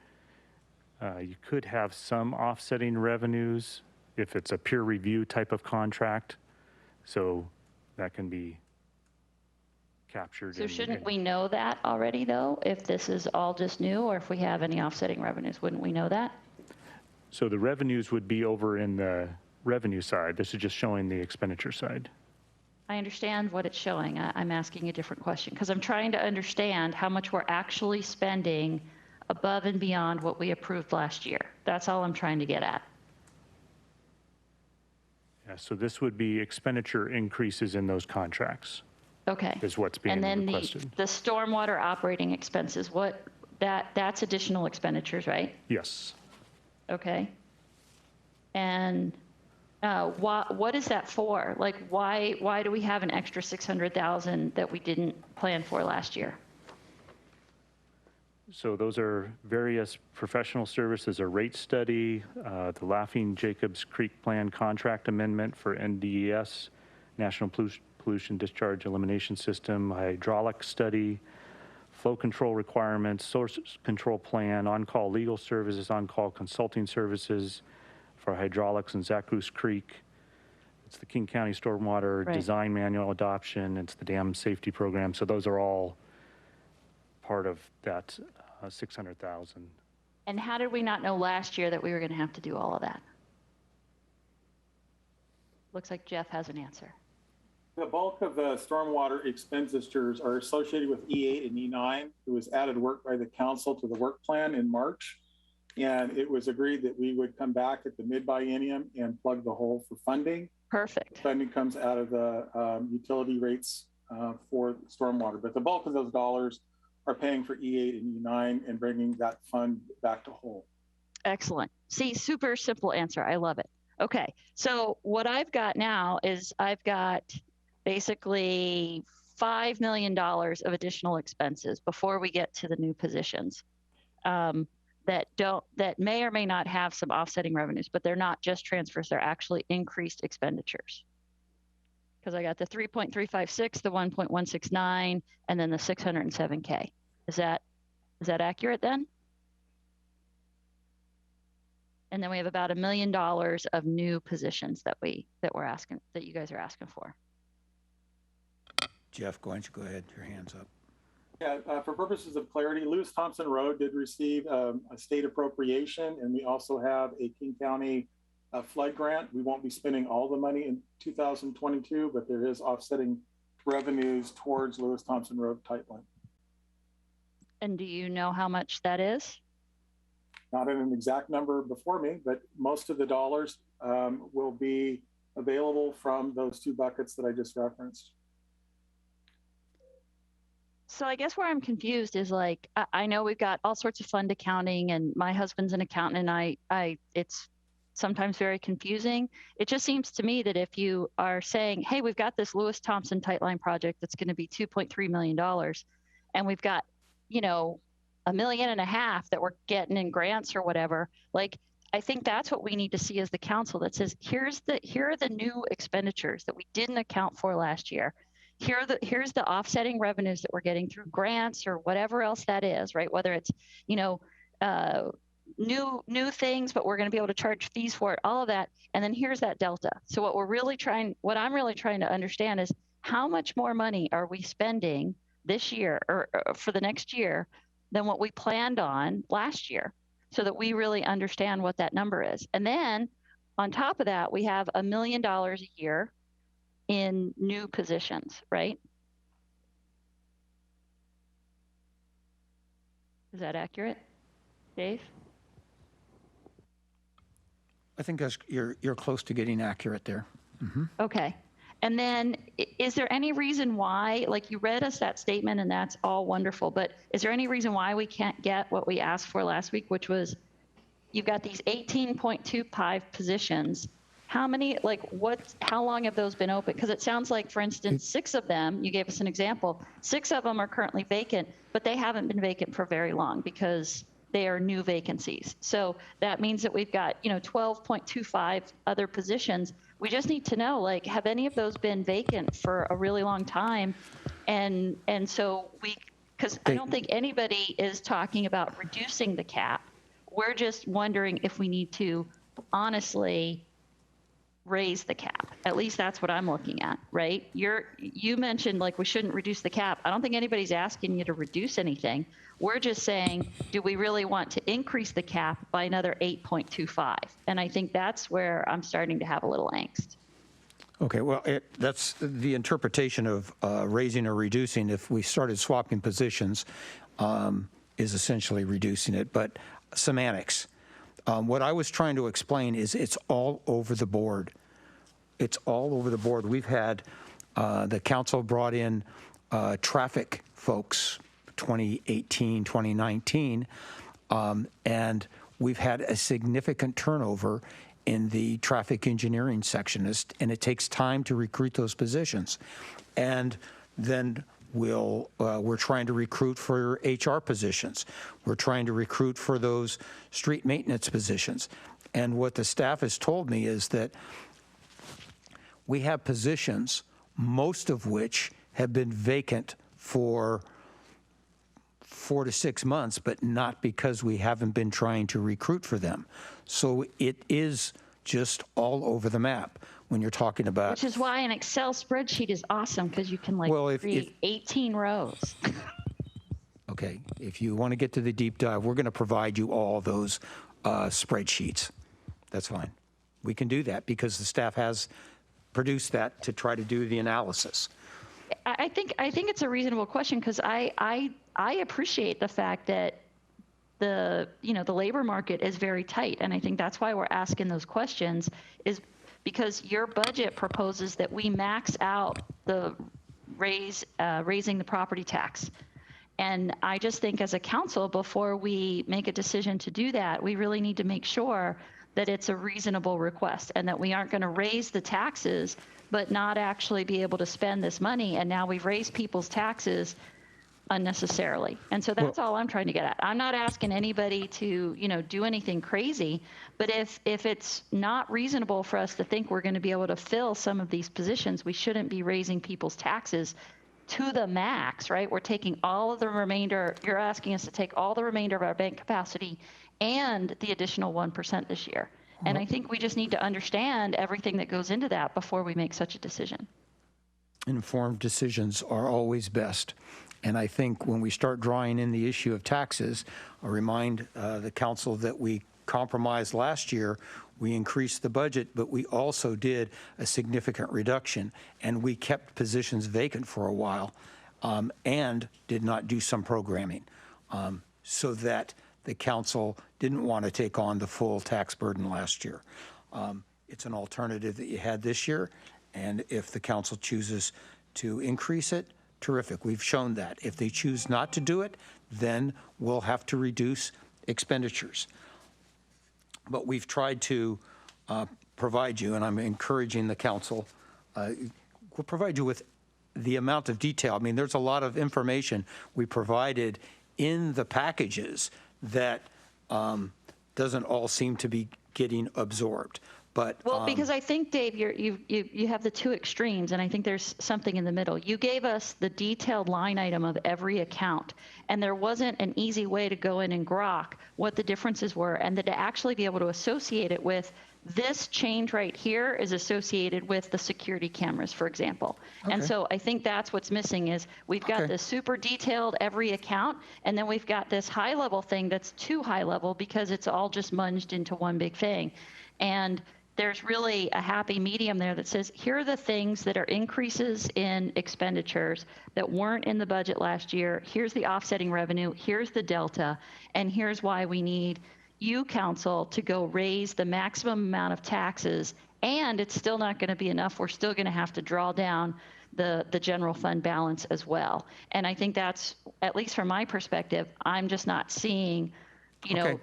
you could have some offsetting revenues if it's a peer review type of contract. So that can be captured.
So
and-
shouldn't
and-
we know that already, though, if this is all just new, or if we have any offsetting revenues? Wouldn't we know that?
So the revenues would be over in the revenue side. This is just showing the expenditure side.
I understand what it's showing. I'm asking a different question because I'm trying to understand how much we're actually spending above and beyond what we approved last year. That's all I'm trying to get at.
Yeah, so this would be expenditure increases in those contracts
Okay.
is what's being
And then
requested.
the stormwater operating expenses, that's additional expenditures, right?
Yes.
Okay. And what is that for? Like, why do we have an extra 600,000 that we didn't plan for last year?
So those are various professional services, a rate study, the Laughing Jacobs Creek Plan contract amendment for NDES, National Pollution Discharge Elimination System, hydraulic study, flow control requirements, source control plan, on-call legal services, on-call consulting services for hydraulics in Zaccoos Creek. It's the King County Stormwater
Right.
Design Manual adoption. It's the dam safety program. So those are all part of that 600,000.
And how did we not know last year that we were going to have to do all of that? Looks like Jeff has an answer.
The bulk of the stormwater expenditures are associated with E8 and E9. It was added work by the council to the work plan in March. And it was agreed that we would come back at the mid-biennium and plug the hole for funding.
Perfect.
Funding comes out of the utility rates for stormwater. But the bulk of those dollars are paying for E8 and E9 and bringing that fund back to whole.
Excellent. See, super simple answer. I love it. Okay. So what I've got now is I've got basically $5 million of additional expenses before we get to the new positions. That may or may not have some offsetting revenues, but they're not just transfers, they're actually increased expenditures. Because I got the 3.356, the 1.169, and then the 607K. Is that accurate then? And then we have about $1 million of new positions that you guys are asking for.
Jeff, why don't you go ahead, your hand's up.
Yeah, for purposes of clarity, Lewis Thompson Road did receive a state appropriation, and we also have a King County flood grant. We won't be spending all the money in 2022, but there is offsetting revenues towards Lewis Thompson Road Tightline.
And do you know how much that is?
Not in an exact number before me, but most of the dollars will be available from those two buckets that I just referenced.
So I guess where I'm confused is like, I know we've got all sorts of fund accounting and my husband's an accountant and it's sometimes very confusing. It just seems to me that if you are saying, hey, we've got this Lewis Thompson Tightline project that's going to be $2.3 million and we've got, $1.5 million that we're getting in grants or whatever, like, I think that's what we need to see as the council that says, here are the new expenditures that we didn't account for last year. Here's the offsetting revenues that we're getting through grants or whatever else that is, right? Whether it's, new things, but we're going to be able to charge fees for it, all of that. And then here's that delta. So what I'm really trying to understand is how much more money are we spending this year or for the next year than what we planned on last year, so that we really understand what that number is. And then on top of that, we have $1 million a year in new positions, right? Is that accurate, Dave?
I think you're close to getting accurate there. Mm-hmm.
Okay. And then is there any reason why, like you read us that statement and that's all wonderful, but is there any reason why we can't get what we asked for last week, which was you've got these 18.25 positions. How many, how long have those been open? Because it sounds like, for instance, 6 of them, you gave us an example, 6 of them are currently vacant, but they haven't been vacant for very long because they are new vacancies. So that means that we've got, 12.25 other positions. We just need to know, have any of those been vacant for a really long time? And so because I don't think anybody is talking about reducing the cap. We're just wondering if we need to honestly raise the cap. At least that's what I'm looking at, right? You mentioned like we shouldn't reduce the cap. I don't think anybody's asking you to reduce anything. We're just saying, do we really want to increase the cap by another 8.25? And I think that's where I'm starting to have a little angst.
Okay, well, that's the interpretation of raising or reducing. If we started swapping positions, is essentially reducing it, but semantics. What I was trying to explain is it's all over the board. It's all over the board. We've had, the council brought in traffic folks 2018, 2019, and we've had a significant turnover in the traffic engineering section, and it takes time to recruit those positions. And then we're trying to recruit for HR positions. We're trying to recruit for those street maintenance positions. And what the staff has told me is that we have positions, most of which have been vacant for 4 to 6 months, but not because we haven't been trying to recruit for them. So it is just all over the map when you're talking about.
Which is why an Excel spreadsheet is awesome, because you can create 18 rows.
Okay, if you want to get to the deep dive, we're going to provide you all those spreadsheets. That's fine. We can do that because the staff has produced that to try to do the analysis.
I think it's a reasonable question, because I appreciate the fact that the labor market is very tight, and I think that's why we're asking those questions, is because your budget proposes that we max out the raising the property tax. And I just think as a council, before we make a decision to do that, we really need to make sure that it's a reasonable request and that we aren't going to raise the taxes but not actually be able to spend this money. And now we've raised people's taxes unnecessarily. And so that's all I'm trying to get at. I'm not asking anybody to, do anything crazy, but if it's not reasonable for us to think we're going to be able to fill some of these positions, we shouldn't be raising people's taxes to the max, right? We're taking all of the remainder. You're asking us to take all the remainder of our bank capacity and the additional 1% this year. And I think we just need to understand everything that goes into that before we make such a decision.
Informed decisions are always best. And I think when we start drawing in the issue of taxes, I'll remind the council that we compromised last year. We increased the budget, but we also did a significant reduction, and we kept positions vacant for a while and did not do some programming so that the council didn't want to take on the full tax burden last year. It's an alternative that you had this year, and if the council chooses to increase it, terrific. We've shown that. If they choose not to do it, then we'll have to reduce expenditures. But we've tried to provide you, and I'm encouraging the council, we'll provide you with the amount of detail. I mean, there's a lot of information we provided in the packages that doesn't all seem to be getting absorbed. But
because I think, Dave, you have the two extremes, and I think there's something in the middle. You gave us the detailed line item of every account, and there wasn't an easy way to go in and grok what the differences were, and then to actually be able to associate it with this change right here is associated with the security cameras, for example. Okay. And so I think that's what's missing is we've got this super detailed every account, and then we've got this high level thing that's too high level because it's all just munged into one big thing. And there's really a happy medium there that says, here are the things that are increases in expenditures that weren't in the budget last year. Here's the offsetting revenue. Here's the delta. And here's why we need you, council, to go raise the maximum amount of taxes. And it's still not going to be enough. We're still going to have to draw down the general fund balance as well. And I think that's, at least from my perspective, I'm just not seeing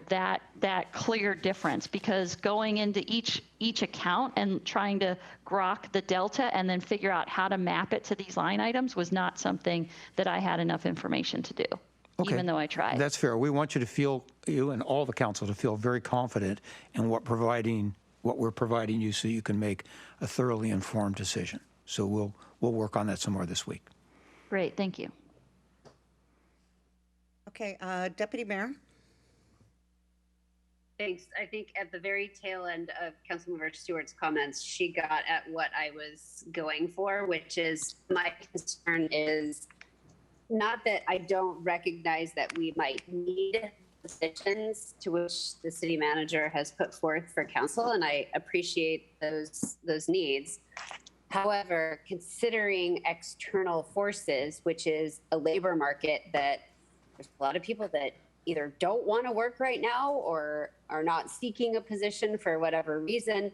that clear difference, because going into each account and trying to grok the delta and then figure out how to map it to these line items was not something that I had enough information to do, even though I tried.
That's fair. We want you to feel, you and all the council, to feel very confident in what we're providing you so you can make a thoroughly informed decision. So we'll work on that some more this week.
Great, thank you.
Okay, Deputy Mayor.
Thanks. I think at the very tail end of Councilmember Stewart's comments, she got at what I was going for, which is my concern is not that I don't recognize that we might need positions to which the city manager has put forth for council, and I appreciate those needs. However, considering external forces, which is a labor market that there's a lot of people that either don't want to work right now or are not seeking a position for whatever reason.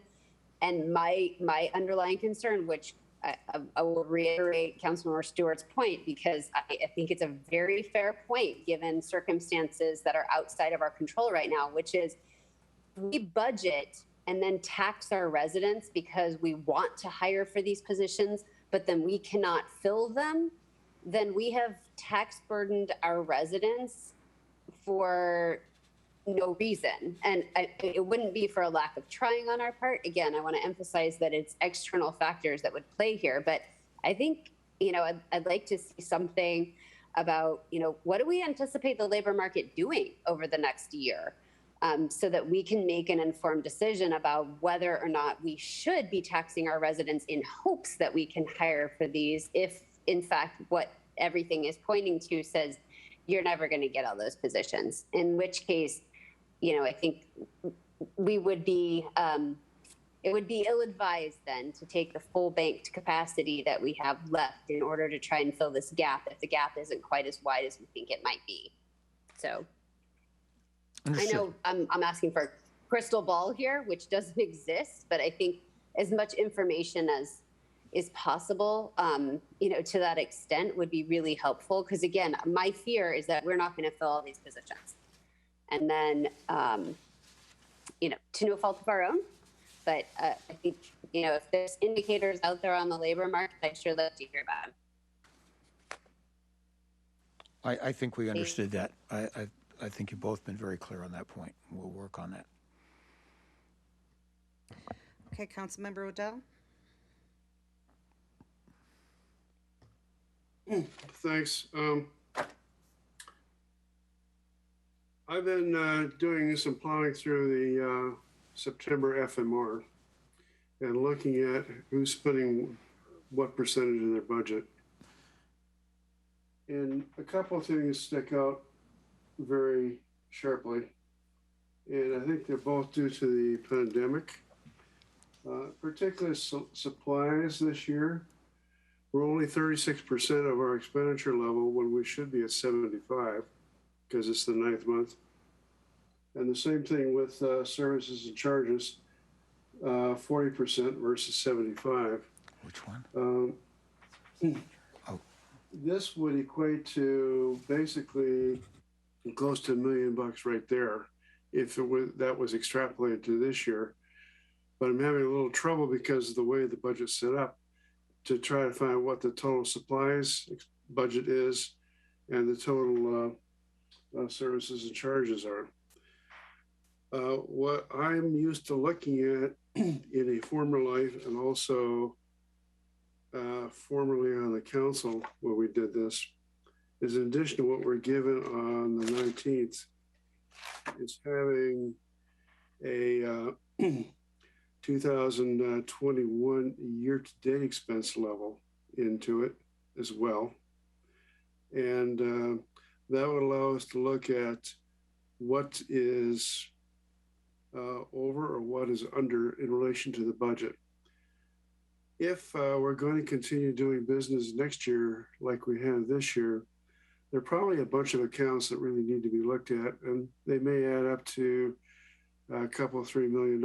And my underlying concern, which I will reiterate Councilmember Stewart's point, because I think it's a very fair point given circumstances that are outside of our control right now, which is we budget and then tax our residents because we want to hire for these positions, but then we cannot fill them, then we have tax burdened our residents for no reason. And it wouldn't be for a lack of trying on our part. Again, I want to emphasize that it's external factors that would play here. But I think, I'd like to see something about, what do we anticipate the labor market doing over the next year? So that we can make an informed decision about whether or not we should be taxing our residents in hopes that we can hire for these, if in fact what everything is pointing to says you're never going to get all those positions, in which case, I think we would be, it would be ill-advised then to take the full banked capacity that we have left in order to try and fill this gap if the gap isn't quite as wide as we think it might be. So
Understood.
I know I'm asking for a crystal ball here, which doesn't exist, but I think as much information as is possible, to that extent would be really helpful. Because again, my fear is that we're not going to fill all these positions. And then, to no fault of our own, but I think, if there's indicators out there on the labor market, I'd sure love to hear about them.
I think we understood that. I think you've both been very clear on that point. We'll work on that.
Okay, Councilmember Odell.
Thanks. I've been doing some plowing through the September FMR and looking at who's spending what percentage of their budget. And a couple of things stick out very sharply. And I think they're both due to the pandemic, particularly supplies this year. We're only 36% of our expenditure level when we should be at 75 because it's the 9th month. And the same thing with services and charges, 40% versus 75.
Which one?
This would equate to basically close to $1 million right there if that was extrapolated to this year. But I'm having a little trouble because of the way the budget's set up to try to find what the total supplies budget is and the total services and charges are. What I'm used to looking at in a former life and also formerly on the council where we did this is, in addition to what we're given on the 19th, is having a 2021 year-to-date expense level into it as well. And that would allow us to look at what is over or what is under in relation to the budget. If we're going to continue doing business next year like we have this year, there are probably a bunch of accounts that really need to be looked at, and they may add up to a couple of $3 million.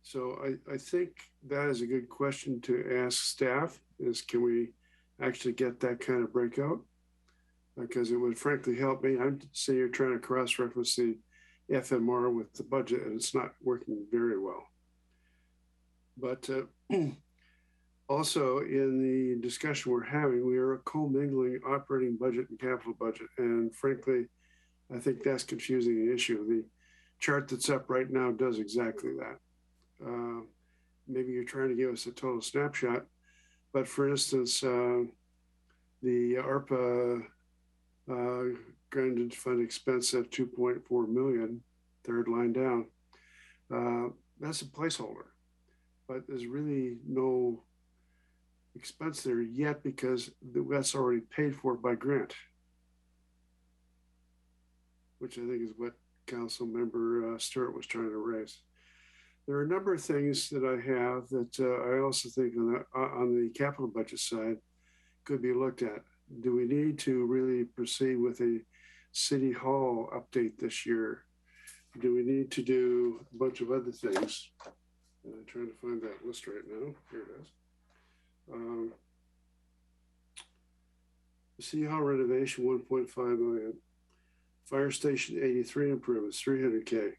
So I think that is a good question to ask staff, is can we actually get that kind of breakout? Because it would frankly help me. I'm saying you're trying to cross-reference the FMR with the budget, and it's not working very well. But also in the discussion we're having, we are commingling operating budget and capital budget. And frankly, I think that's confusing the issue. The chart that's up right now does exactly that. Maybe you're trying to give us a total snapshot, but for instance, the Arpa Granted fund expense of 2.4 million, third line down. That's a placeholder, but there's really no expense there yet because that's already paid for by grant, which I think is what Council Member Stewart was trying to raise. There are a number of things that I have that I also think on the capital budget side could be looked at. Do we need to really proceed with a city hall update this year? Do we need to do a bunch of other things? I'm trying to find that list right now. Here it is. The city hall renovation, 1.5 million. Fire station 83 improvements, 300K.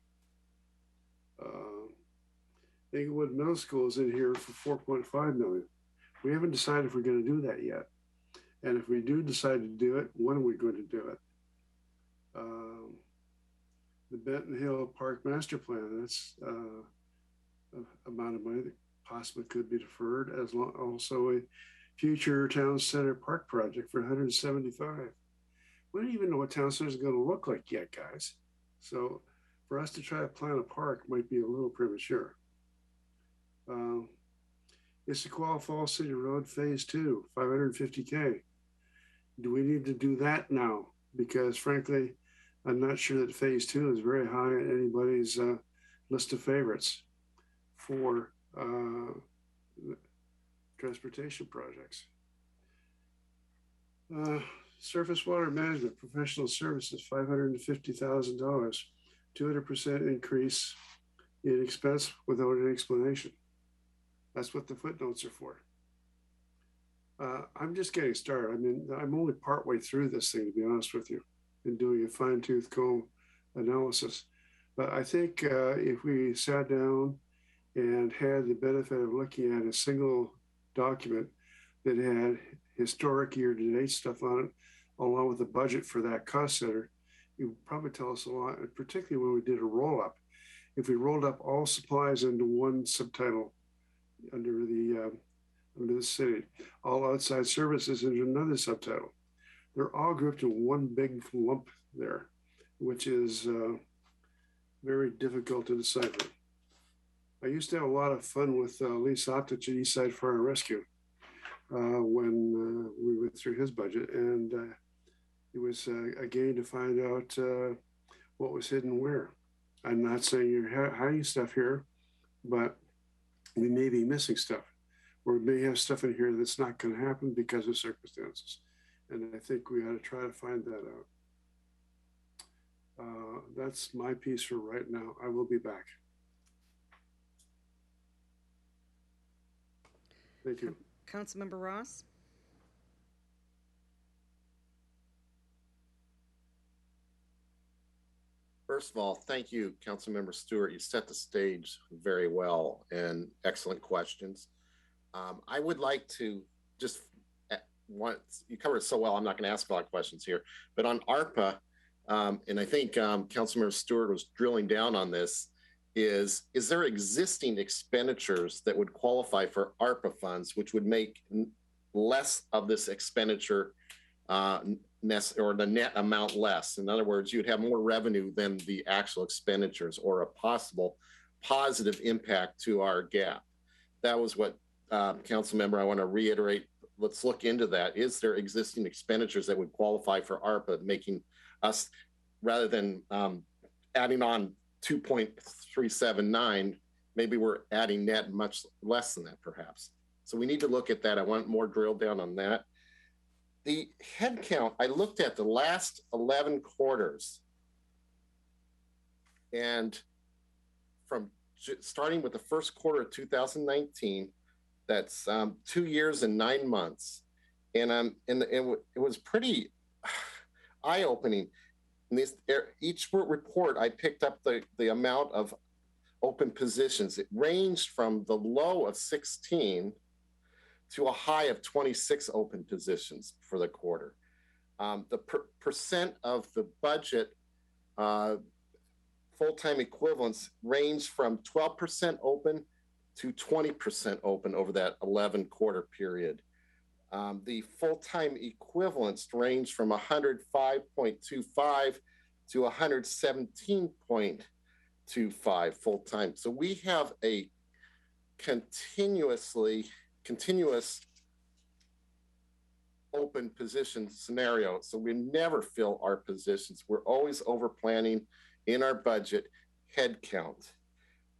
Inglewood Middle School is in here for 4.5 million. We haven't decided if we're going to do that yet. And if we do decide to do it, when are we going to do it? The Benton Hill Park Master Plan, that's amount of money that possibly could be deferred, as long also a future town center park project for 175. We don't even know what town center is going to look like yet, guys. So for us to try to plan a park might be a little premature. Issaquah Falls City Road Phase 2, 550K. Do we need to do that now? Because frankly, I'm not sure that Phase 2 is very high on anybody's list of favorites for transportation projects. Surface water management, professional services, $550,000, 200% increase in expense without an explanation. That's what the footnotes are for. I'm just getting started. I mean, I'm only partway through this thing, to be honest with you, and doing a fine-tooth comb analysis. But I think if we sat down and had the benefit of looking at a single document that had historic year-to-date stuff on it, along with the budget for that cost center, it would probably tell us a lot, and particularly when we did a roll-up. If we rolled up all supplies into one subtitle under the city, all outside services into another subtitle, they're all grouped in one big lump there, which is very difficult to decipher. I used to have a lot of fun with Lee Soptich at Eastside Fire and Rescue when we went through his budget, and it was a game to find out what was hidden where. I'm not saying you're hiding stuff here, but we may be missing stuff, or we may have stuff in here that's not going to happen because of circumstances. And I think we ought to try to find that out. That's my piece for right now. I will be back. Thank you.
Councilmember Ross?
First of all, thank you, Councilmember Stewart. You set the stage very well and excellent questions. I would like to just you covered it so well, I'm not going to ask a lot of questions here, but on ARPA, and I think Councilmember Stewart was drilling down on this, is there existing expenditures that would qualify for ARPA funds, which would make less of this expenditure or the net amount less? In other words, you'd have more revenue than the actual expenditures, or a possible positive impact to our gap. That was what, Council Member, I want to reiterate. Let's look into that. Is there existing expenditures that would qualify for ARPA, making us, rather than adding on 2.379, maybe we're adding net much less than that, perhaps. So we need to look at that. I want more drill down on that. The head count, I looked at the last 11 quarters, and from starting with the first quarter of 2019, that's 2 years and 9 months. And it was pretty eye-opening. In each report, I picked up the amount of open positions. It ranged from the low of 16 to a high of 26 open positions for the quarter. The percent of the budget full-time equivalents ranged from 12% open to 20% open over that 11 quarter period. The full-time equivalents range from 105.25 to 117.25 full-time. So we have a continuous open position scenario. So we never fill our positions. We're always over planning in our budget head count.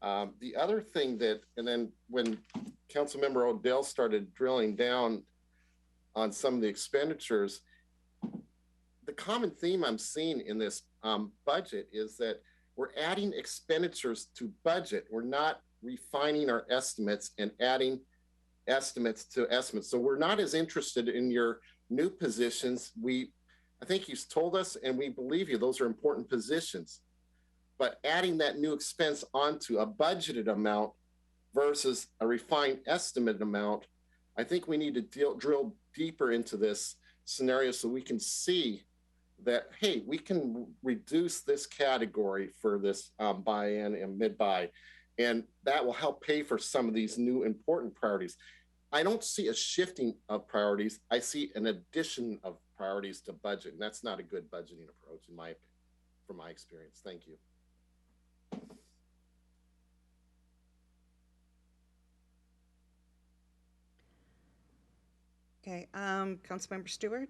The other thing and then when Councilmember Odell started drilling down on some of the expenditures, the common theme I'm seeing in this budget is that we're adding expenditures to budget. We're not refining our estimates and adding estimates to estimates. So we're not as interested in your new positions. I think you've told us, and we believe you, those are important positions. But adding that new expense onto a budgeted amount versus a refined estimate amount, I think we need to drill deeper into this scenario so we can see that, hey, we can reduce this category for this buy-in and mid-buy, and that will help pay for some of these new important priorities. I don't see a shifting of priorities. I see an addition of priorities to budget, and that's not a good budgeting approach from my experience. Thank you.
Okay, Councilmember Stewart?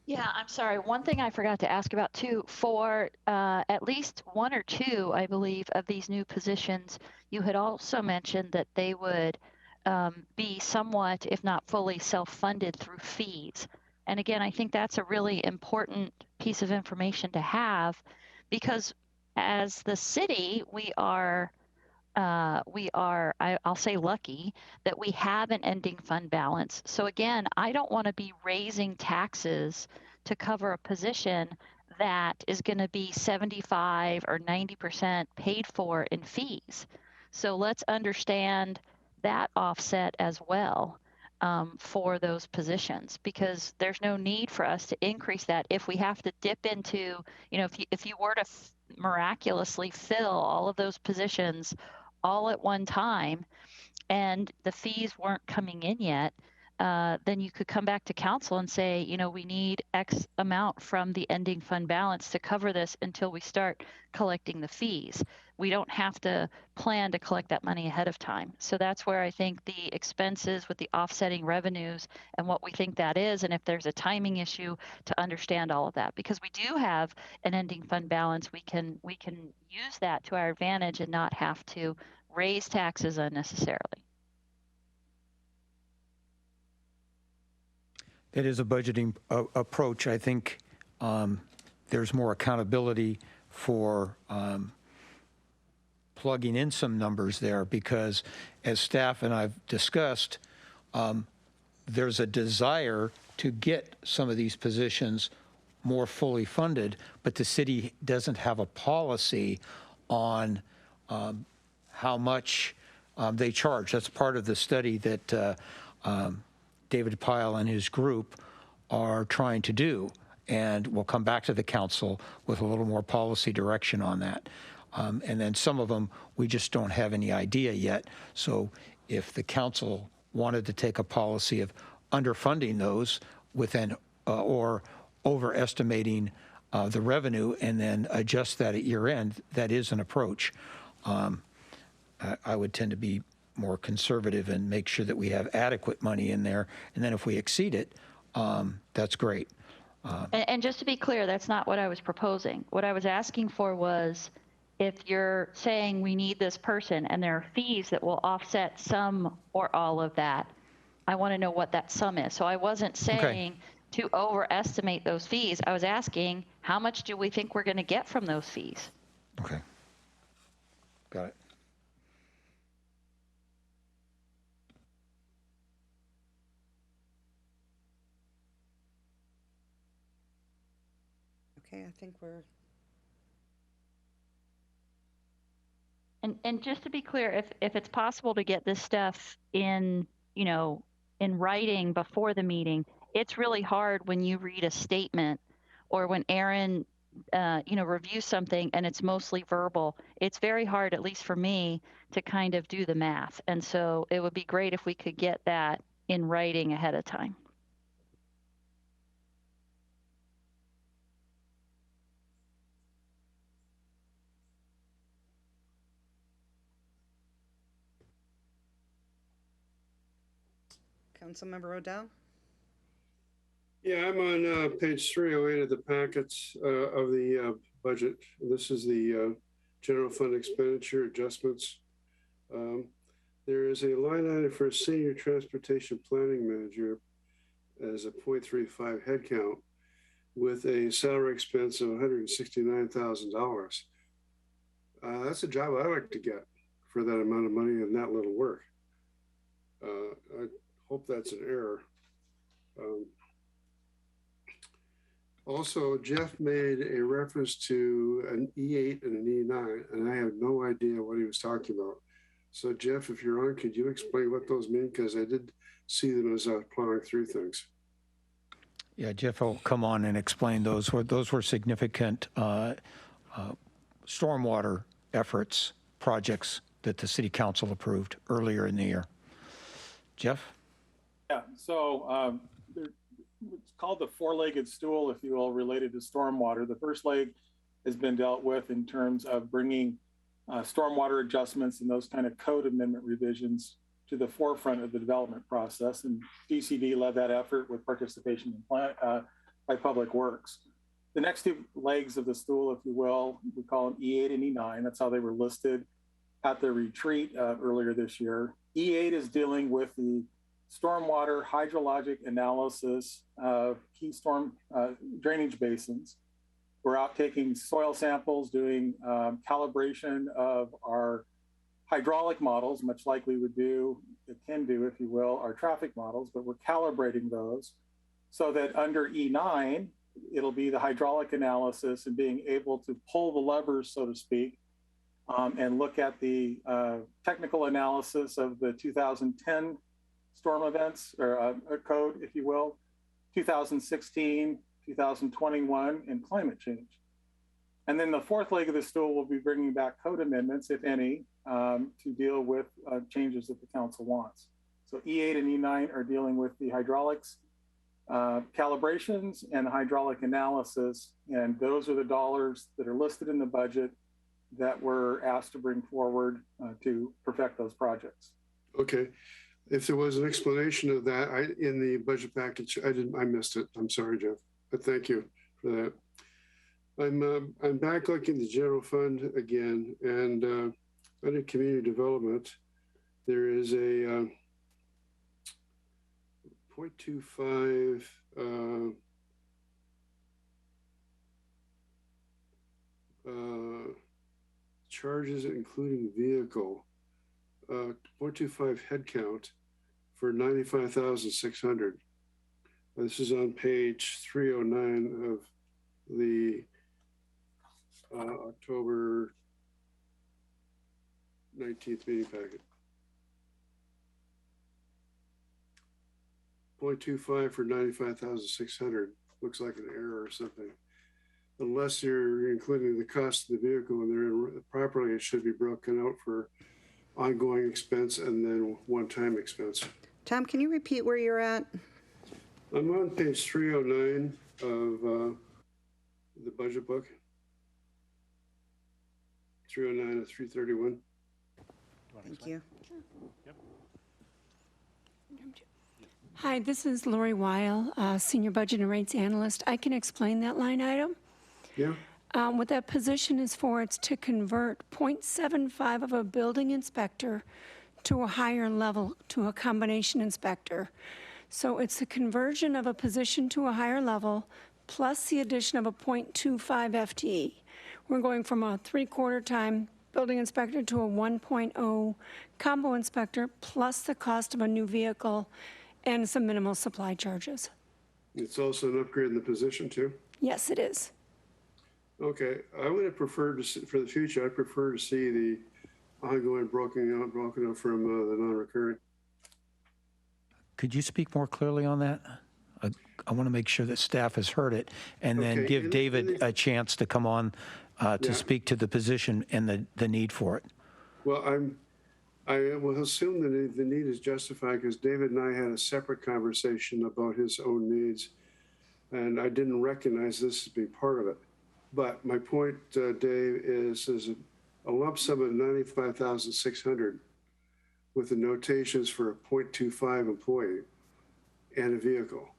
Yeah, I'm sorry. One thing I forgot to ask about too, for at least one or two, I believe, of these new positions, you had also mentioned that they would be somewhat, if not fully, self-funded through fees. And again, I think that's a really important piece of information to have, because as the city, I'll say lucky that we have an ending fund balance. So again, I don't want to be raising taxes to cover a position that is going to be 75 or 90% paid for in fees. So let's understand that offset as well for those positions, because there's no need for us to increase that if we have to dip into, if you were to miraculously fill all of those positions all at one time and the fees weren't coming in yet, then you could come back to council and say, we need X amount from the ending fund balance to cover this until we start collecting the fees. We don't have to plan to collect that money ahead of time. So that's where I think the expenses with the offsetting revenues and what we think that is, and if there's a timing issue, to understand all of that, because we do have an ending fund balance. We can use that to our advantage and not have to raise taxes unnecessarily.
That is a budgeting approach. I think there's more accountability for plugging in some numbers there, because as staff and I've discussed, there's a desire to get some of these positions more fully funded, but the city doesn't have a policy on how much they charge. That's part of the study that David Pyle and his group are trying to do, and we'll come back to the council with a little more policy direction on that. And then some of them, we just don't have any idea yet. So if the council wanted to take a policy of underfunding those or overestimating the revenue and then adjust that at year end, that is an approach. I would tend to be more conservative and make sure that we have adequate money in there. And then if we exceed it, that's great.
And just to be clear, that's not what I was proposing. What I was asking for was, if you're saying we need this person and there are fees that will offset some or all of that, I want to know what that sum is. So I wasn't saying to overestimate those fees. I was asking, how much do we think we're going to get from those fees?
Okay. Got it.
Okay, I think we're...
And just to be clear, if it's possible to get this stuff in, in writing before the meeting, it's really hard when you read a statement or when Aaron, reviews something and it's mostly verbal. It's very hard, at least for me, to kind of do the math. And so it would be great if we could get that in writing ahead of time.
Councilmember Odell?
Yeah, I'm on page 308 of the packets of the budget. This is the general fund expenditure adjustments. There is a line item for a senior transportation planning manager as a 0.35 headcount with a salary expense of $169,000. That's a job I like to get for that amount of money and that little work. I hope that's an error. Also, Jeff made a reference to an E8 and an E9, and I have no idea what he was talking about. So Jeff, if you're on, could you explain what those mean? Because I did see them as I was plowing through things.
Yeah, Jeff will come on and explain those. Those were significant stormwater efforts, projects that the city council approved earlier in the year. Jeff?
Yeah, so it's called the four-legged stool, if you will, related to stormwater. The first leg has been dealt with in terms of bringing stormwater adjustments and those kind of code amendment revisions to the forefront of the development process. And DCD led that effort with participation by Public Works. The next two legs of the stool, if you will, we call them E8 and E9. That's how they were listed at the retreat earlier this year. E8 is dealing with the stormwater hydrologic analysis of key storm drainage basins. We're out taking soil samples, doing calibration of our hydraulic models, much like we would do, it can do, if you will, our traffic models, but we're calibrating those so that under E9, it'll be the hydraulic analysis and being able to pull the levers, so to speak, and look at the technical analysis of the 2010 storm events, or code, if you will, 2016, 2021, and climate change. And then the fourth leg of the stool will be bringing back code amendments, if any, to deal with changes that the council wants. So E8 and E9 are dealing with the hydraulics calibrations and hydraulic analysis, and those are the dollars that are listed in the budget that we're asked to bring forward to perfect those projects.
Okay. If there was an explanation of that in the budget package, I missed it. I'm sorry, Jeff, but thank you for that. I'm back looking at the general fund again, and under community development, there is a 0.25 charges including vehicle, 0.25 headcount for 95,600. This is on page 309 of the October 19th meeting packet. 0.25 for 95,600 looks like an error or something. Unless you're including the cost of the vehicle and they're properly, it should be broken out for ongoing expense and then one-time expense.
Tom, can you repeat where you're at?
I'm on page 309 of the budget book. 309 and 331.
Thank you.
Yep.
Hi, this is Lori Weil, Senior Budget and Rates Analyst. I can explain that line item.
Yeah.
What that position is for, it's to convert 0.75 of a building inspector to a higher level, to a combination inspector. So it's a conversion of a position to a higher level, plus the addition of a 0.25 FTE. We're going from a 3/4 time building inspector to a 1.0 combo inspector, plus the cost of a new vehicle and some minimal supply charges.
It's also an upgrade in the position too?
Yes, it is.
Okay, I would have preferred to see, for the future, I prefer to see the ongoing broken out from the non-recurring.
Could you speak more clearly on that? I want to make sure that staff has heard it, and then
Okay,
give David a chance to come on to speak to the position and the need for it.
Well, I will assume that the need is justified because David and I had a separate conversation about his own needs, and I didn't recognize this as being part of it. But my point, Dave, is a lump sum of 95,600 with the notations for a 0.25 employee. and a vehicle.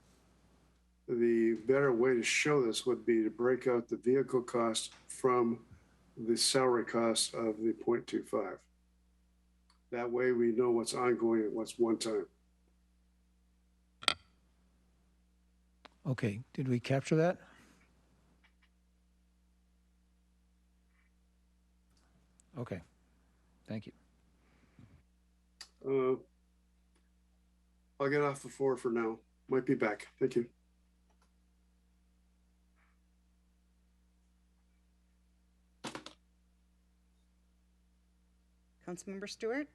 The better way to show this would be to break out the vehicle cost from the salary cost of the 0.25. That way we know what's ongoing and what's one time.
Okay, did we capture that? Okay, thank you.
I'll get off the floor for now. Might be back. Thank you.
Councilmember Stewart?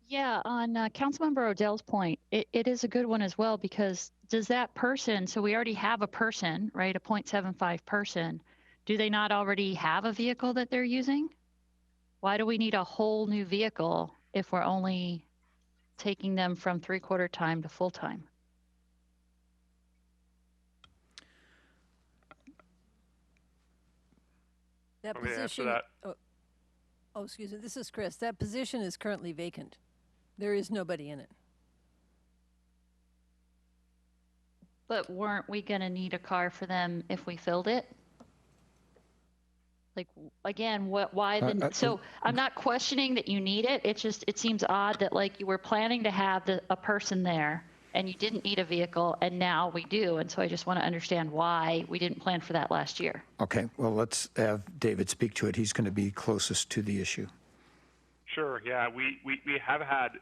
Yeah, on Councilmember Odell's point, it is a good one as well, because does that person, so we already have a person, right, a 0.75 person, do they not already have a vehicle that they're using? Why do we need a whole new vehicle if we're only taking them from 3/4 time to full time?
That
Want me to answer
position.
that?
Oh, excuse me. This is Chris. That position is currently vacant. There is nobody in it.
But weren't we going to need a car for them if we filled it? Like, again, why the, so I'm not questioning that you need it. It's just, it seems odd that like you were planning to have a person there and you didn't need a vehicle and now we do. And so I just want to understand why we didn't plan for that last year.
Okay, well, let's have David speak to it. He's going to be closest to the issue.
Sure. Yeah, we have had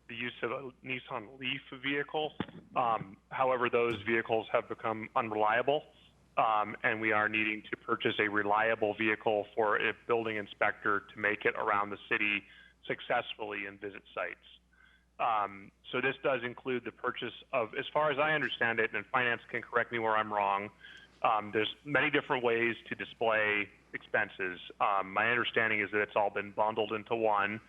the use of a Nissan Leaf vehicle. However, those vehicles have become unreliable, and we are needing to purchase a reliable vehicle for a building inspector to make it around the city successfully and visit sites. So this does include the purchase of, as far as I understand it, and finance can correct me where I'm wrong, there's many different ways to display expenses. My understanding is that it's all been bundled into one,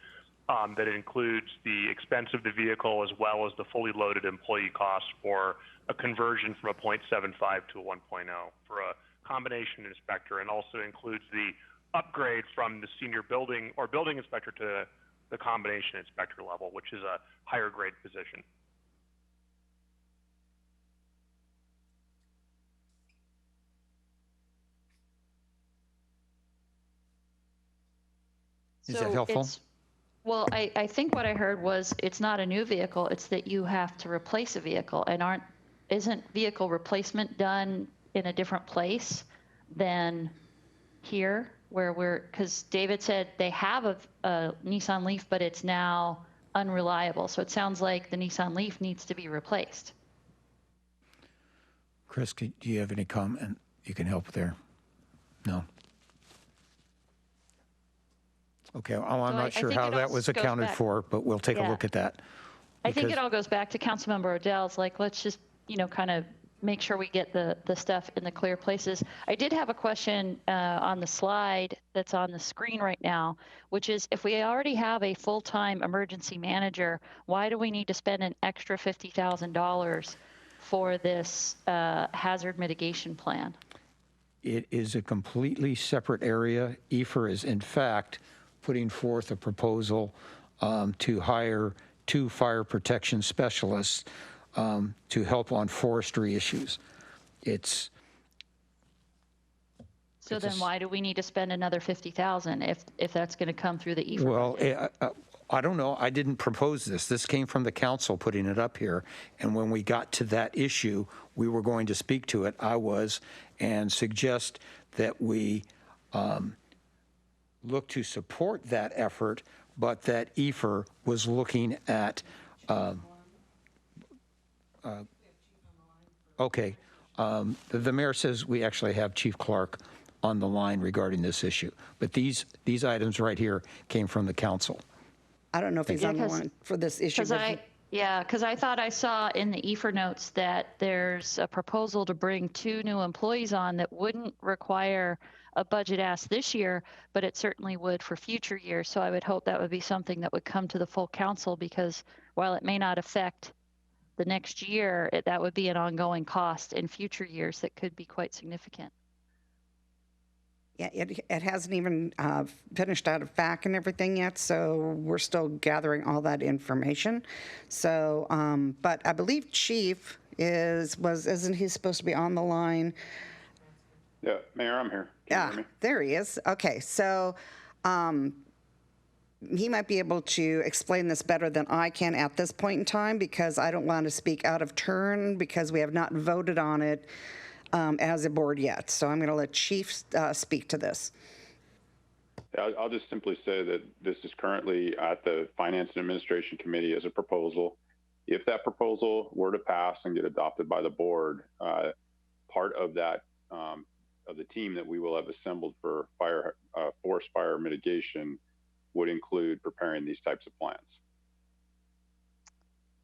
that it includes the expense of the vehicle as well as the fully loaded employee costs for a conversion from a 0.75 to a 1.0 for a combination inspector, and also includes the upgrade from the senior building or building inspector to the combination inspector level, which is a higher grade position.
Is that helpful?
Well, I think what I heard was it's not a new vehicle, it's that you have to replace a vehicle, and isn't vehicle replacement done in a different place than here where because David said they have a Nissan Leaf, but it's now unreliable. So it sounds like the Nissan Leaf needs to be replaced.
Chris, do you have any comment you can help there? No? Okay, well, I'm not sure how that was accounted for, but we'll take a look at that.
I think it all goes back to Councilmember Odell's, like, let's just, kind of make sure we get the stuff in the clear places. I did have a question on the slide that's on the screen right now, which is if we already have a full-time emergency manager, why do we need to spend an extra $50,000 for this hazard mitigation plan?
It is a completely separate area. EFR is, in fact, putting forth a proposal to hire 2 fire protection specialists to help on forestry issues.
So then why do we need to spend another $50,000 if that's going to come through the EFR?
Well, I don't know. I didn't propose this. This came from the council putting it up here. And when we got to that issue, we were going to speak to it. And suggest that we look to support that effort, but that EFR was looking at, okay. The mayor says we actually have Chief Clark on the line regarding this issue. But these items right here came from the council.
I don't know if he's on the line for this issue.
Because I thought I saw in the EFR notes that there's a proposal to bring 2 new employees on that wouldn't require a budget ask this year, but it certainly would for future years. So I would hope that would be something that would come to the full council, because while it may not affect the next year, that would be an ongoing cost in future years that could be quite significant.
Yeah, it hasn't even finished out of FAQ and everything yet, so we're still gathering all that information. So, but I believe Chief isn't he supposed to be on the line?
Yeah, Mayor, I'm here. Can you hear me?
There he is. Okay, so he might be able to explain this better than I can at this point in time, because I don't want to speak out of turn because we have not voted on it as a board yet. So I'm going to let Chief speak to this.
I'll just simply say that this is currently at the Finance and Administration Committee as a proposal. If that proposal were to pass and get adopted by the board, part of that of the team that we will have assembled for forest fire mitigation would include preparing these types of plans.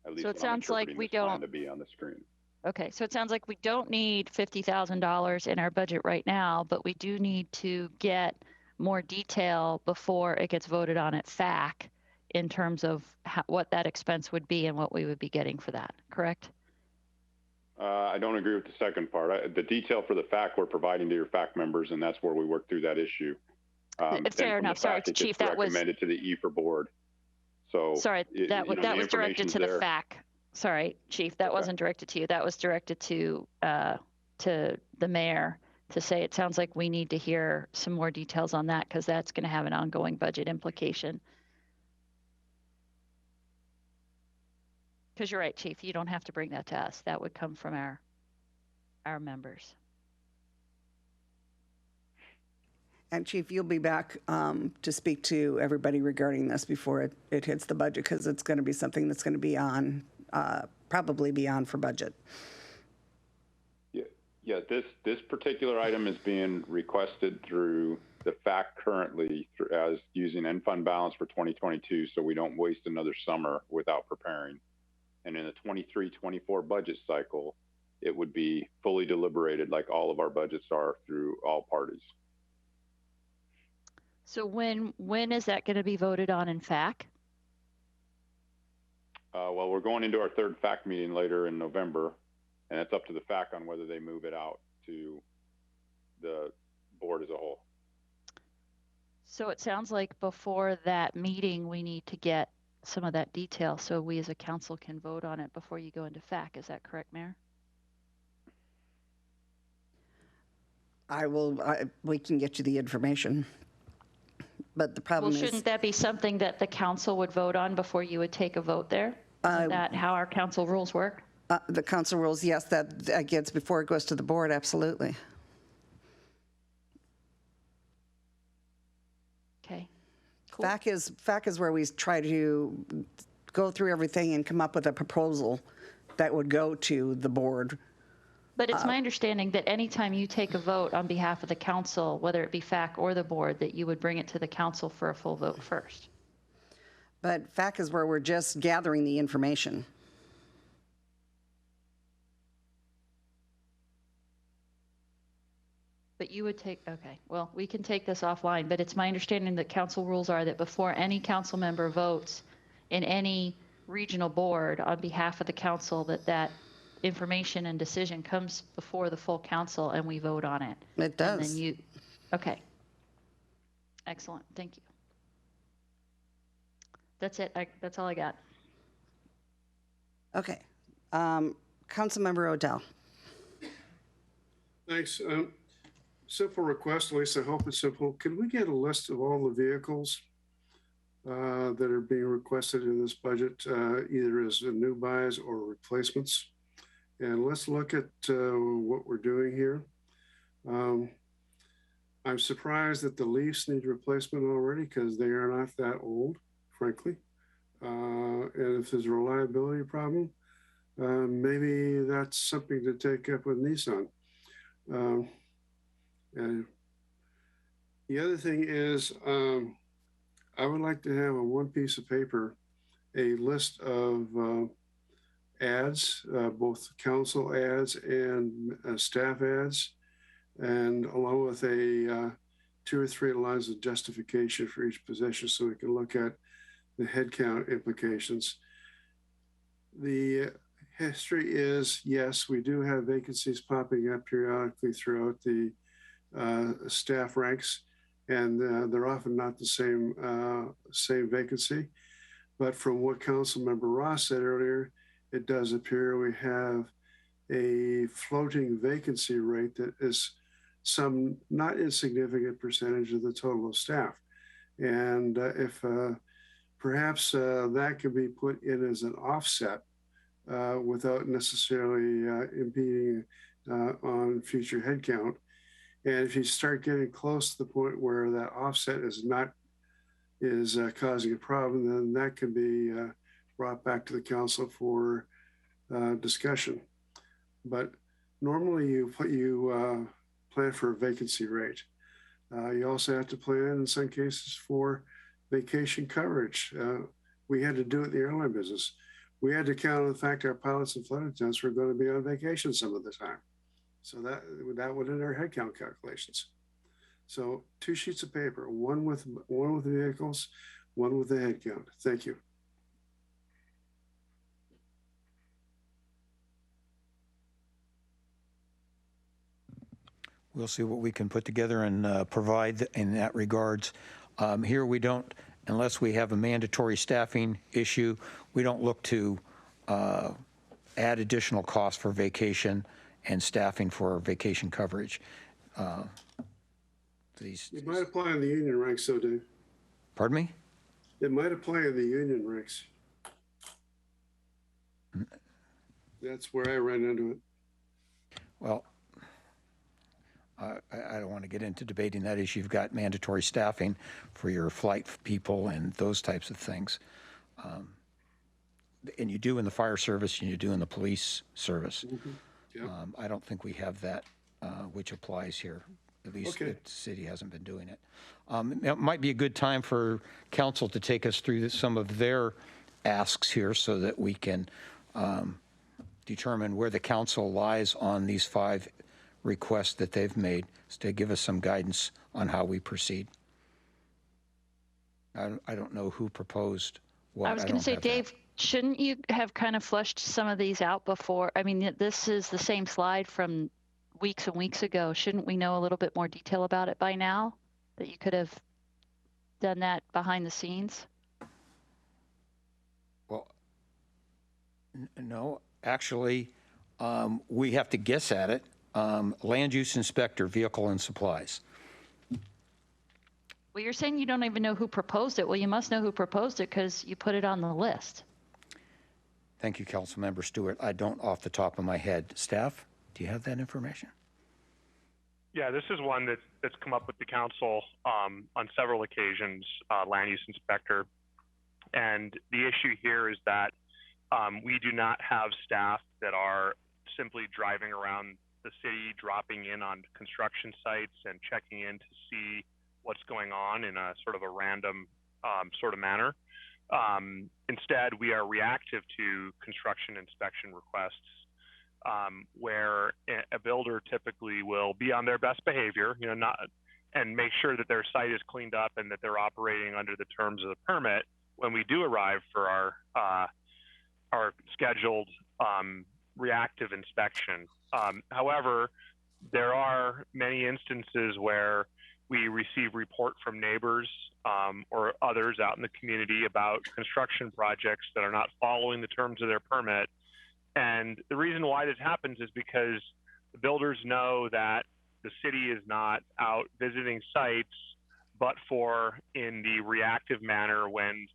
At least
so it sounds like we don't
to be on the screen.
Okay, so it sounds like we don't need $50,000 in our budget right now, but we do need to get more detail before it gets voted on at FAC in terms of what that expense would be and what we would be getting for that, correct?
I don't agree with the second part. The detail for the FAC we're providing to your FAC members, and that's where we work through that issue.
Fair enough. Sorry, Chief, that was
recommended to the EFR board. So
sorry, that was directed to the FAC. Sorry, Chief, that wasn't directed to you. That was directed to the mayor to say it sounds like we need to hear some more details on that because that's going to have an ongoing budget implication. Because you're right, Chief, you don't have to bring that to us. That would come from our members.
And Chief, you'll be back to speak to everybody regarding this before it hits the budget, because it's going to be something that's going to be on, probably be on for budget.
Yeah, this particular item is being requested through the FAC currently as using end fund balance for 2022, so we don't waste another summer without preparing. And in the 23-24 budget cycle, it would be fully deliberated like all of our budgets are through all parties.
So when is that going to be voted on in FAC?
Well, we're going into our third FAC meeting later in November, and it's up to the FAC on whether they move it out to the board as a whole.
So it sounds like before that meeting, we need to get some of that detail so we as a council can vote on it before you go into FAC. Is that correct, Mayor?
We can get you the information. But the problem is...
Well, shouldn't that be something that the council would vote on before you would take a vote there? Isn't that how our council rules work?
The council rules, yes, that gets before it goes to the board, absolutely.
Okay. Cool.
FAC is where we try to go through everything and come up with a proposal that would go to the board.
But it's my understanding that anytime you take a vote on behalf of the council, whether it be FAC or the board, that you would bring it to the council for a full vote first.
But FAC is where we're just gathering the information.
But you would take, okay, well, we can take this offline, but it's my understanding that council rules are that before any council member votes in any regional board on behalf of the council, that information and decision comes before the full council and we vote on it.
It does.
And then you, okay. Excellent, thank you. That's it, that's all I got.
Okay, Councilmember Odell.
Thanks. Simple request, at least I hope it's simple. Can we get a list of all the vehicles that are being requested in this budget, either as new buys or replacements? And let's look at what we're doing here. I'm surprised that the Leafs need replacement already because they are not that old, frankly. And if there's a reliability problem, maybe that's something to take up with Nissan. And the other thing is, I would like to have on one piece of paper a list of ads, both council ads and staff ads, and along with a 2 or 3 lines of justification for each position so we can look at the headcount implications. The history is, yes, we do have vacancies popping up periodically throughout the staff ranks, and they're often not the same vacancy. But from what Councilmember Ross said earlier, it does appear we have a floating vacancy rate that is some not insignificant percentage of the total of staff. And if perhaps that could be put in as an offset without necessarily impeding on future headcount. And if you start getting close to the point where that offset is causing a problem, then that can be brought back to the council for discussion. But normally you plan for a vacancy rate. You also have to plan in some cases for vacation coverage. We had to do it in the airline business. We had to count on the fact our pilots and flight attendants were going to be on vacation some of the time. So that went in our headcount calculations. So 2 sheets of paper, one with the vehicles, one with the headcount. Thank you.
We'll see what we can put together and provide in that regards. Here we don't, unless we have a mandatory staffing issue, we don't look to add additional costs for vacation and staffing for vacation coverage.
It might apply in the union ranks, though, Dave.
Pardon me?
It might apply in the union ranks. That's where I ran into it.
Well, I don't want to get into debating that issue. You've got mandatory staffing for your flight people and those types of things. And you do in the fire service and you do in the police service.
Mm-hmm. Yep.
I don't think we have that, which applies here. At least the city hasn't been doing it. It might be a good time for council to take us through some of their asks here so that we can determine where the council lies on these 5 requests that they've made, to give us some guidance on how we proceed. I don't know who proposed what.
I was going to say, Dave, shouldn't you have kind of fleshed some of these out before? I mean, this is the same slide from weeks and weeks ago. Shouldn't we know a little bit more detail about it by now? That you could have done that behind the scenes?
Well, no, actually, we have to guess at it. Land use inspector, vehicle and supplies.
Well, you're saying you don't even know who proposed it. Well, you must know who proposed it because you put it on the list.
Thank you, Councilmember Stewart. I don't off the top of my head. Staff, do you have that information?
Yeah, this is one that's come up with the council on several occasions, land use inspector. And the issue here is that we do not have staff that are simply driving around the city, dropping in on construction sites and checking in to see what's going on in a sort of a random sort of manner. Instead, we are reactive to construction inspection requests, where a builder typically will be on their best behavior, and make sure that their site is cleaned up and that they're operating under the terms of the permit when we do arrive for our scheduled reactive inspection. However, there are many instances where we receive report from neighbors or others out in the community about construction projects that are not following the terms of their permit. And the reason why this happens is because the builders know that the city is not out visiting sites, but for in the reactive manner when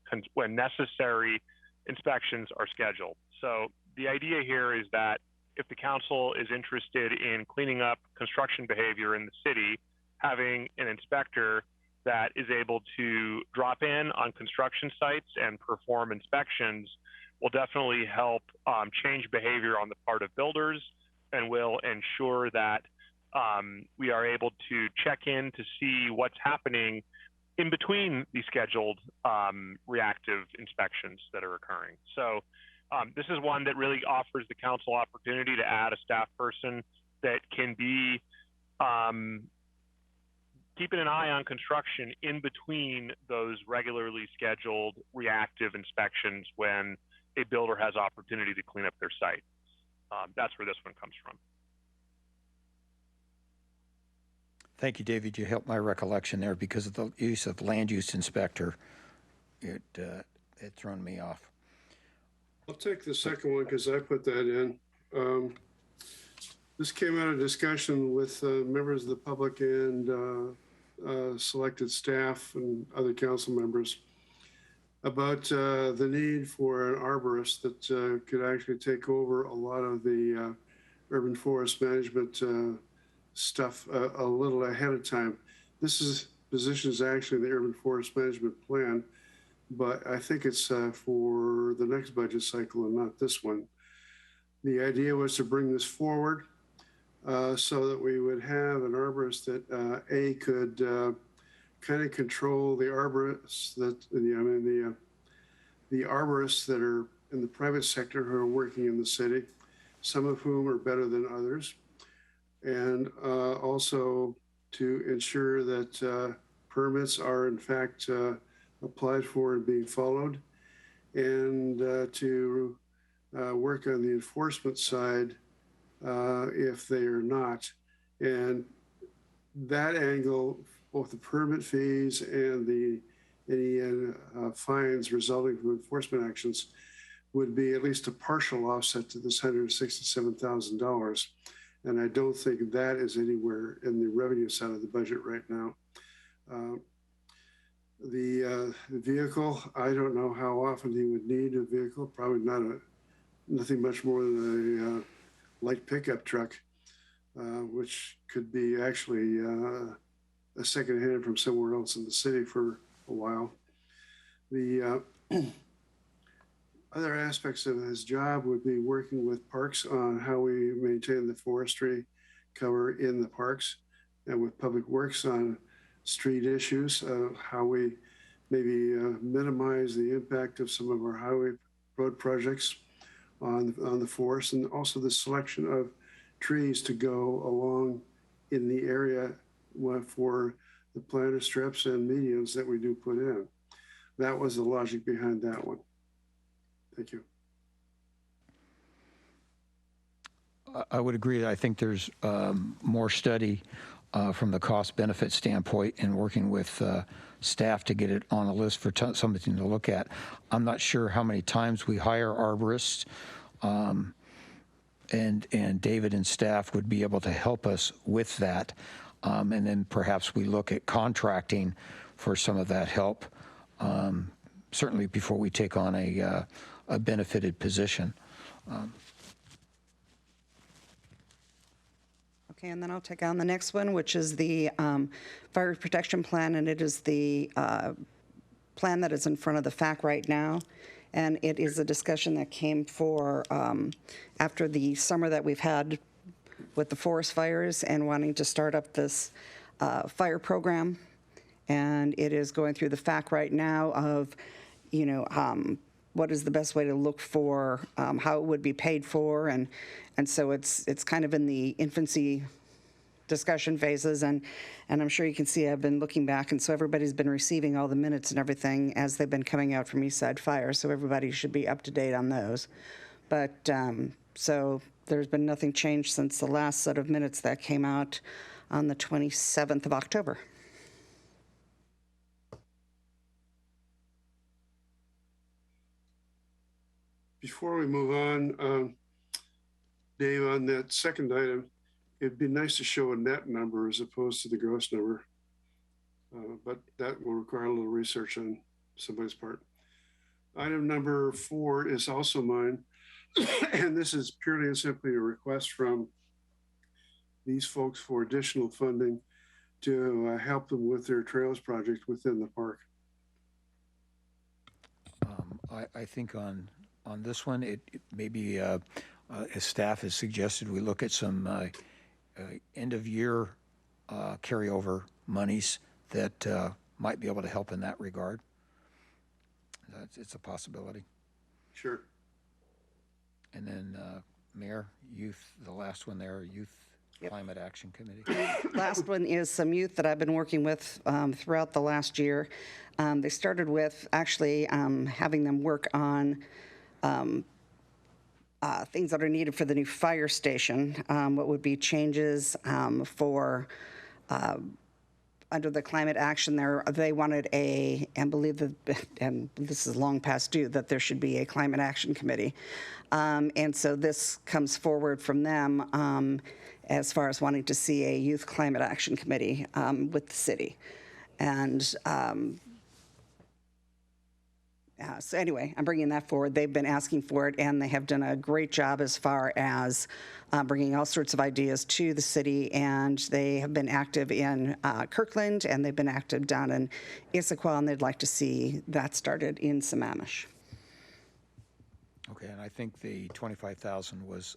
necessary inspections are scheduled. So the idea here is that if the council is interested in cleaning up construction behavior in the city, having an inspector that is able to drop in on construction sites and perform inspections will definitely help change behavior on the part of builders and will ensure that we are able to check in to see what's happening in between the scheduled reactive inspections that are occurring. So this is one that really offers the council opportunity to add a staff person that can be keeping an eye on construction in between those regularly scheduled reactive inspections when a builder has opportunity to clean up their site. That's where this one comes from.
Thank you, David. You helped my recollection there because of the use of land use inspector. It thrown me off.
I'll take the second one because I put that in. This came out of discussion with members of the public and selected staff and other council members about the need for an arborist that could actually take over a lot of the urban forest management stuff a little ahead of time. This position is actually in the urban forest management plan, but I think it's for the next budget cycle and not this one. The idea was to bring this forward so that we would have an arborist that could kind of control the arborists that, the arborists that are in the private sector who are working in the city, some of whom are better than others, and also to ensure that permits are in fact applied for and being followed, and to work on the enforcement side if they are not. And that angle, both the permit fees and any fines resulting from enforcement actions, would be at least a partial offset to this $167,000. And I don't think that is anywhere in the revenue side of the budget right now. The vehicle, I don't know how often he would need a vehicle, probably nothing much more than a light pickup truck, which could be actually a secondhand from somewhere else in the city for a while. The other aspects of his job would be working with parks on how we maintain the forestry cover in the parks, and with public works on street issues, how we maybe minimize the impact of some of our highway road projects on the forest, and also the selection of trees to go along in the area for the planter strips and medians that we do put in. That was the logic behind that one. Thank you.
I would agree. I think there's more study from the cost benefit standpoint and working with staff to get it on a list for something to look at. I'm not sure how many times we hire arborists, and David and staff would be able to help us with that. And then perhaps we look at contracting for some of that help, certainly before we take on a benefited position.
Okay, and then I'll take on the next one, which is the fire protection plan, and it is the plan that is in front of the FAC right now. And it is a discussion that came after the summer that we've had with the forest fires and wanting to start up this fire program. And it is going through the FAC right now of, what is the best way to look for how it would be paid for, and so it's kind of in the infancy discussion phases, and I'm sure you can see I've been looking back, and so everybody's been receiving all the minutes and everything as they've been coming out from East Side Fire, so everybody should be up to date on those. But so there's been nothing changed since the last set of minutes that came out on the 27th of October.
Before we move on, Dave, on that second item, it'd be nice to show a net number as opposed to the gross number, but that will require a little research on somebody's part. Item number 4 is also mine, and this is purely and simply a request from these folks for additional funding to help them with their trails project within the park.
I think on this one, it maybe, as staff has suggested, we look at some end-of-year carryover monies that might be able to help in that regard. It's a possibility.
Sure.
And then, Mayor, youth, the last one there, Youth Climate Action Committee.
Last one is some youth that I've been working with throughout the last year. They started with actually having them work on things that are needed for the new fire station. What would be changes for under the climate action there, they wanted and this is long past due, that there should be a climate action committee. And so this comes forward from them as far as wanting to see a youth climate action committee with the city. And so anyway, I'm bringing that forward. They've been asking for it, and they have done a great job as far as bringing all sorts of ideas to the city, and they have been active in Kirkland, and they've been active down in Issaquah, and they'd like to see that started in Sammamish.
Okay, and I think the 25,000 was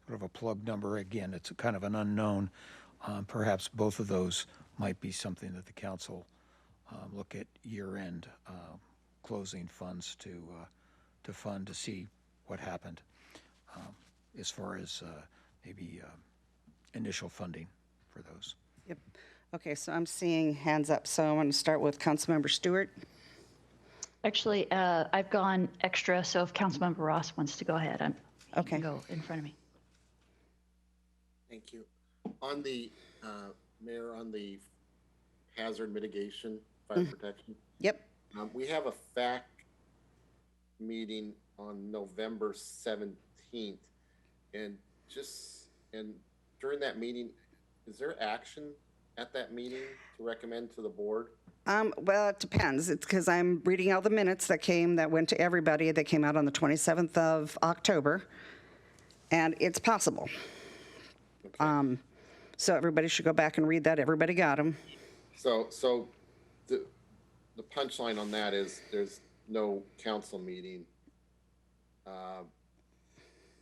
sort of a plug number. Again, it's kind of an unknown. Perhaps both of those might be something that the council look at year-end closing funds to fund to see what happened as far as maybe initial funding for those.
Yep. Okay, so I'm seeing hands up. So I want to start with Councilmember Stewart.
Actually, I've gone extra, so if Councilmember Ross wants to go ahead, he can go in front of me.
Thank you. On the, Mayor, on the hazard mitigation, fire protection.
Yep.
We have a FAC meeting on November 17th. And during that meeting, is there action at that meeting to recommend to the board?
Well, it depends. It's because I'm reading all the minutes that went to everybody that came out on the 27th of October, and it's possible. Okay. So everybody should go back and read that. Everybody got them.
So the punchline on that is there's no council meeting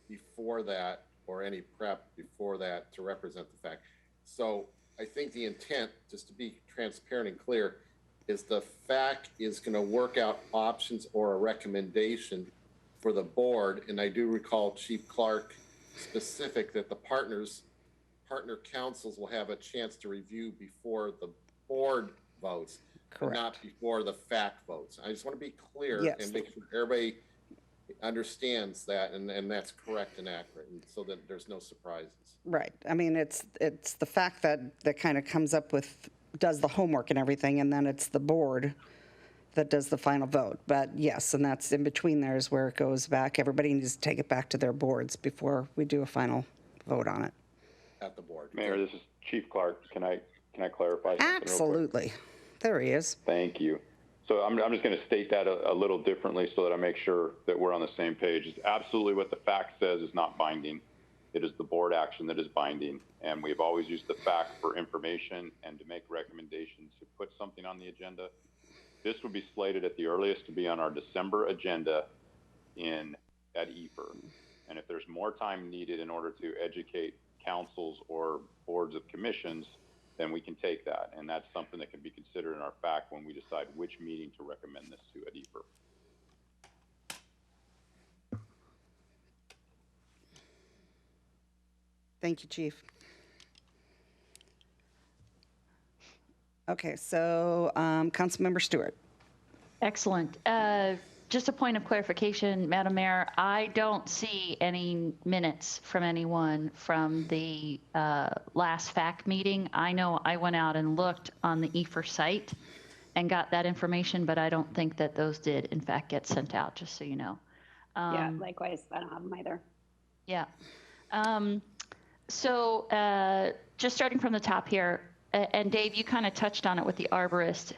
before that or any prep before that to represent the fact. So I think the intent, just to be transparent and clear, is the FAC is going to work out options or a recommendation for the board. And I do recall Chief Clark specific that the partner councils will have a chance to review before the board votes, but not before the FAC votes. I just want to be clear and make sure everybody understands that, and that's correct and accurate, and so that there's no surprises.
Right. I mean, it's the fact that kind of comes up with, does the homework and everything, and then it's the board that does the final vote. But yes, and that's in between there is where it goes back. Everybody needs to take it back to their boards before we do a final vote on it.
At the board.
Mayor, this is Chief Clark. Can I clarify something?
Absolutely. There he is.
Thank you. So I'm just going to state that a little differently so that I make sure that we're on the same page. It's absolutely what the FAC says is not binding. It is the board action that is binding. And we've always used the FAC for information and to make recommendations to put something on the agenda. This would be slated at the earliest to be on our December agenda at EFER. And if there's more time needed in order to educate councils or boards of commissions, then we can take that. And that's something that can be considered in our FAC when we decide which meeting to recommend this to at EFER.
Thank you, Chief. Okay, so Councilmember Stewart.
Excellent. Just a point of clarification, Madam Mayor, I don't see any minutes from anyone from the last FAC meeting. I know I went out and looked on the EFER site and got that information, but I don't think that those did, in fact, get sent out, just so you know.
Yeah, likewise. I don't have them either.
Yeah. So just starting from the top here, and Dave, you kind of touched on it with the arborist.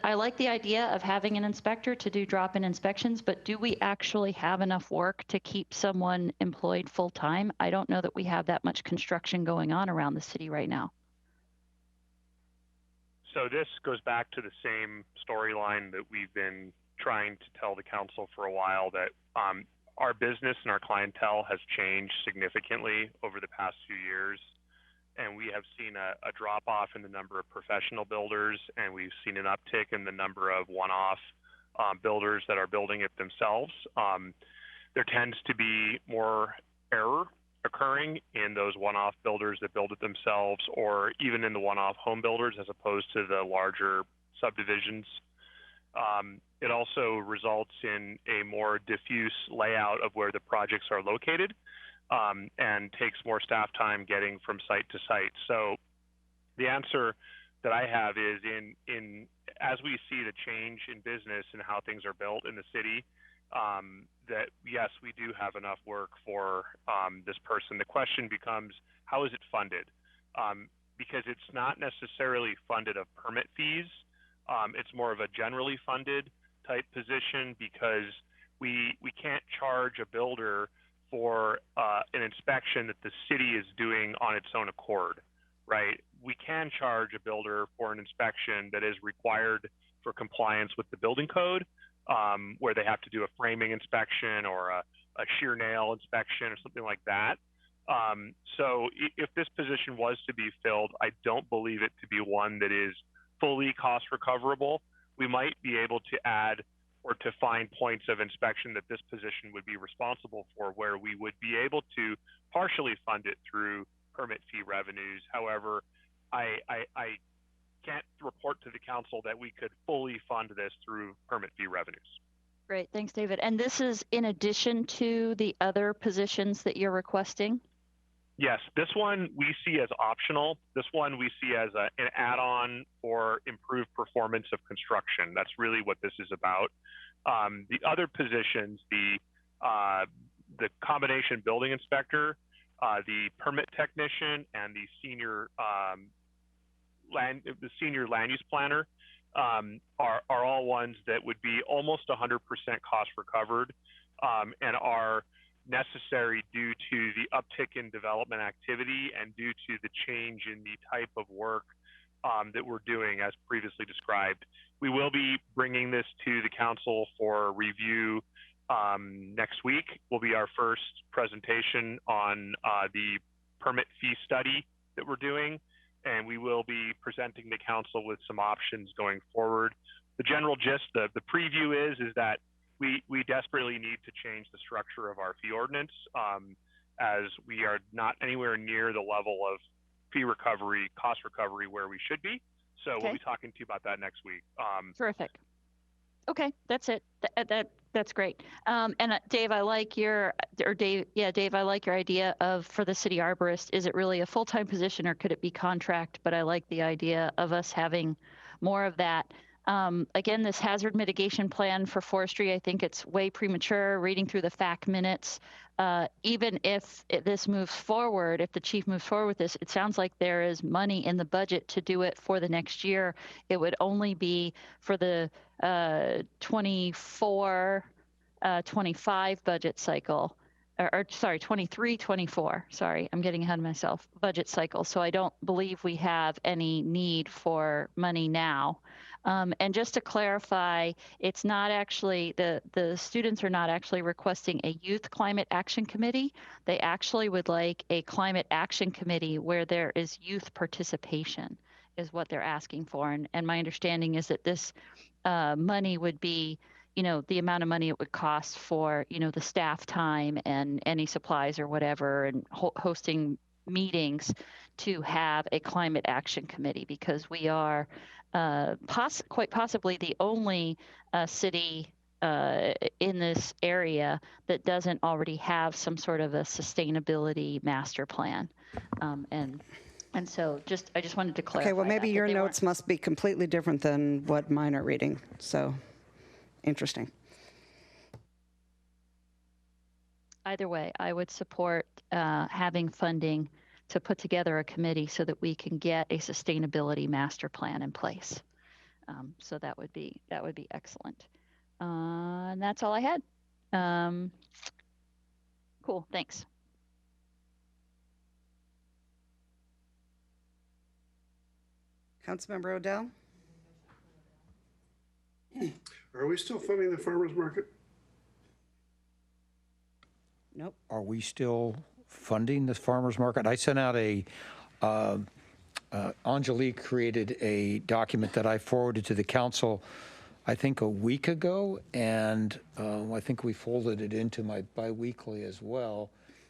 I like the idea of having an inspector to do drop-in inspections, but do we actually have enough work to keep someone employed full-time? I don't know that we have that much construction going on around the city right now.
So this goes back to the same storyline that we've been trying to tell the council for a while, that our business and our clientele has changed significantly over the past few years. And we have seen a drop-off in the number of professional builders, and we've seen an uptick in the number of one-off builders that are building it themselves. There tends to be more error occurring in those one-off builders that build it themselves, or even in the one-off home builders as opposed to the larger subdivisions. It also results in a more diffuse layout of where the projects are located. And takes more staff time getting from site to site. So The answer that I have is in as we see the change in business and how things are built in the city, that yes, we do have enough work for this person. The question becomes, how is it funded? Because it's not necessarily funded of permit fees. It's more of a generally funded type position, because we can't charge a builder for an inspection that the city is doing on its own accord, right? We can charge a builder for an inspection that is required for compliance with the building code, where they have to do a framing inspection or a shear nail inspection or something like that. So if this position was to be filled, I don't believe it to be one that is fully cost recoverable. We might be able to add or to find points of inspection that this position would be responsible for, where we would be able to partially fund it through permit fee revenues. However, I can't report to the council that we could fully fund this through permit fee revenues.
Great, thanks, David. And this is in addition to the other positions that you're requesting?
Yes, this one we see as optional. This one we see as an add-on for improved performance of construction. That's really what this is about. The other positions, the combination building inspector, the permit technician, and the senior land use planner, are all ones that would be almost 100% cost recovered, and are necessary due to the uptick in development activity and due to the change in the type of work that we're doing as previously described. We will be bringing this to the council for review next week. Will be our first presentation on the permit fee study that we're doing, and we will be presenting the council with some options going forward. The general gist, the preview is that we desperately need to change the structure of our fee ordinance, as we are not anywhere near the level of fee recovery, cost recovery where we should be. So
Okay.
We'll be talking to you about that next week.
Terrific. Okay, that's it. That's great. And Dave, I like your, Dave, I like your idea of, for the city arborist, is it really a full-time position or could it be contract? But I like the idea of us having more of that. Again, this hazard mitigation plan for forestry, I think it's way premature. Reading through the FAC minutes, even if this moves forward, if the chief moves forward with this, it sounds like there is money in the budget to do it for the next year. It would only be for the 24, 25 budget cycle, or sorry, 23, 24. Sorry, I'm getting ahead of myself. Budget cycle. So I don't believe we have any need for money now. And just to clarify, it's not actually, the students are not actually requesting a youth climate action committee. They actually would like a climate action committee where there is youth participation is what they're asking for. And my understanding is that this money would be, the amount of money it would cost for, the staff time and any supplies or whatever, and hosting meetings to have a climate action committee, because we are quite possibly the only city in this area that doesn't already have some sort of a sustainability master plan. And so I just wanted to clarify.
Okay, well, maybe
that
your
they
notes must be completely different than what mine are reading. So, interesting.
Either way, I would support having funding to put together a committee so that we can get a sustainability master plan in place. So that would be excellent. And that's all I had. Cool, thanks.
Councilmember Odell?
Are we still funding the farmer's market?
Nope.
Are we still funding this farmer's market? I sent out Angelique created a document that I forwarded to the council, I think a week ago, and I think we folded it into my biweekly as well,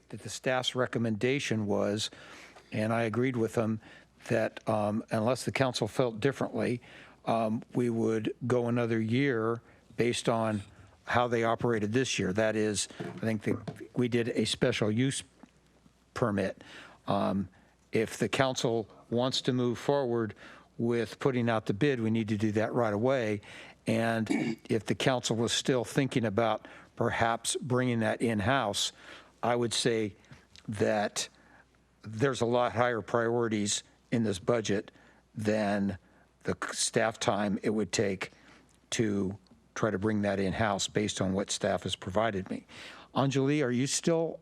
that the staff's recommendation was, and I agreed with them, that unless the council felt differently, we would go another year based on how they operated this year. That is, I think we did a special use permit. If the council wants to move forward with putting out the bid, we need to do that right away. And if the council was still thinking about perhaps bringing that in-house, I would say that there's a lot higher priorities in this budget than the staff time it would take to try to bring that in-house based on what staff has provided me. Anjali, are you still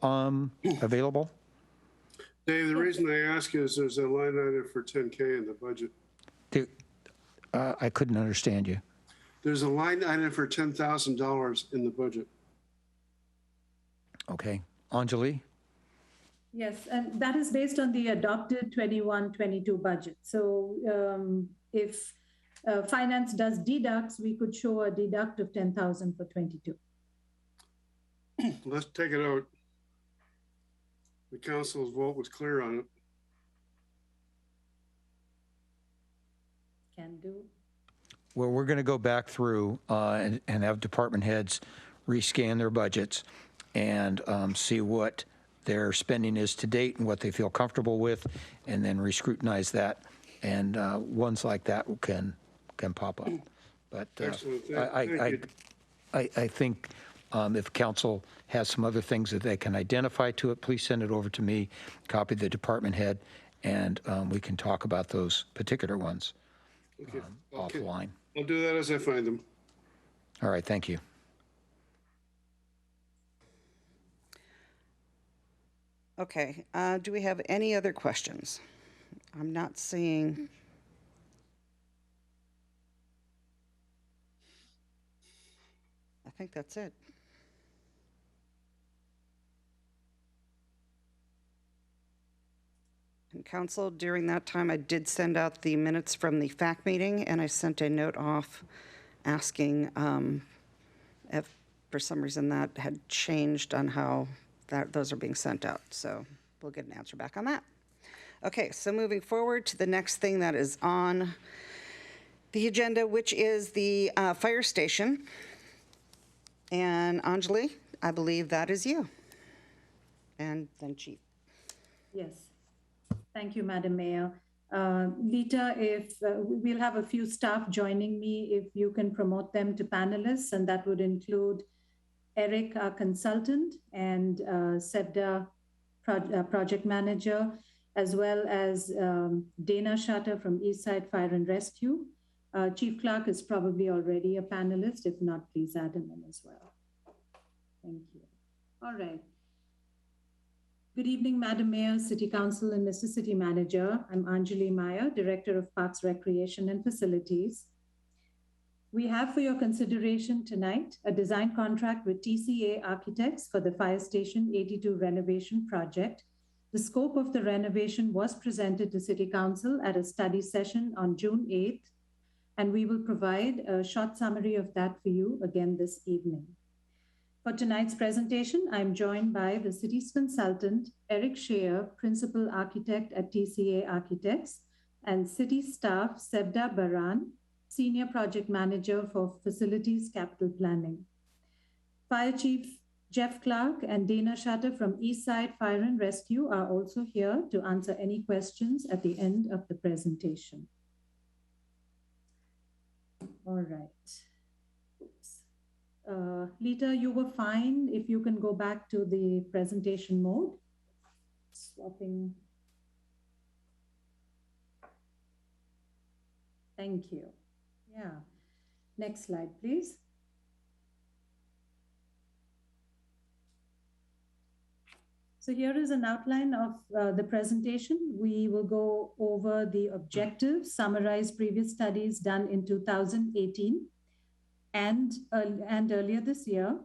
available?
Dave, the reason I ask is there's a line item for 10K in the budget.
I couldn't understand you.
There's a line item for $10,000 in the budget.
Okay. Anjali?
Yes, and that is based on the adopted 21-22 budget. So if finance does deducts, we could show a deduct of 10,000 for 22.
Let's take it out. The council's vote was clear on it.
Can do.
Well, we're going to go back through and have department heads rescan their budgets and see what their spending is to date and what they feel comfortable with, and then re-scrutinize that. And ones like that can pop up. But
Excellent.
I think if council has some other things that they can identify to it, please send it over to me, copy the department head, and we can talk about those particular ones offline.
I'll do that as I find them.
All right, thank you.
Okay, do we have any other questions? I'm not seeing. I think that's it. And council, during that time, I did send out the minutes from the FAC meeting, and I sent a note off asking if for some reason that had changed on how those are being sent out. So we'll get an answer back on that. Okay, so moving forward to the next thing that is on the agenda, which is the fire station. And Anjali, I believe that is you. And then Chief.
Yes. Thank you, Madam Mayor. Lita, if we'll have a few staff joining me, if you can promote them to panelists, and that would include Eric, our consultant, and Sebda, project manager, as well as Dana Shatter from Eastside Fire and Rescue. Chief Clark is probably already a panelist. If not, please add him in as well. Thank you. All right. Good evening, Madam Mayor, City Council, and Mr. City Manager. I'm Anjali Maya, Director of Parks, Recreation, and Facilities. We have for your consideration tonight a design contract with TCA Architects for the Fire Station 82 renovation project. The scope of the renovation was presented to City Council at a study session on June 8th, and we will provide a short summary of that for you again this evening. For tonight's presentation, I'm joined by the city's consultant, Eric Scheer, Principal Architect at TCA Architects, and city staff, Sebda Baran, Senior Project Manager for Facilities Capital Planning. Fire Chief Jeff Clark and Dana Shatter from Eastside Fire and Rescue are also here to answer any questions at the end of the presentation. All right. Lita, you were fine. If you can go back to the presentation mode. Swapping. Thank you. Yeah. Next slide, please. So here is an outline of the presentation. We will go over the objectives, summarize previous studies done in 2018 and earlier this year,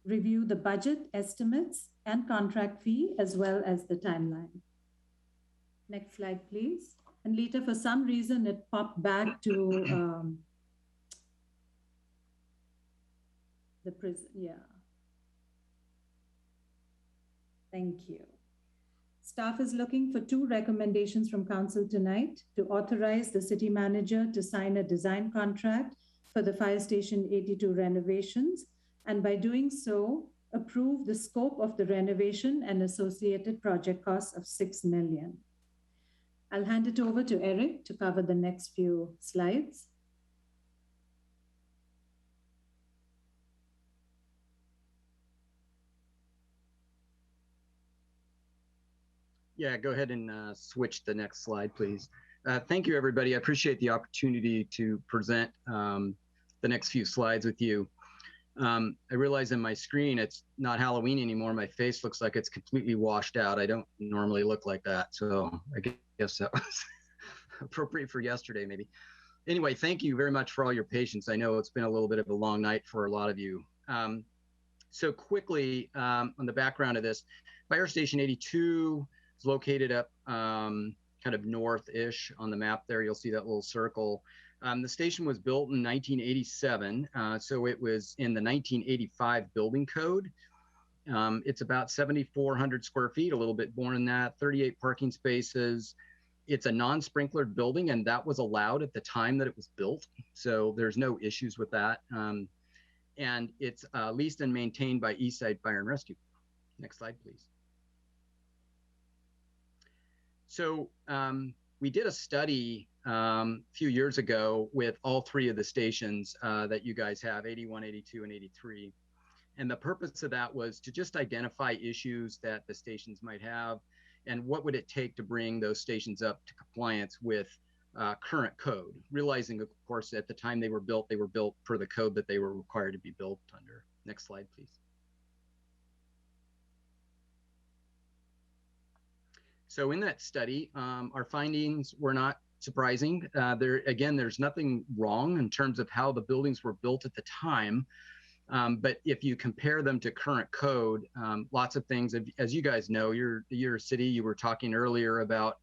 review the budget estimates and contract fee, as well as the timeline. Next slide, please. And Lita, for some reason, it popped back to the prison. Yeah. Thank you. Staff is looking for 2 recommendations from council tonight: to authorize the city manager to sign a design contract for the Fire Station 82 renovations, and by doing so, approve the scope of the renovation and associated project costs of $6 million. I'll hand it over to Eric to cover the next few slides.
Yeah, go ahead and switch the next slide, please. Thank you, everybody. I appreciate the opportunity to present the next few slides with you. I realize in my screen, it's not Halloween anymore. My face looks like it's completely washed out. I don't normally look like that. So I guess that was appropriate for yesterday, maybe. Anyway, thank you very much for all your patience. I know it's been a little bit of a long night for a lot of you. So quickly, on the background of this, Fire Station 82 is located up kind of north-ish on the map there. You'll see that little circle. The station was built in 1987, so it was in the 1985 building code. It's about 7,400 square feet, a little bit more than that, 38 parking spaces. It's a non-sprinklered building, and that was allowed at the time that it was built, so there's no issues with that. And it's leased and maintained by Eastside Fire and Rescue. Next slide, please. So we did a study a few years ago with all three of the stations that you guys have, 81, 82, and 83. And the purpose of that was to just identify issues that the stations might have and what would it take to bring those stations up to compliance with current code, realizing, of course, at the time they were built per the code that they were required to be built under. Next slide, please. So in that study, our findings were not surprising. There's nothing wrong in terms of how the buildings were built at the time. But if you compare them to current code, lots of things, as you guys know, you're a city, you were talking earlier about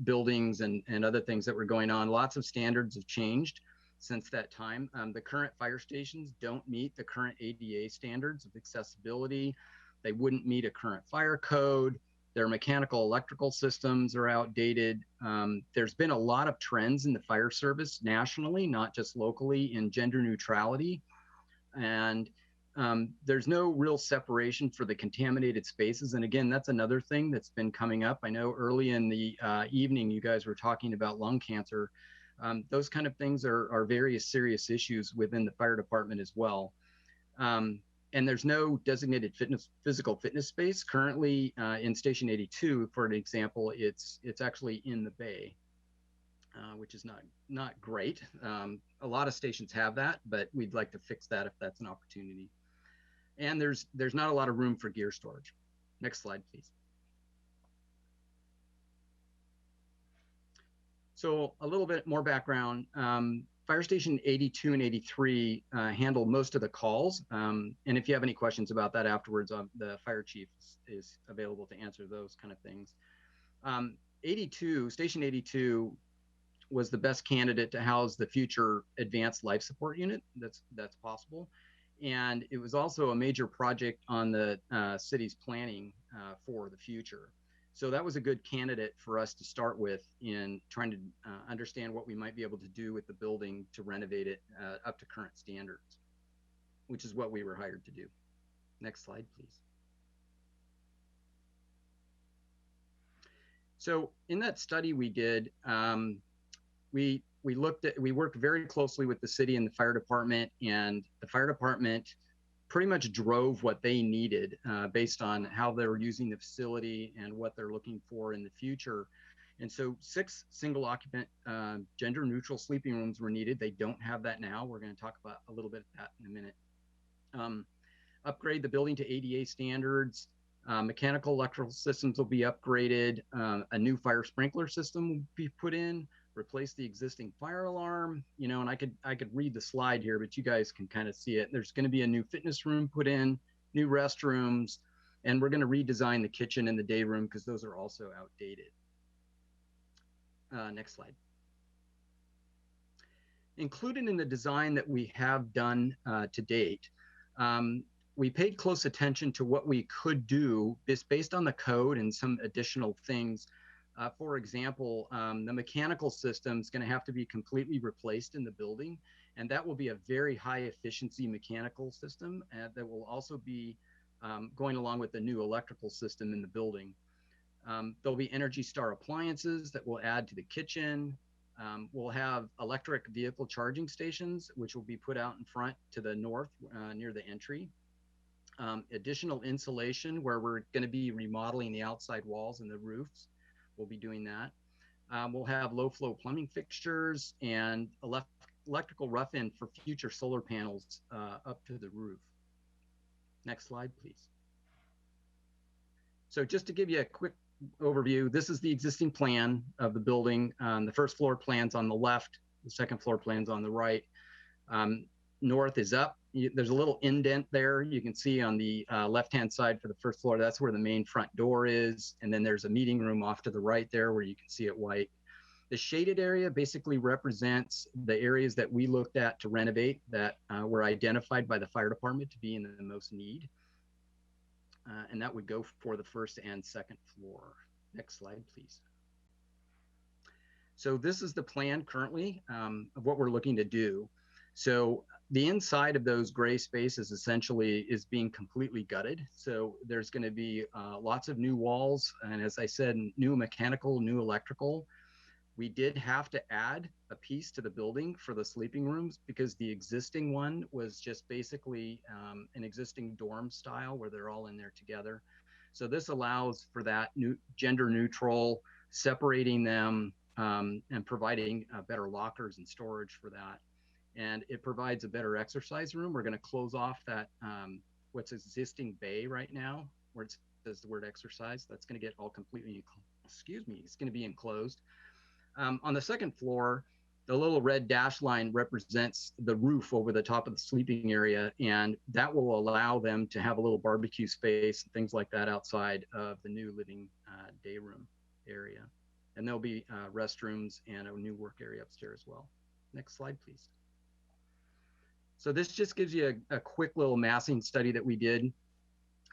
buildings and other things that were going on. Lots of standards have changed since that time. The current fire stations don't meet the current ADA standards of accessibility. They wouldn't meet a current fire code. Their mechanical electrical systems are outdated. There's been a lot of trends in the fire service nationally, not just locally, in gender neutrality. And there's no real separation for the contaminated spaces. And again, that's another thing that's been coming up. I know early in the evening, you guys were talking about lung cancer. Those kind of things are very serious issues within the fire department as well. And there's no designated physical fitness space. Currently in Station 82, for an example, it's actually in the bay. Which is not great. A lot of stations have that, but we'd like to fix that if that's an opportunity. And there's not a lot of room for gear storage. Next slide, please. So a little bit more background. Fire Station 82 and 83 handle most of the calls. And if you have any questions about that afterwards, the fire chief is available to answer those kind of things. 82, Station 82 was the best candidate to house the future advanced life support unit that's possible. And it was also a major project on the city's planning for the future. So that was a good candidate for us to start with in trying to understand what we might be able to do with the building to renovate it up to current standards, which is what we were hired to do. Next slide, please. So in that study we did, we worked very closely with the city and the fire department, and the fire department pretty much drove what they needed based on how they were using the facility and what they're looking for in the future. And so 6 single occupant gender neutral sleeping rooms were needed. They don't have that now. We're going to talk about a little bit of that in a minute. Upgrade the building to ADA standards. Mechanical electrical systems will be upgraded. A new fire sprinkler system will be put in. Replace the existing fire alarm, and I could read the slide here, but you guys can kind of see it. There's going to be a new fitness room put in, new restrooms, and we're going to redesign the kitchen and the day room because those are also outdated. Next slide. Included in the design that we have done to date, we paid close attention to what we could do based on the code and some additional things. For example, the mechanical system is going to have to be completely replaced in the building, and that will be a very high efficiency mechanical system that will also be going along with the new electrical system in the building. There'll be Energy Star appliances that will add to the kitchen. We'll have electric vehicle charging stations, which will be put out in front to the north near the entry. Additional insulation where we're going to be remodeling the outside walls and the roofs. We'll be doing that. We'll have low flow plumbing fixtures and electrical rough in for future solar panels up to the roof. Next slide, please. So just to give you a quick overview, this is the existing plan of the building. The first floor plan's on the left, the second floor plan's on the right. North is up. There's a little indent there. You can see on the left-hand side for the first floor, that's where the main front door is. And then there's a meeting room off to the right there where you can see it white. The shaded area basically represents the areas that we looked at to renovate that were identified by the fire department to be in the most need. And that would go for the first and second floor. Next slide, please. So this is the plan currently of what we're looking to do. So the inside of those gray spaces essentially is being completely gutted. So there's going to be lots of new walls. And as I said, new mechanical, new electrical. We did have to add a piece to the building for the sleeping rooms because the existing one was just basically an existing dorm style where they're all in there together. So this allows for that new gender neutral, separating them and providing better lockers and storage for that. And it provides a better exercise room. We're going to close off that what's existing bay right now where it says the word exercise. That's going to get all completely, excuse me, it's going to be enclosed. On the second floor, the little red dash line represents the roof over the top of the sleeping area, and that will allow them to have a little barbecue space and things like that outside of the new living day room area. And there'll be restrooms and a new work area upstairs as well. Next slide, please. So this just gives you a quick little massing study that we did.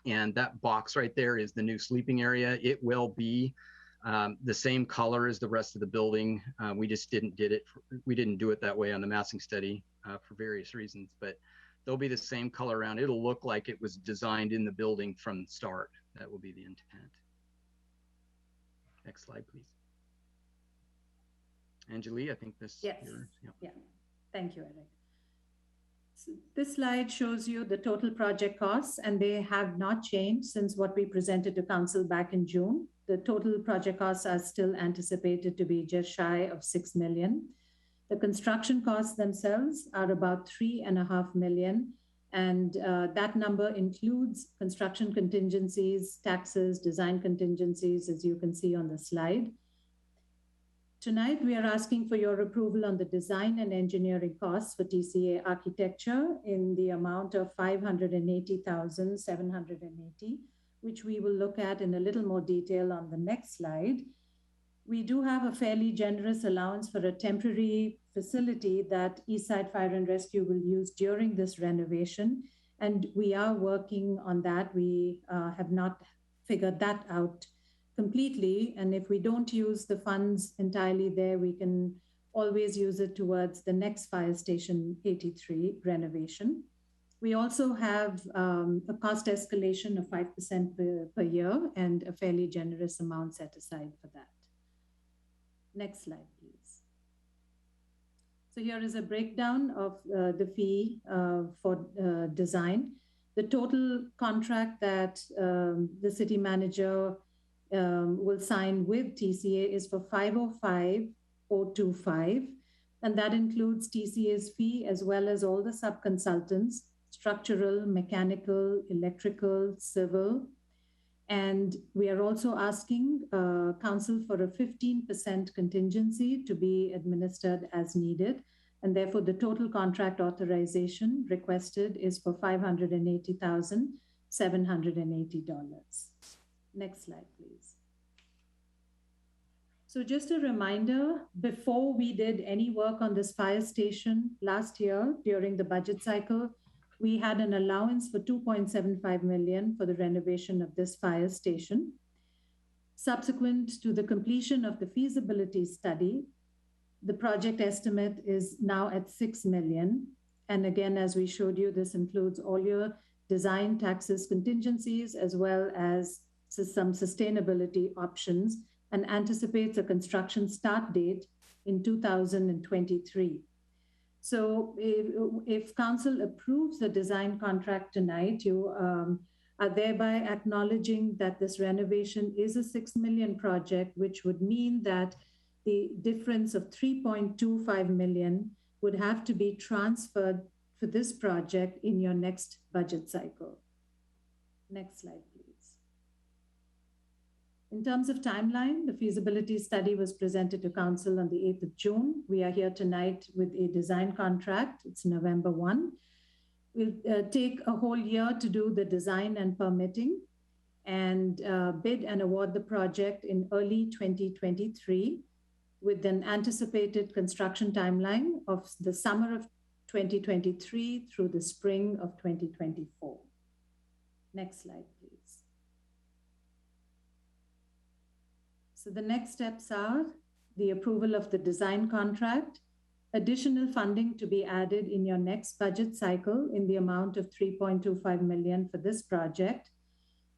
And that box right there is the new sleeping area. It will be the same color as the rest of the building. We just didn't do it that way on the massing study for various reasons, but they'll be the same color around. It'll look like it was designed in the building from the start. That will be the intent. Next slide, please. Anjali, I think this.
Yes.
Yours. Yep.
Yeah. Thank you, Eric. So this slide shows you the total project costs, and they have not changed since what we presented to council back in June. The total project costs are still anticipated to be just shy of 6 million. The construction costs themselves are about 3.5 million. And that number includes construction contingencies, taxes, design contingencies, as you can see on the slide. Tonight, we are asking for your approval on the design and engineering costs for TCA architecture in the amount of 580,780, which we will look at in a little more detail on the next slide. We do have a fairly generous allowance for a temporary facility that Eastside Fire and Rescue will use during this renovation. And we are working on that. We have not figured that out completely. And if we don't use the funds entirely there, we can always use it towards the next Fire Station 83 renovation. We also have a cost escalation of 5% per year and a fairly generous amount set aside for that. Next slide, please. So here is a breakdown of the fee for design. The total contract that the city manager will sign with TCA is for 505,025, and that includes TCA's fee as well as all the sub-consultants, structural, mechanical, electrical, civil. And we are also asking council for a 15% contingency to be administered as needed. And therefore, the total contract authorization requested is for $580,780. Next slide, please. So just a reminder, before we did any work on this fire station last year during the budget cycle, we had an allowance for 2.75 million for the renovation of this fire station. Subsequent to the completion of the feasibility study, the project estimate is now at 6 million. And again, as we showed you, this includes all your design, taxes, contingencies, as well as some sustainability options and anticipates a construction start date in 2023. So if council approves the design contract tonight, you are thereby acknowledging that this renovation is a 6 million project, which would mean that the difference of 3.25 million would have to be transferred for this project in your next budget cycle. Next slide, please. In terms of timeline, the feasibility study was presented to council on the 8th of June. We are here tonight with a design contract. It's November 1. We'll take a whole year to do the design and permitting and bid and award the project in early 2023 with an anticipated construction timeline of the summer of 2023 through the spring of 2024. Next slide, please. So the next steps are the approval of the design contract, additional funding to be added in your next budget cycle in the amount of 3.25 million for this project.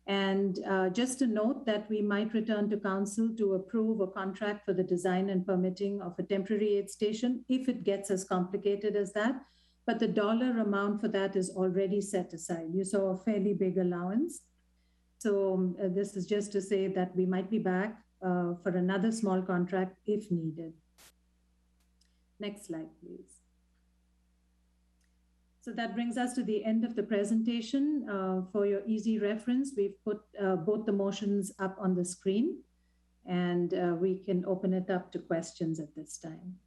And just a note that we might return to council to approve a contract for the design and permitting of a temporary aid station if it gets as complicated as that. But the dollar amount for that is already set aside. You saw a fairly big allowance. So this is just to say that we might be back for another small contract if needed. Next slide, please. So that brings us to the end of the presentation. For your easy reference, we've put both the motions up on the screen, and we can open it up to questions at this time.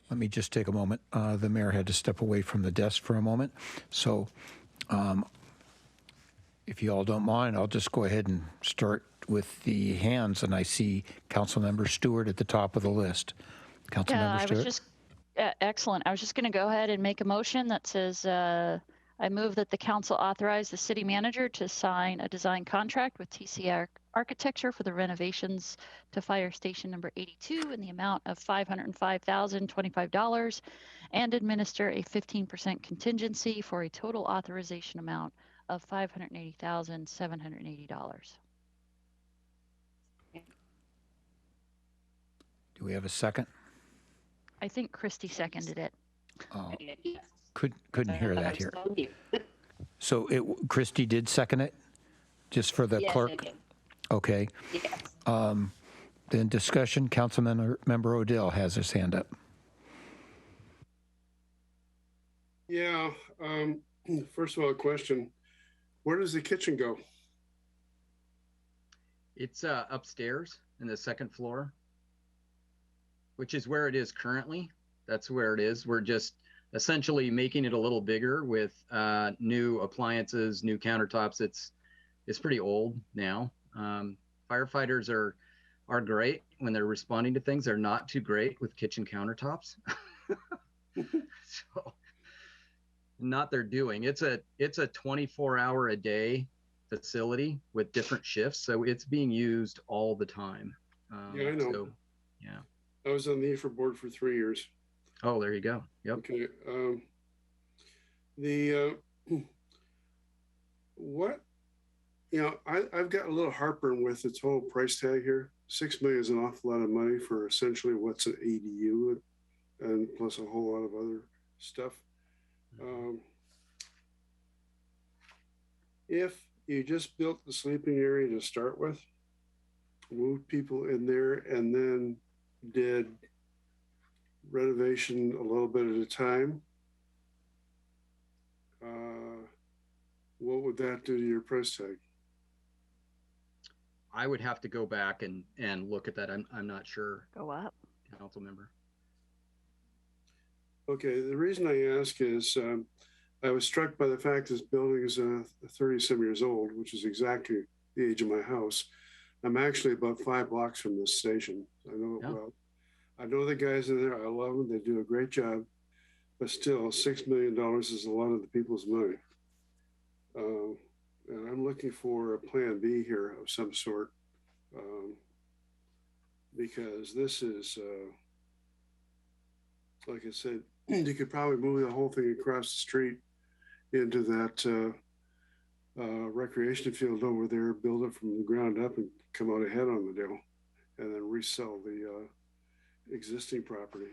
Let me just take a moment. The mayor had to step away from the desk for a moment. So if you all don't mind, I'll just go ahead and start with the hands. And I see Councilmember Stewart at the top of the list. Councilmember Stewart.
Excellent. I was just going to go ahead and make a motion that says, I move that the council authorize the city manager to sign a design contract with TC Architecture for the renovations to Fire Station number 82 in the amount of $505,025 and administer a 15% contingency for a total authorization amount of $580,780.
Do we have a second?
I think Christy seconded it.
Oh, couldn't hear that here. So Christy did second it, just for the clerk? Okay.
Yes.
Then discussion, Councilmember Odell has his hand up.
Yeah. First of all, a question. Where does the kitchen go?
It's upstairs in the second floor, which is where it is currently. That's where it is. We're just essentially making it a little bigger with new appliances, new countertops. It's pretty old now. Firefighters are great when they're responding to things. They're not too great with kitchen countertops. So not their doing. It's a 24-hour a day facility with different shifts. So it's being used all the time.
Yeah, I know.
So, yeah.
I was on the IFRA board for 3 years.
Oh, there you go. Yep.
Okay. I've got a little heartburn with its whole price tag here. $6 million is an awful lot of money for essentially what's an ADU and plus a whole lot of other stuff. If you just built the sleeping area to start with, moved people in there, and then did renovation a little bit at a time, what would that do to your price tag?
I would have to go back and look at that. I'm not sure.
Go up.
Council member.
Okay, the reason I ask is I was struck by the fact this building is 30-some years old, which is exactly the age of my house. I'm actually about 5 blocks from this station. I know it well. I know the guys in there. I love them. They do a great job. But still, $6 million is a lot of the people's money. And I'm looking for a plan B here of some sort. because this is, like I said, you could probably move the whole thing across the street into that recreation field over there, build it from the ground up and come out ahead on the deal, and then resell the existing property.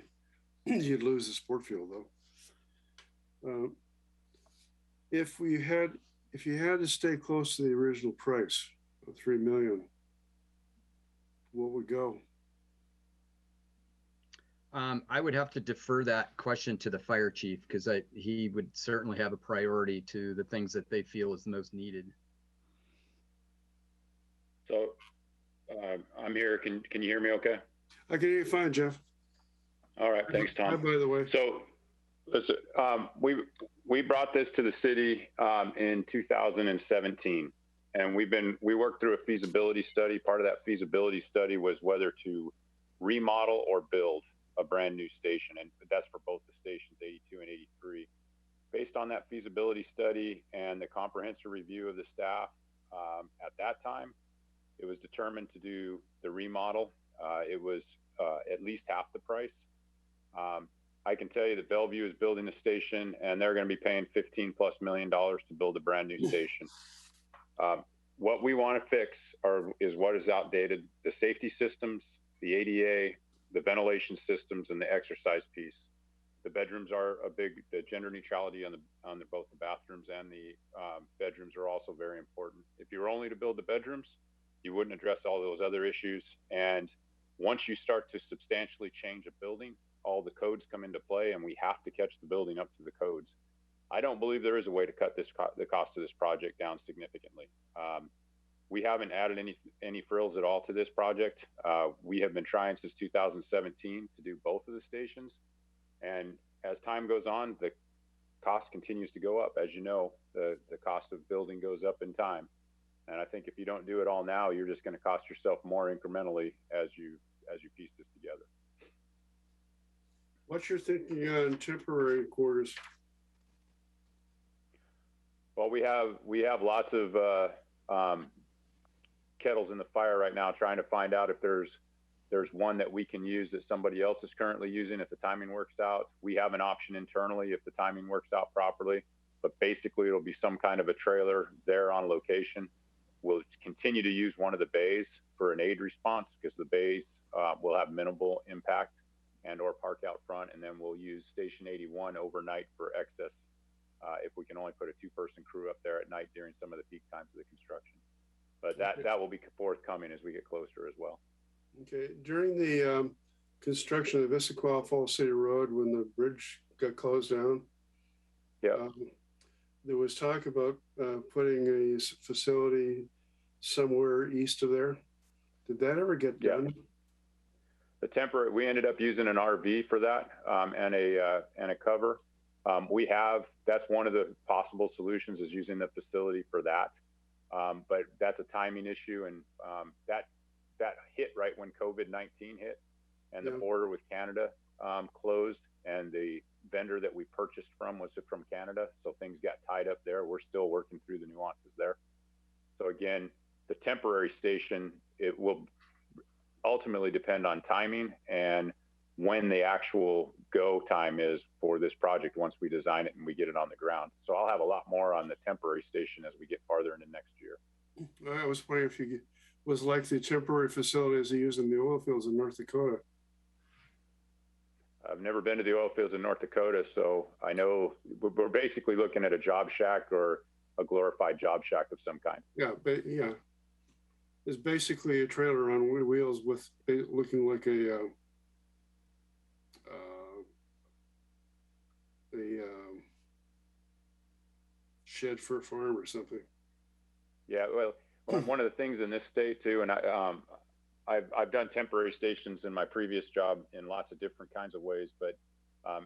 You'd lose the sport field though. If you had to stay close to the original price of $3 million, what would go?
I would have to defer that question to the fire chief because he would certainly have a priority to the things that they feel is most needed.
So I'm here. Can you hear me okay?
I can hear you fine, Jeff.
All right. Thanks, Tom.
Hi, by the way.
So listen, we brought this to the city in 2017, and we worked through a feasibility study. Part of that feasibility study was whether to remodel or build a brand new station, and that's for both the stations 82 and 83. Based on that feasibility study and the comprehensive review of the staff at that time, it was determined to do the remodel. It was at least half the price. I can tell you that Bellevue is building a station, and they're going to be paying $15+ million to build a brand new station. What we want to fix is what is outdated: the safety systems, the ADA, the ventilation systems, and the exercise piece. The bedrooms are the gender neutrality on both the bathrooms and the bedrooms are also very important. If you were only to build the bedrooms, you wouldn't address all those other issues. And once you start to substantially change a building, all the codes come into play, and we have to catch the building up to the codes. I don't believe there is a way to cut the cost of this project down significantly. We haven't added any frills at all to this project. We have been trying since 2017 to do both of the stations. And as time goes on, the cost continues to go up. As you know, the cost of building goes up in time. And I think if you don't do it all now, you're just going to cost yourself more incrementally as you piece this together.
What's your thinking on temporary quarters?
Well, we have lots of kettles in the fire right now, trying to find out if there's one that we can use that somebody else is currently using if the timing works out. We have an option internally if the timing works out properly, but basically it'll be some kind of a trailer there on location. We'll continue to use one of the bays for an aid response because the bays will have minimal impact and or park out front, and then we'll use Station 81 overnight for excess if we can only put a 2-person crew up there at night during some of the peak times of the construction. But that will be forthcoming as we get closer as well.
Okay. During the construction of Issaquah Falls City Road, when the bridge got closed down, there was talk about putting a facility somewhere east of there. Did that ever get done?
We ended up using an RV for that and a cover. That's one of the possible solutions, is using the facility for that. But that's a timing issue, and that hit right when COVID-19 hit, and the border with Canada closed, and the vendor that we purchased from was from Canada, so things got tied up there. We're still working through the nuances there. So again, the temporary station, it will ultimately depend on timing and when the actual go time is for this project once we design it and we get it on the ground. So I'll have a lot more on the temporary station as we get farther into next year.
I was wondering if you was like the temporary facilities they use in the oil fields in North Dakota.
I've never been to the oil fields in North Dakota, so I know we're basically looking at a job shack or a glorified job shack of some kind.
Yeah, but yeah, it's basically a trailer on wheels with looking like a shed for a farm or something.
Yeah, well, one of the things in this state too, and I've done temporary stations in my previous job in lots of different kinds of ways, but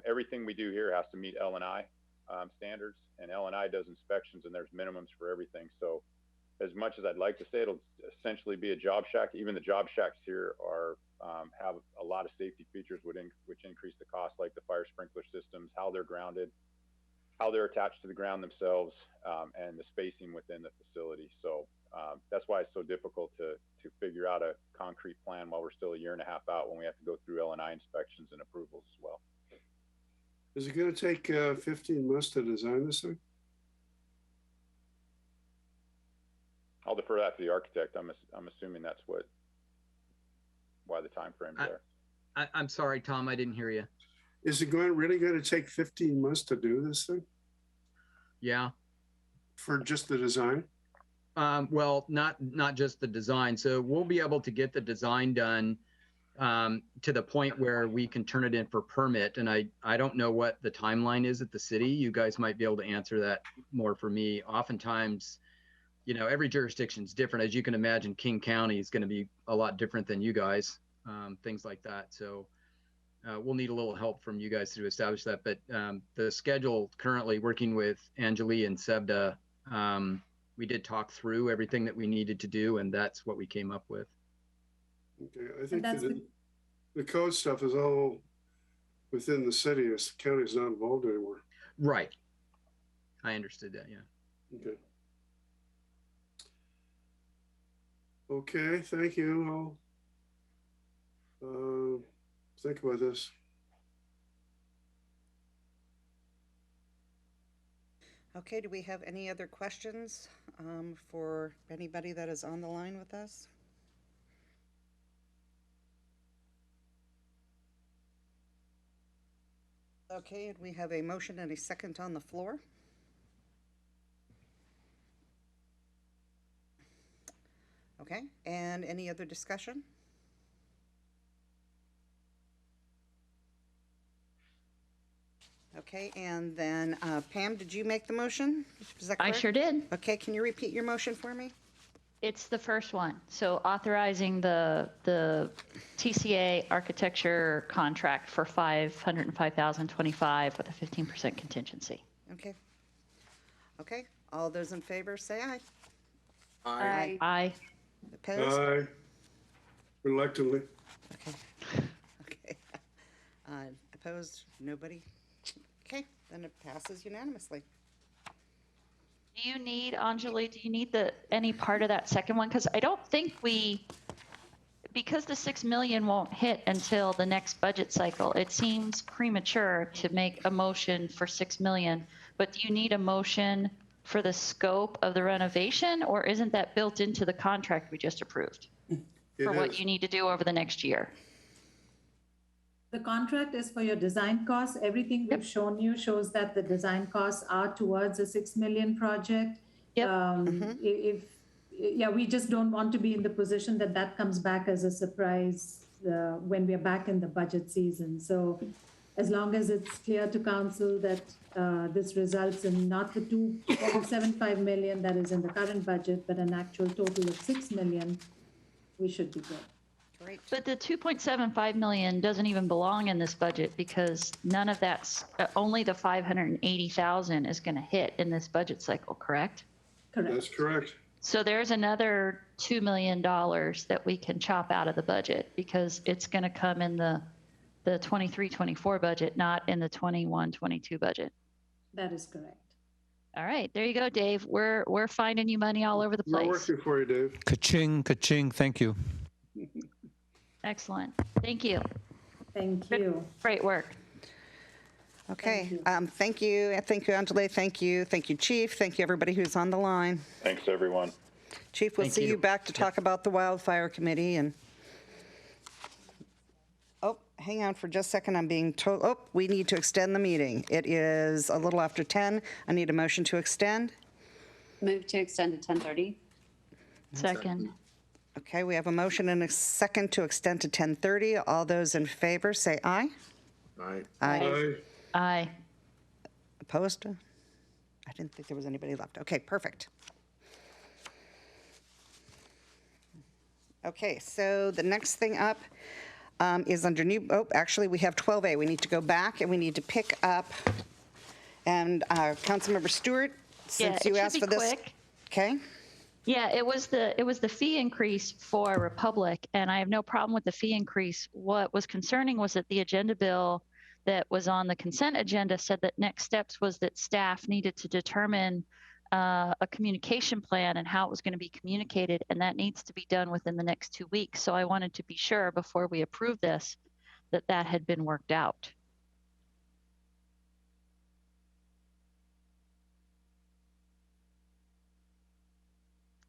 everything we do here has to meet L&I standards, and L&I does inspections, and there's minimums for everything. So as much as I'd like to say it'll essentially be a job shack, even the job shacks here are have a lot of safety features which increase the cost, like the fire sprinkler systems, how they're grounded, how they're attached to the ground themselves, and the spacing within the facility. So That's why it's so difficult to figure out a concrete plan while we're still a year and a half out when we have to go through L&I inspections and approvals as well.
Is it going to take 15 months to design this thing?
I'll defer that to the architect. I'm assuming that's why the time frame's there.
I'm sorry, Tom, I didn't hear you.
Is it really going to take 15 months to do this thing?
Yeah.
For just the design?
Well, not just the design. So we'll be able to get the design done to the point where we can turn it in for permit. And I don't know what the timeline is at the city. You guys might be able to answer that more for me. Oftentimes, you know, every jurisdiction's different. As you can imagine, King County is going to be a lot different than you guys, things like that. So we'll need a little help from you guys to establish that. But the schedule currently, working with Anjali and Sevda, we did talk through everything that we needed to do, and that's what we came up with.
Okay, I think the code stuff is all within the city. The county is not involved anymore.
Right. I understood that, yeah.
Okay. Okay, thank you. I'll think about this.
Okay, do we have any other questions for anybody that is on the line with us? Okay, and we have a motion and a second on the floor. Okay, and any other discussion? Okay, and then Pam, did you make the motion? Is that correct?
I sure did.
Okay, can you repeat your motion for me?
It's the first one. So authorizing the TCA architecture contract for $505,025 with a 15% contingency.
Okay. Okay, all those in favor say aye.
Aye. Aye.
Opposed?
Aye. Reluctantly.
Okay. Okay. Opposed? Nobody? Okay, then it passes unanimously.
Do you need, Anjali, do you need any part of that second one? Because I don't think because the 6 million won't hit until the next budget cycle, it seems premature to make a motion for 6 million. But do you need a motion for the scope of the renovation, or isn't that built into the contract we just approved for what you need to do over the next year?
The contract is for your design costs. Everything we've shown you shows that the design costs are towards a 6 million project. Yep. We just don't want to be in the position that comes back as a surprise when we're back in the budget season. So as long as it's clear to council that this results in not the 2.75 million that is in the current budget, but an actual total of 6 million, we should be good.
Great.
But the 2.75 million doesn't even belong in this budget because none of that's, only the 580,000 is going to hit in this budget cycle, correct?
Correct.
That's correct.
So there's another $2 million that we can chop out of the budget because it's going to come in the 23-24 budget, not in the 21-22 budget.
That is correct.
All right, there you go, Dave. We're finding you money all over the place.
We're working for you, Dave.
Ka-ching, ka-ching, thank you.
Excellent. Thank you.
Thank you.
Great work.
Okay, thank you. Thank you, Anjali. Thank you. Thank you, Chief. Thank you, everybody who's on the line.
Thanks, everyone.
Chief, we'll see you back to talk about the wildfire committee. And oh, hang on for just a second. I'm being told, oh, we need to extend the meeting. It is a little after 10. I need a motion to extend.
Move to extend to 10:30.
Second.
Okay, we have a motion and a second to extend to 10:30. All those in favor say aye.
Aye.
Aye.
Aye.
Opposed? I didn't think there was anybody left. Okay, perfect. Okay, so the next thing up is under new, actually we have 12A. We need to go back and we need to pick up, and Councilmember Stewart, since you asked for this.
Quick.
Okay.
Yeah, it was the fee increase for Republic, and I have no problem with the fee increase. What was concerning was that the agenda bill that was on the consent agenda said that next steps was that staff needed to determine a communication plan and how it was going to be communicated, and that needs to be done within the next 2 weeks. So I wanted to be sure before we approve this that that had been worked out.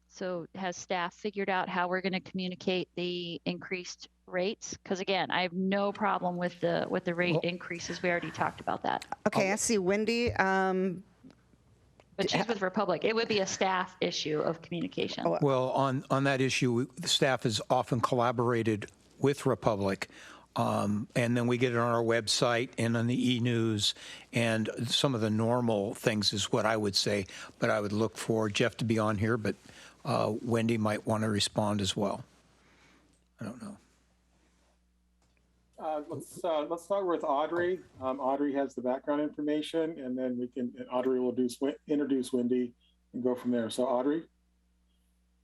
So has staff figured out how we're going to communicate the increased rates? Because again, I have no problem with the rate increases. We already talked about that.
Okay, I see Wendy.
But she's with Republic. It would be a staff issue of communication.
Well, on that issue, the staff has often collaborated with Republic, and then we get it on our website and on the e-news, and some of the normal things is what I would say. But I would look for Jeff to be on here, but Wendy might want to respond as well. I don't know.
Let's start with Audrey. Audrey has the background information, and then Audrey will introduce Wendy and go from there. So Audrey.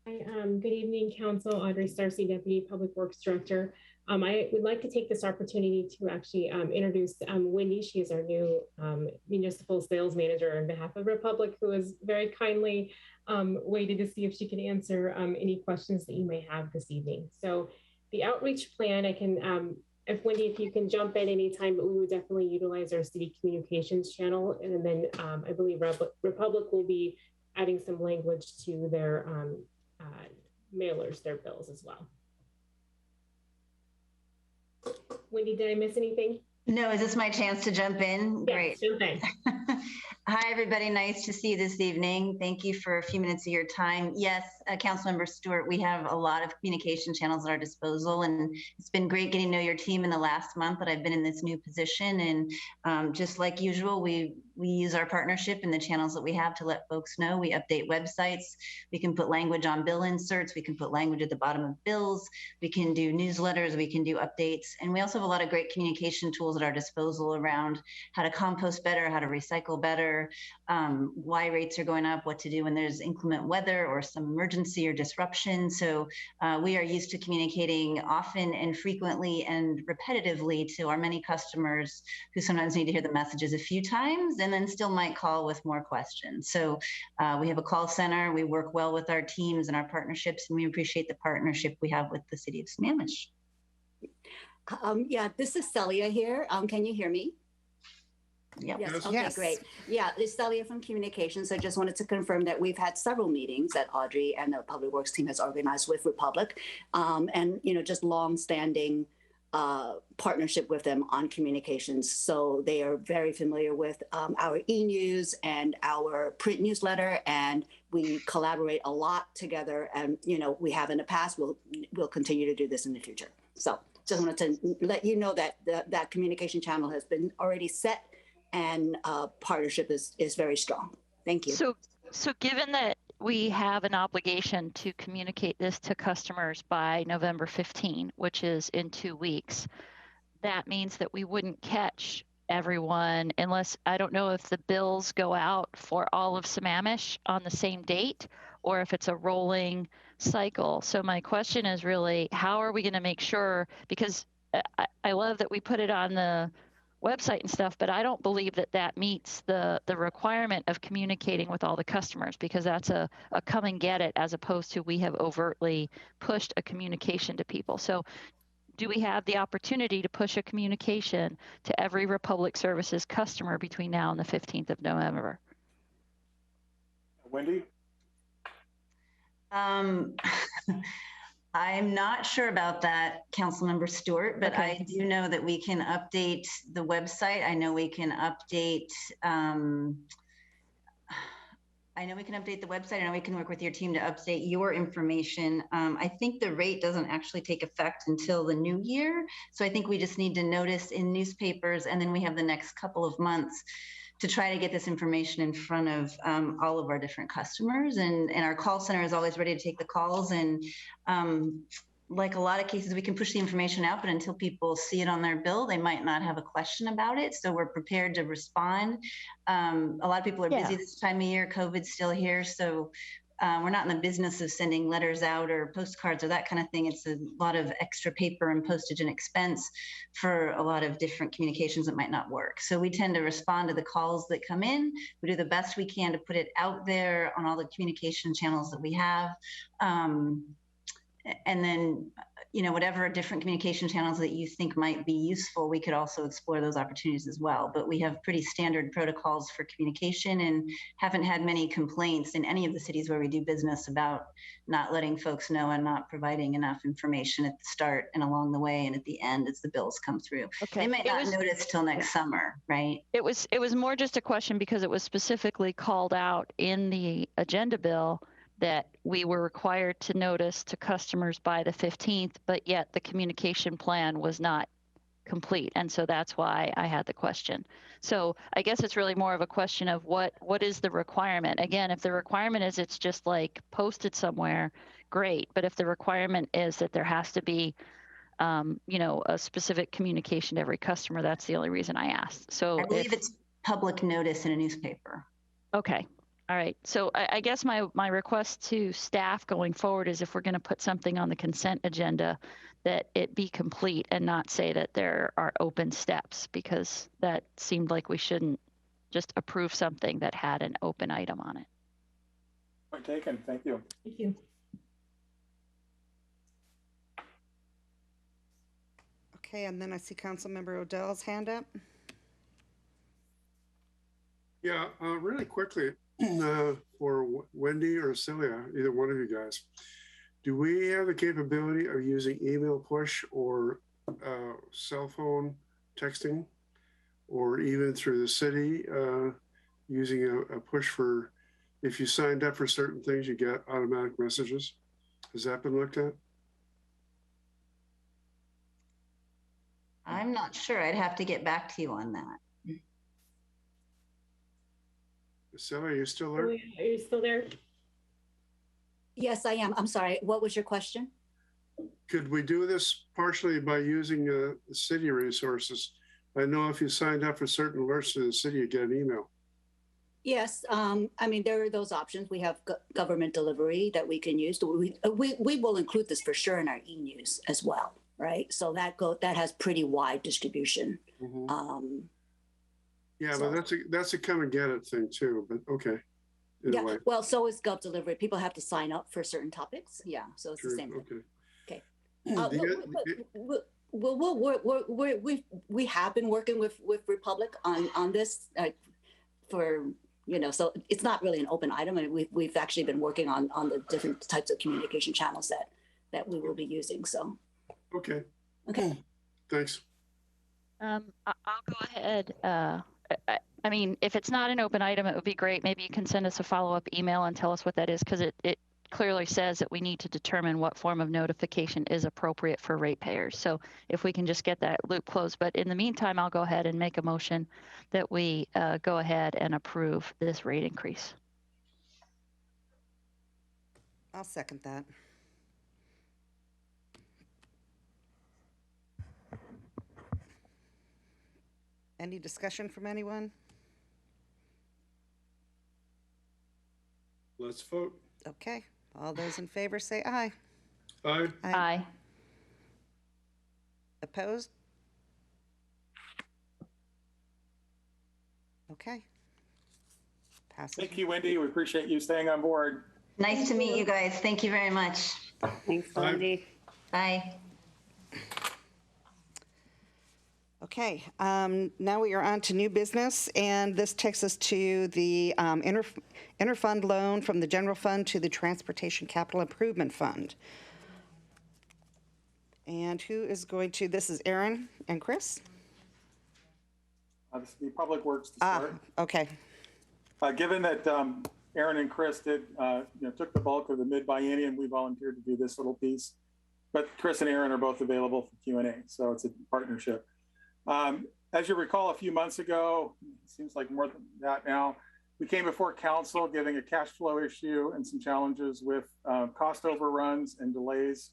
Hi, good evening, Council. Audrey Starcy, Deputy Public Works Director. I would like to take this opportunity to actually introduce Wendy. She is our new Municipal Sales Manager on behalf of Republic, who has very kindly waited to see if she can answer any questions that you may have this evening. So the outreach plan, I can, if Wendy, if you can jump in anytime, but we would definitely utilize our city communications channel. And then I believe Republic will be adding some language to their mailers, their bills as well. Wendy, did I miss anything?
No, is this my chance to jump in?
Yes,
Great.
jump in.
Hi, everybody. Nice to see you this evening. Thank you for a few minutes of your time. Yes, Councilmember Stewart, we have a lot of communication channels at our disposal, and it's been great getting to know your team in the last month that I've been in this new position. And just like usual, we use our partnership and the channels that we have to let folks know. We update websites. We can put language on bill inserts. We can put language at the bottom of bills. We can do newsletters. We can do updates. And we also have a lot of great communication tools at our disposal around how to compost better, how to recycle better, why rates are going up, what to do when there's inclement weather or some emergency or disruption. So we are used to communicating often and frequently and repetitively to our many customers who sometimes need to hear the messages a few times and then still might call with more questions. So we have a call center. We work well with our teams and our partnerships, and we appreciate the partnership we have with the city of Sammamish.
Yeah, this is Celia here. Can you hear me?
Yep.
Yes.
Yes.
Okay,
Yes.
great. Yeah, it's Celia from Communications. I just wanted to confirm that we've had several meetings that Audrey and the Public Works team has organized with Republic, and just long-standing partnership with them on communications. So they are very familiar with our e-news and our print newsletter, and we collaborate a lot together. And we have in the past. We'll continue to do this in the future. So just wanted to let you know that that communication channel has been already set, and partnership is very strong. Thank you.
So given that we have an obligation to communicate this to customers by November 15, which is in 2 weeks, that means that we wouldn't catch everyone unless, I don't know if the bills go out for all of Sammamish on the same date or if it's a rolling cycle. So my question is really, how are we going to make sure, because I love that we put it on the website and stuff, but I don't believe that that meets the requirement of communicating with all the customers, because that's a come and get it, as opposed to we have overtly pushed a communication to people. So do we have the opportunity to push a communication to every Republic Services customer between now and the 15th of November?
Wendy?
I'm not sure about that, Councilmember Stewart, but
Okay.
I do know that we can update the website. I know we can update, the website. I know we can work with your team to update your information. I think the rate doesn't actually take effect until the new year. So I think we just need to notice in newspapers, and then we have the next couple of months to try to get this information in front of all of our different customers. And our call center is always ready to take the calls. And like a lot of cases, we can push the information out, but until people see it on their bill, they might not have a question about it. So we're prepared to respond. A lot of people are busy this time of year. COVID's still here. So we're not in the business of sending letters out or postcards or that kind of thing. It's a lot of extra paper and postage and expense for a lot of different communications that might not work. So we tend to respond to the calls that come in. We do the best we can to put it out there on all the communication channels that we have. And then, you know, whatever different communication channels that you think might be useful, we could also explore those opportunities as well. But we have pretty standard protocols for communication and haven't had many complaints in any of the cities where we do business about not letting folks know and not providing enough information at the start and along the way and at the end as the bills come through.
Okay.
They might not notice till next summer, right?
It was more just a question because it was specifically called out in the agenda bill that we were required to notice to customers by the 15th, but yet the communication plan was not complete. And so that's why I had the question. So I guess it's really more of a question of what is the requirement? Again, if the requirement is it's just like posted somewhere, great. But if the requirement is that there has to be, you know, a specific communication to every customer, that's the only reason I asked. So
I believe it's public notice in a newspaper.
Okay. All right. So I guess my request to staff going forward is if we're going to put something on the consent agenda, that it be complete and not say that there are open steps, because that seemed like we shouldn't just approve something that had an open item on it.
Point taken. Thank you.
Thank you.
Okay, and then I see Councilmember Odell's hand up.
Yeah, really quickly, for Wendy or Celia, either one of you guys, do we have the capability of using email push or cell phone texting, or even through the city using a push for, if you signed up for certain things, you get automatic messages? Has that been looked at?
I'm not sure. I'd have to get back to you on that.
Celia, are you still there?
Are you still there?
Yes, I am. I'm sorry. What was your question?
Could we do this partially by using the city resources? I know if you signed up for certain alerts to the city, you get an email.
Yes, I mean, there are those options. We have government delivery that we can use. We will include this for sure in our e-news as well, right? So that has pretty wide distribution.
Mm-hmm. Yeah, so, but that's a come and get it thing too, but okay.
Yeah, well, so is Gov Delivery. People have to sign up for certain topics. Yeah, so it's the same thing. Okay. We have been working with Republic on this for, you know, so it's not really an open item. I mean, we've actually been working on the different types of communication channels that we will be using. So.
Okay.
Okay.
Thanks.
I'll go ahead. I mean, if it's not an open item, it would be great. Maybe you can send us a follow-up email and tell us what that is, because it clearly says that we need to determine what form of notification is appropriate for ratepayers. So if we can just get that loop closed. But in the meantime, I'll go ahead and make a motion that we go ahead and approve this rate increase.
I'll second that. Any discussion from anyone?
Let's vote.
Okay. All those in favor say aye.
Aye.
Aye.
Opposed? Okay. Passes.
Thank you, Wendy. We appreciate you staying on board.
Nice to meet you guys. Thank you very much.
Thanks, Wendy.
Bye.
Okay, now we are on to new business, and this takes us to the interfund loan from the general fund to the Transportation Capital Improvement Fund. And who is going to, this is Aaron and Chris?
This is the Public Works to start.
Okay.
Given that Aaron and Chris took the bulk of the mid-biennium, we volunteered to do this little piece. But Chris and Aaron are both available for Q&A, so it's a partnership. As you recall, a few months ago, it seems like more than that now, we came before council giving a cash flow issue and some challenges with cost overruns and delays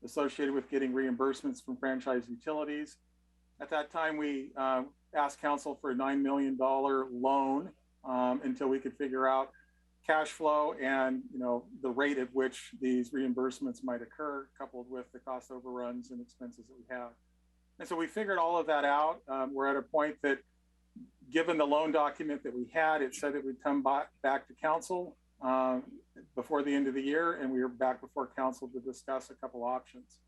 associated with getting reimbursements from franchise utilities. At that time, we asked council for a $9 million loan until we could figure out cash flow and, the rate at which these reimbursements might occur, coupled with the cost overruns and expenses that we have. And so we figured all of that out. We're at a point that, given the loan document that we had, it said it would come back to council before the end of the year, and we were back before council to discuss a couple options.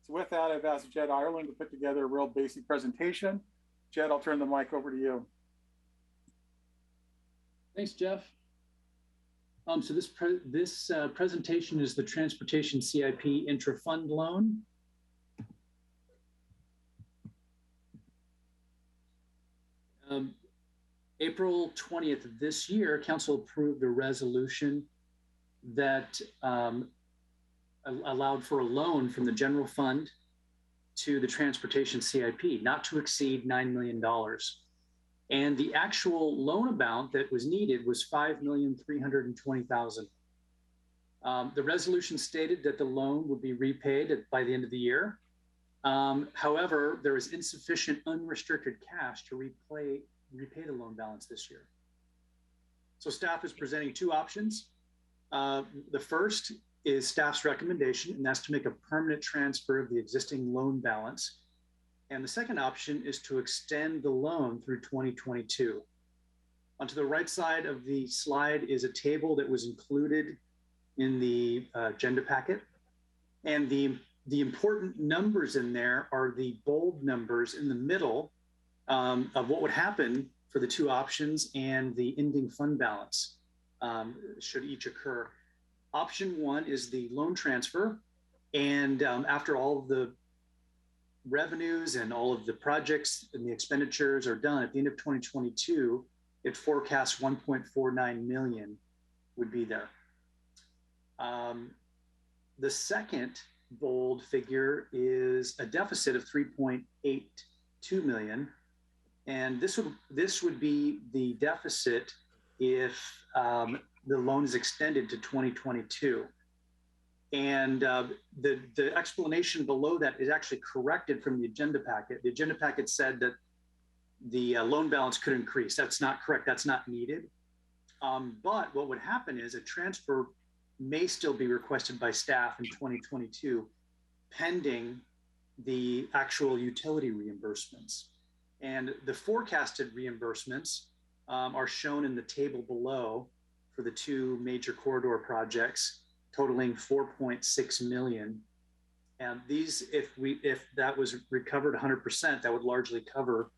So with that, I've asked Jed Ireland to put together a real basic presentation. Jed, I'll turn the mic over to you.
Thanks, Jeff. So this presentation is the Transportation CIP intra-fund loan. April 20th of this year, Council approved a resolution that allowed for a loan from the general fund to the Transportation CIP, not to exceed $9 million. And the actual loan amount that was needed was $5,320,000. The resolution stated that the loan would be repaid by the end of the year. However, there is insufficient unrestricted cash to repay the loan balance this year. So staff is presenting two options. The first is staff's recommendation, and that's to make a permanent transfer of the existing loan balance. And the second option is to extend the loan through 2022. Onto the right side of the slide is a table that was included in the agenda packet. And the important numbers in there are the bold numbers in the middle of what would happen for the two options and the ending fund balance should each occur. Option one is the loan transfer. And after all of the revenues and all of the projects and the expenditures are done at the end of 2022, it forecasts 1.49 million would be there. The second bold figure is a deficit of 3.82 million. And this would be the deficit if the loan is extended to 2022. And the explanation below that is actually corrected from the agenda packet. The agenda packet said that the loan balance could increase. That's not correct. That's not needed. But what would happen is a transfer may still be requested by staff in 2022, pending the actual utility reimbursements. And the forecasted reimbursements are shown in the table below for the two major corridor projects, totaling 4.6 million. And these, if that was recovered 100%, that would largely cover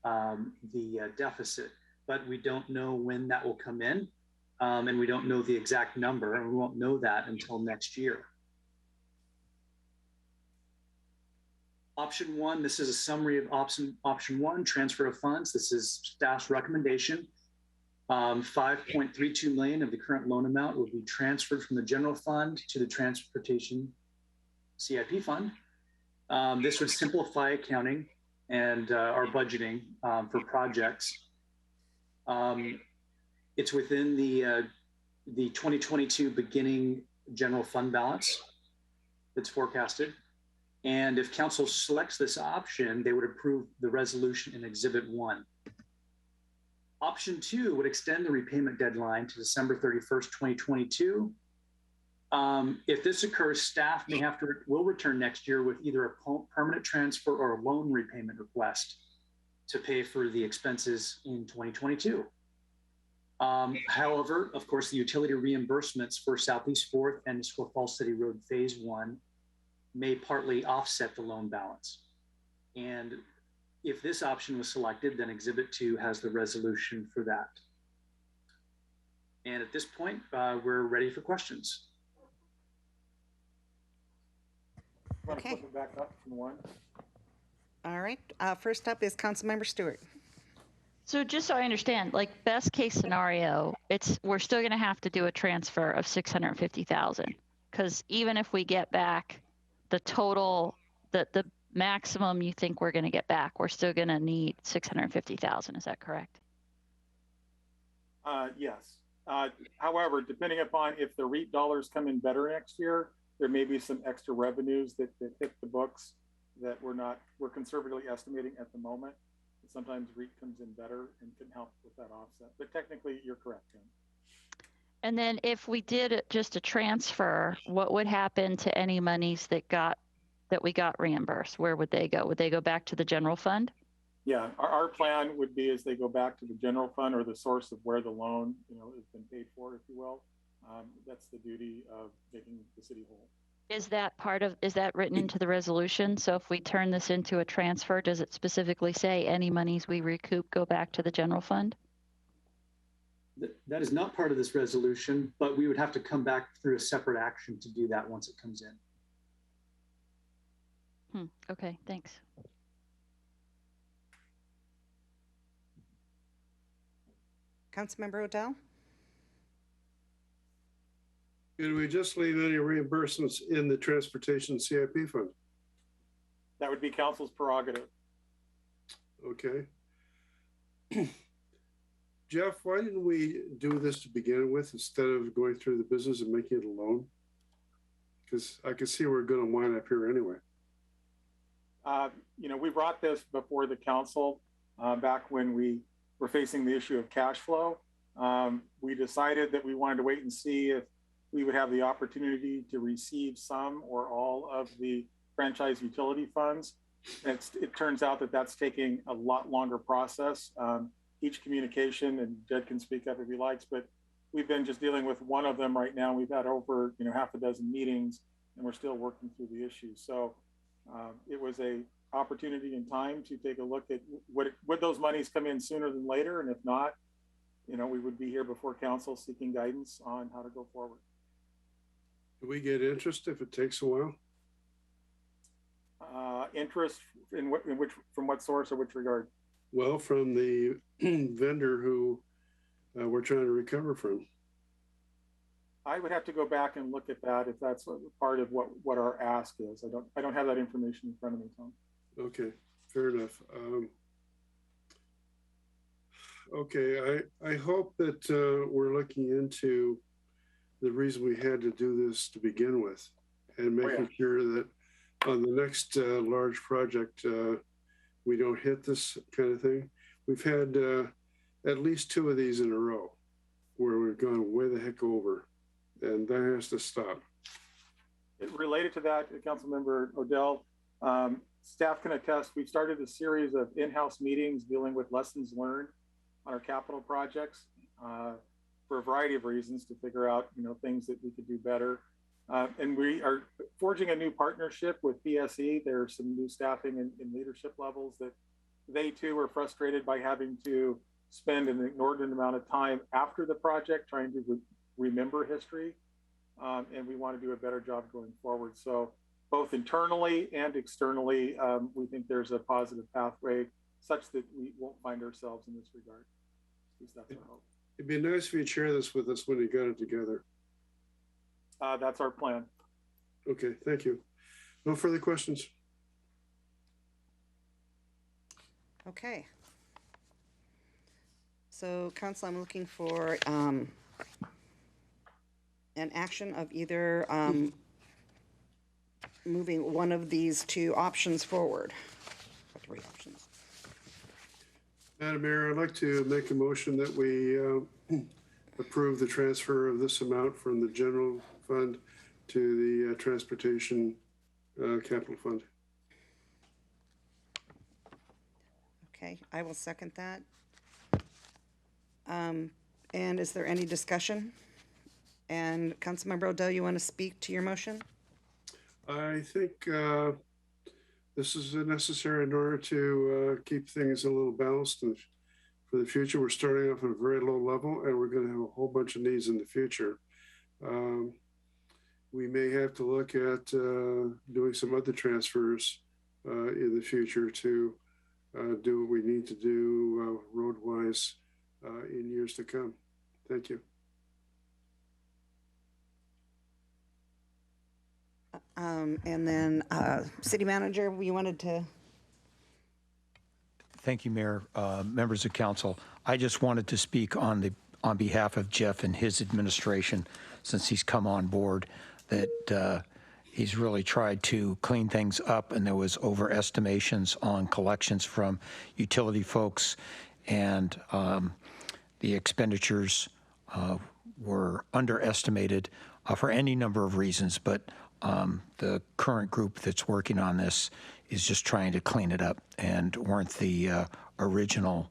the deficit. But we don't know when that will come in, and we don't know the exact number, and we won't know that until next year. Option one, this is a summary of option one, transfer of funds. This is staff's recommendation. 5.32 million of the current loan amount will be transferred from the general fund to the Transportation CIP fund. This would simplify accounting and our budgeting for projects. It's within the 2022 beginning general fund balance that's forecasted. And if council selects this option, they would approve the resolution in Exhibit 1. Option 2 would extend the repayment deadline to December 31st, 2022. If this occurs, staff will return next year with either a permanent transfer or a loan repayment request to pay for the expenses in 2022. However, of course, the utility reimbursements for Southeast 4th and Nisqually Falls City Road Phase 1 may partly offset the loan balance. And if this option was selected, then Exhibit 2 has the resolution for that. And at this point, we're ready for questions.
Okay.
Flip it back up from one.
All right. First up is Councilmember Stewart.
So just so I understand, like best case scenario, we're still going to have to do a transfer of 650,000 because even if we get back the total, the maximum you think we're going to get back, we're still going to need 650,000. Is that correct?
Yes. However, depending upon if the REAP dollars come in better next year, there may be some extra revenues that hit the books that we're conservatively estimating at the moment. Sometimes REAP comes in better and can help with that offset. But technically, you're correct, Tim.
And then if we did just a transfer, what would happen to any monies that we got reimbursed? Where would they go? Would they go back to the general fund?
Yeah, our plan would be as they go back to the general fund or the source of where the loan, has been paid for, if you will. That's the duty of making the city whole.
Is that written into the resolution? So if we turn this into a transfer, does it specifically say any monies we recoup go back to the general fund?
That is not part of this resolution, but we would have to come back through a separate action to do that once it comes in.
Okay, thanks.
Councilmember Odell?
Could we just leave any reimbursements in the transportation CIP fund?
That would be council's prerogative.
Okay. Jeff, why didn't we do this to begin with instead of going through the business and making it a loan? Because I could see we're going to wind up here anyway.
We brought this before the council back when we were facing the issue of cash flow. We decided that we wanted to wait and see if we would have the opportunity to receive some or all of the franchise utility funds. It turns out that that's taking a lot longer process. Each communication, and Jed can speak up if he likes, but we've been just dealing with one of them right now. We've had over half a dozen meetings, and we're still working through the issue. So it was a opportunity and time to take a look at would those monies come in sooner than later, and if not, we would be here before council seeking guidance on how to go forward.
Do we get interest if it takes a while?
Interest in from what source or which regard?
Well, from the vendor who we're trying to recover from.
I would have to go back and look at that if that's part of what our ask is. I don't have that information in front of me, Tom.
Okay, fair enough. Okay, I hope that we're looking into the reason we had to do this to begin with, and making sure that on the next large project, we don't hit this kind of thing. We've had at least 2 of these in a row where we've gone way the heck over, and that has to stop.
Related to that, Councilmember Odell, staff can attest, we've started a series of in-house meetings dealing with lessons learned on our capital projects for a variety of reasons to figure out, things that we could do better. And we are forging a new partnership with PSE. There's some new staffing and leadership levels that they too are frustrated by having to spend an inordinate amount of time after the project trying to remember history. And we want to do a better job going forward. So both internally and externally, we think there's a positive pathway such that we won't find ourselves in this regard. At least that's our hope.
It'd be nice if you'd share this with us when you got it together.
That's our plan.
Okay, thank you. No further questions.
Okay. So council, I'm looking for an action of either moving one of these 2 options forward. 3 options.
Madam Mayor, I'd like to make a motion that we approve the transfer of this amount from the general fund to the transportation capital fund.
Okay, I will second that. And is there any discussion? And Councilmember Odell, you want to speak to your motion?
I think this is necessary in order to keep things a little balanced. And for the future, we're starting off at a very low level, and we're going to have a whole bunch of needs in the future. We may have to look at doing some other transfers in the future to do what we need to do road-wise in years to come. Thank you.
And then City Manager, you wanted to?
Thank you, Mayor, members of council. I just wanted to speak on behalf of Jeff and his administration, since he's come on board, that he's really tried to clean things up, and there was overestimations on collections from utility folks, and the expenditures were underestimated for any number of reasons, but the current group that's working on this is just trying to clean it up and weren't the original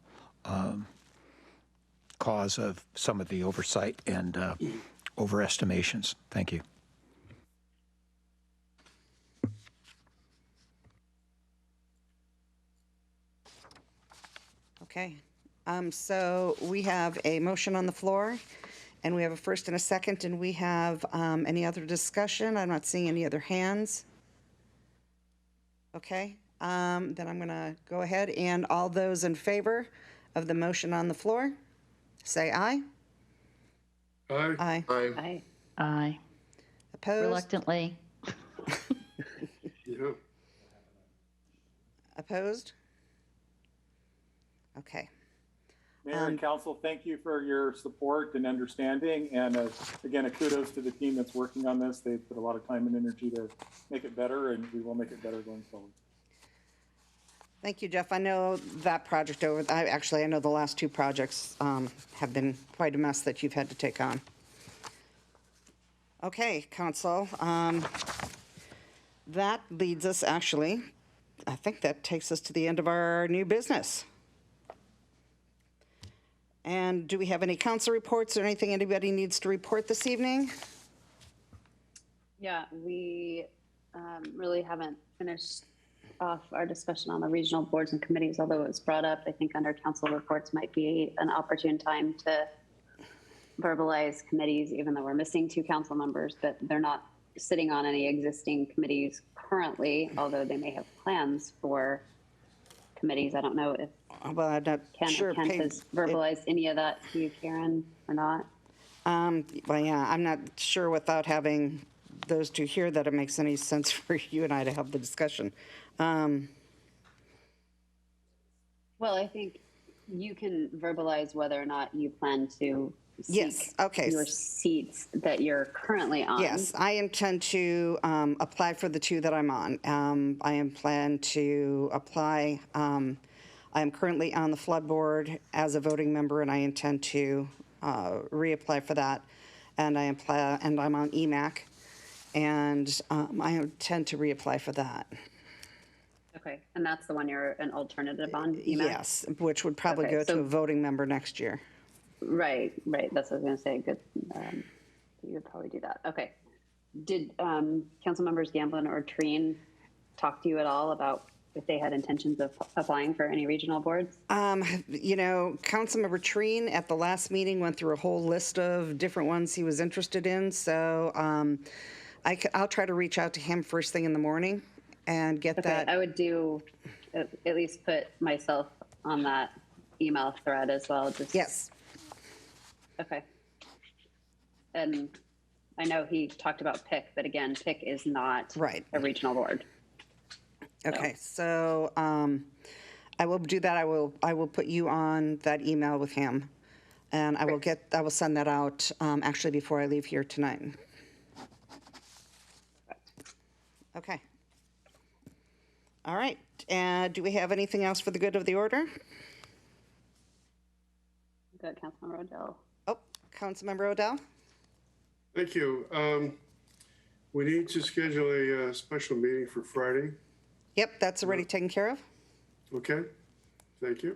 cause of some of the oversight and overestimations. Thank you.
Okay. So we have a motion on the floor, and we have a first and a second, and we have any other discussion? I'm not seeing any other hands. Okay. Then I'm going to go ahead, and all those in favor of the motion on the floor, say aye.
Aye.
Aye.
Aye.
Aye.
Opposed?
Reluctantly.
Yeah.
Opposed? Okay.
Mayor and council, thank you for your support and understanding. And again, a kudos to the team that's working on this. They put a lot of time and energy to make it better, and we will make it better going forward.
Thank you, Jeff. I know that project I know the last two projects have been quite a mess that you've had to take on. Okay, council. That leads us, actually, I think that takes us to the end of our new business. And do we have any council reports or anything anybody needs to report this evening?
Yeah, we really haven't finished off our discussion on the regional boards and committees, although it was brought up. I think under council reports might be an opportune time to verbalize committees, even though we're missing 2 council members, but they're not sitting on any existing committees currently, although they may have plans for committees. I don't know if
well, I'm not sure.
Kent has verbalized any of that to you, Karen, or not.
Well, yeah, I'm not sure without having those two here that it makes any sense for you and I to have the discussion.
Well, I think you can verbalize whether or not you plan to seek your seats that you're currently on.
Yes, I intend to apply for the 2 that I'm on. I am planned to apply. I am currently on the flood board as a voting member, and I intend to reapply for that. And I'm on EMAC, and I intend to reapply for that.
Okay, and that's the one you're an alternative on, EMAC?
Yes, which would probably go to a voting member next year.
Right. That's what I was going to say. Good. You would probably do that. Okay. Did council members Gamblin or Treen talk to you at all about if they had intentions of applying for any regional boards?
Councilmember Treen at the last meeting went through a whole list of different ones he was interested in. So I'll try to reach out to him first thing in the morning and get that.
I would do at least put myself on that email thread as well.
Yes.
Okay. And I know he talked about PIC, but again, PIC is not a regional board.
Okay, so I will do that. I will put you on that email with him, and I will send that out actually before I leave here tonight. Okay. All right. Do we have anything else for the good of the order?
Good, Councilmember Odell.
Oh, Councilmember Odell.
Thank you. We need to schedule a special meeting for Friday.
Yep, that's already taken care of.
Okay, thank you.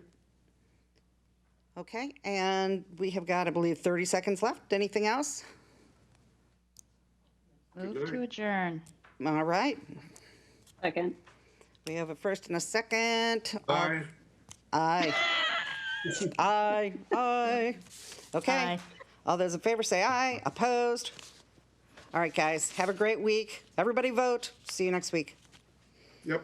Okay, and we have got, I believe, 30 seconds left. Anything else?
Move to adjourn.
All right.
Second.
We have a first and a second.
Aye.
Aye. Aye. Aye. Okay.
Aye.
All those in favor say aye. Opposed? All right, guys. Have a great week. Everybody vote. See you next week.
Yep.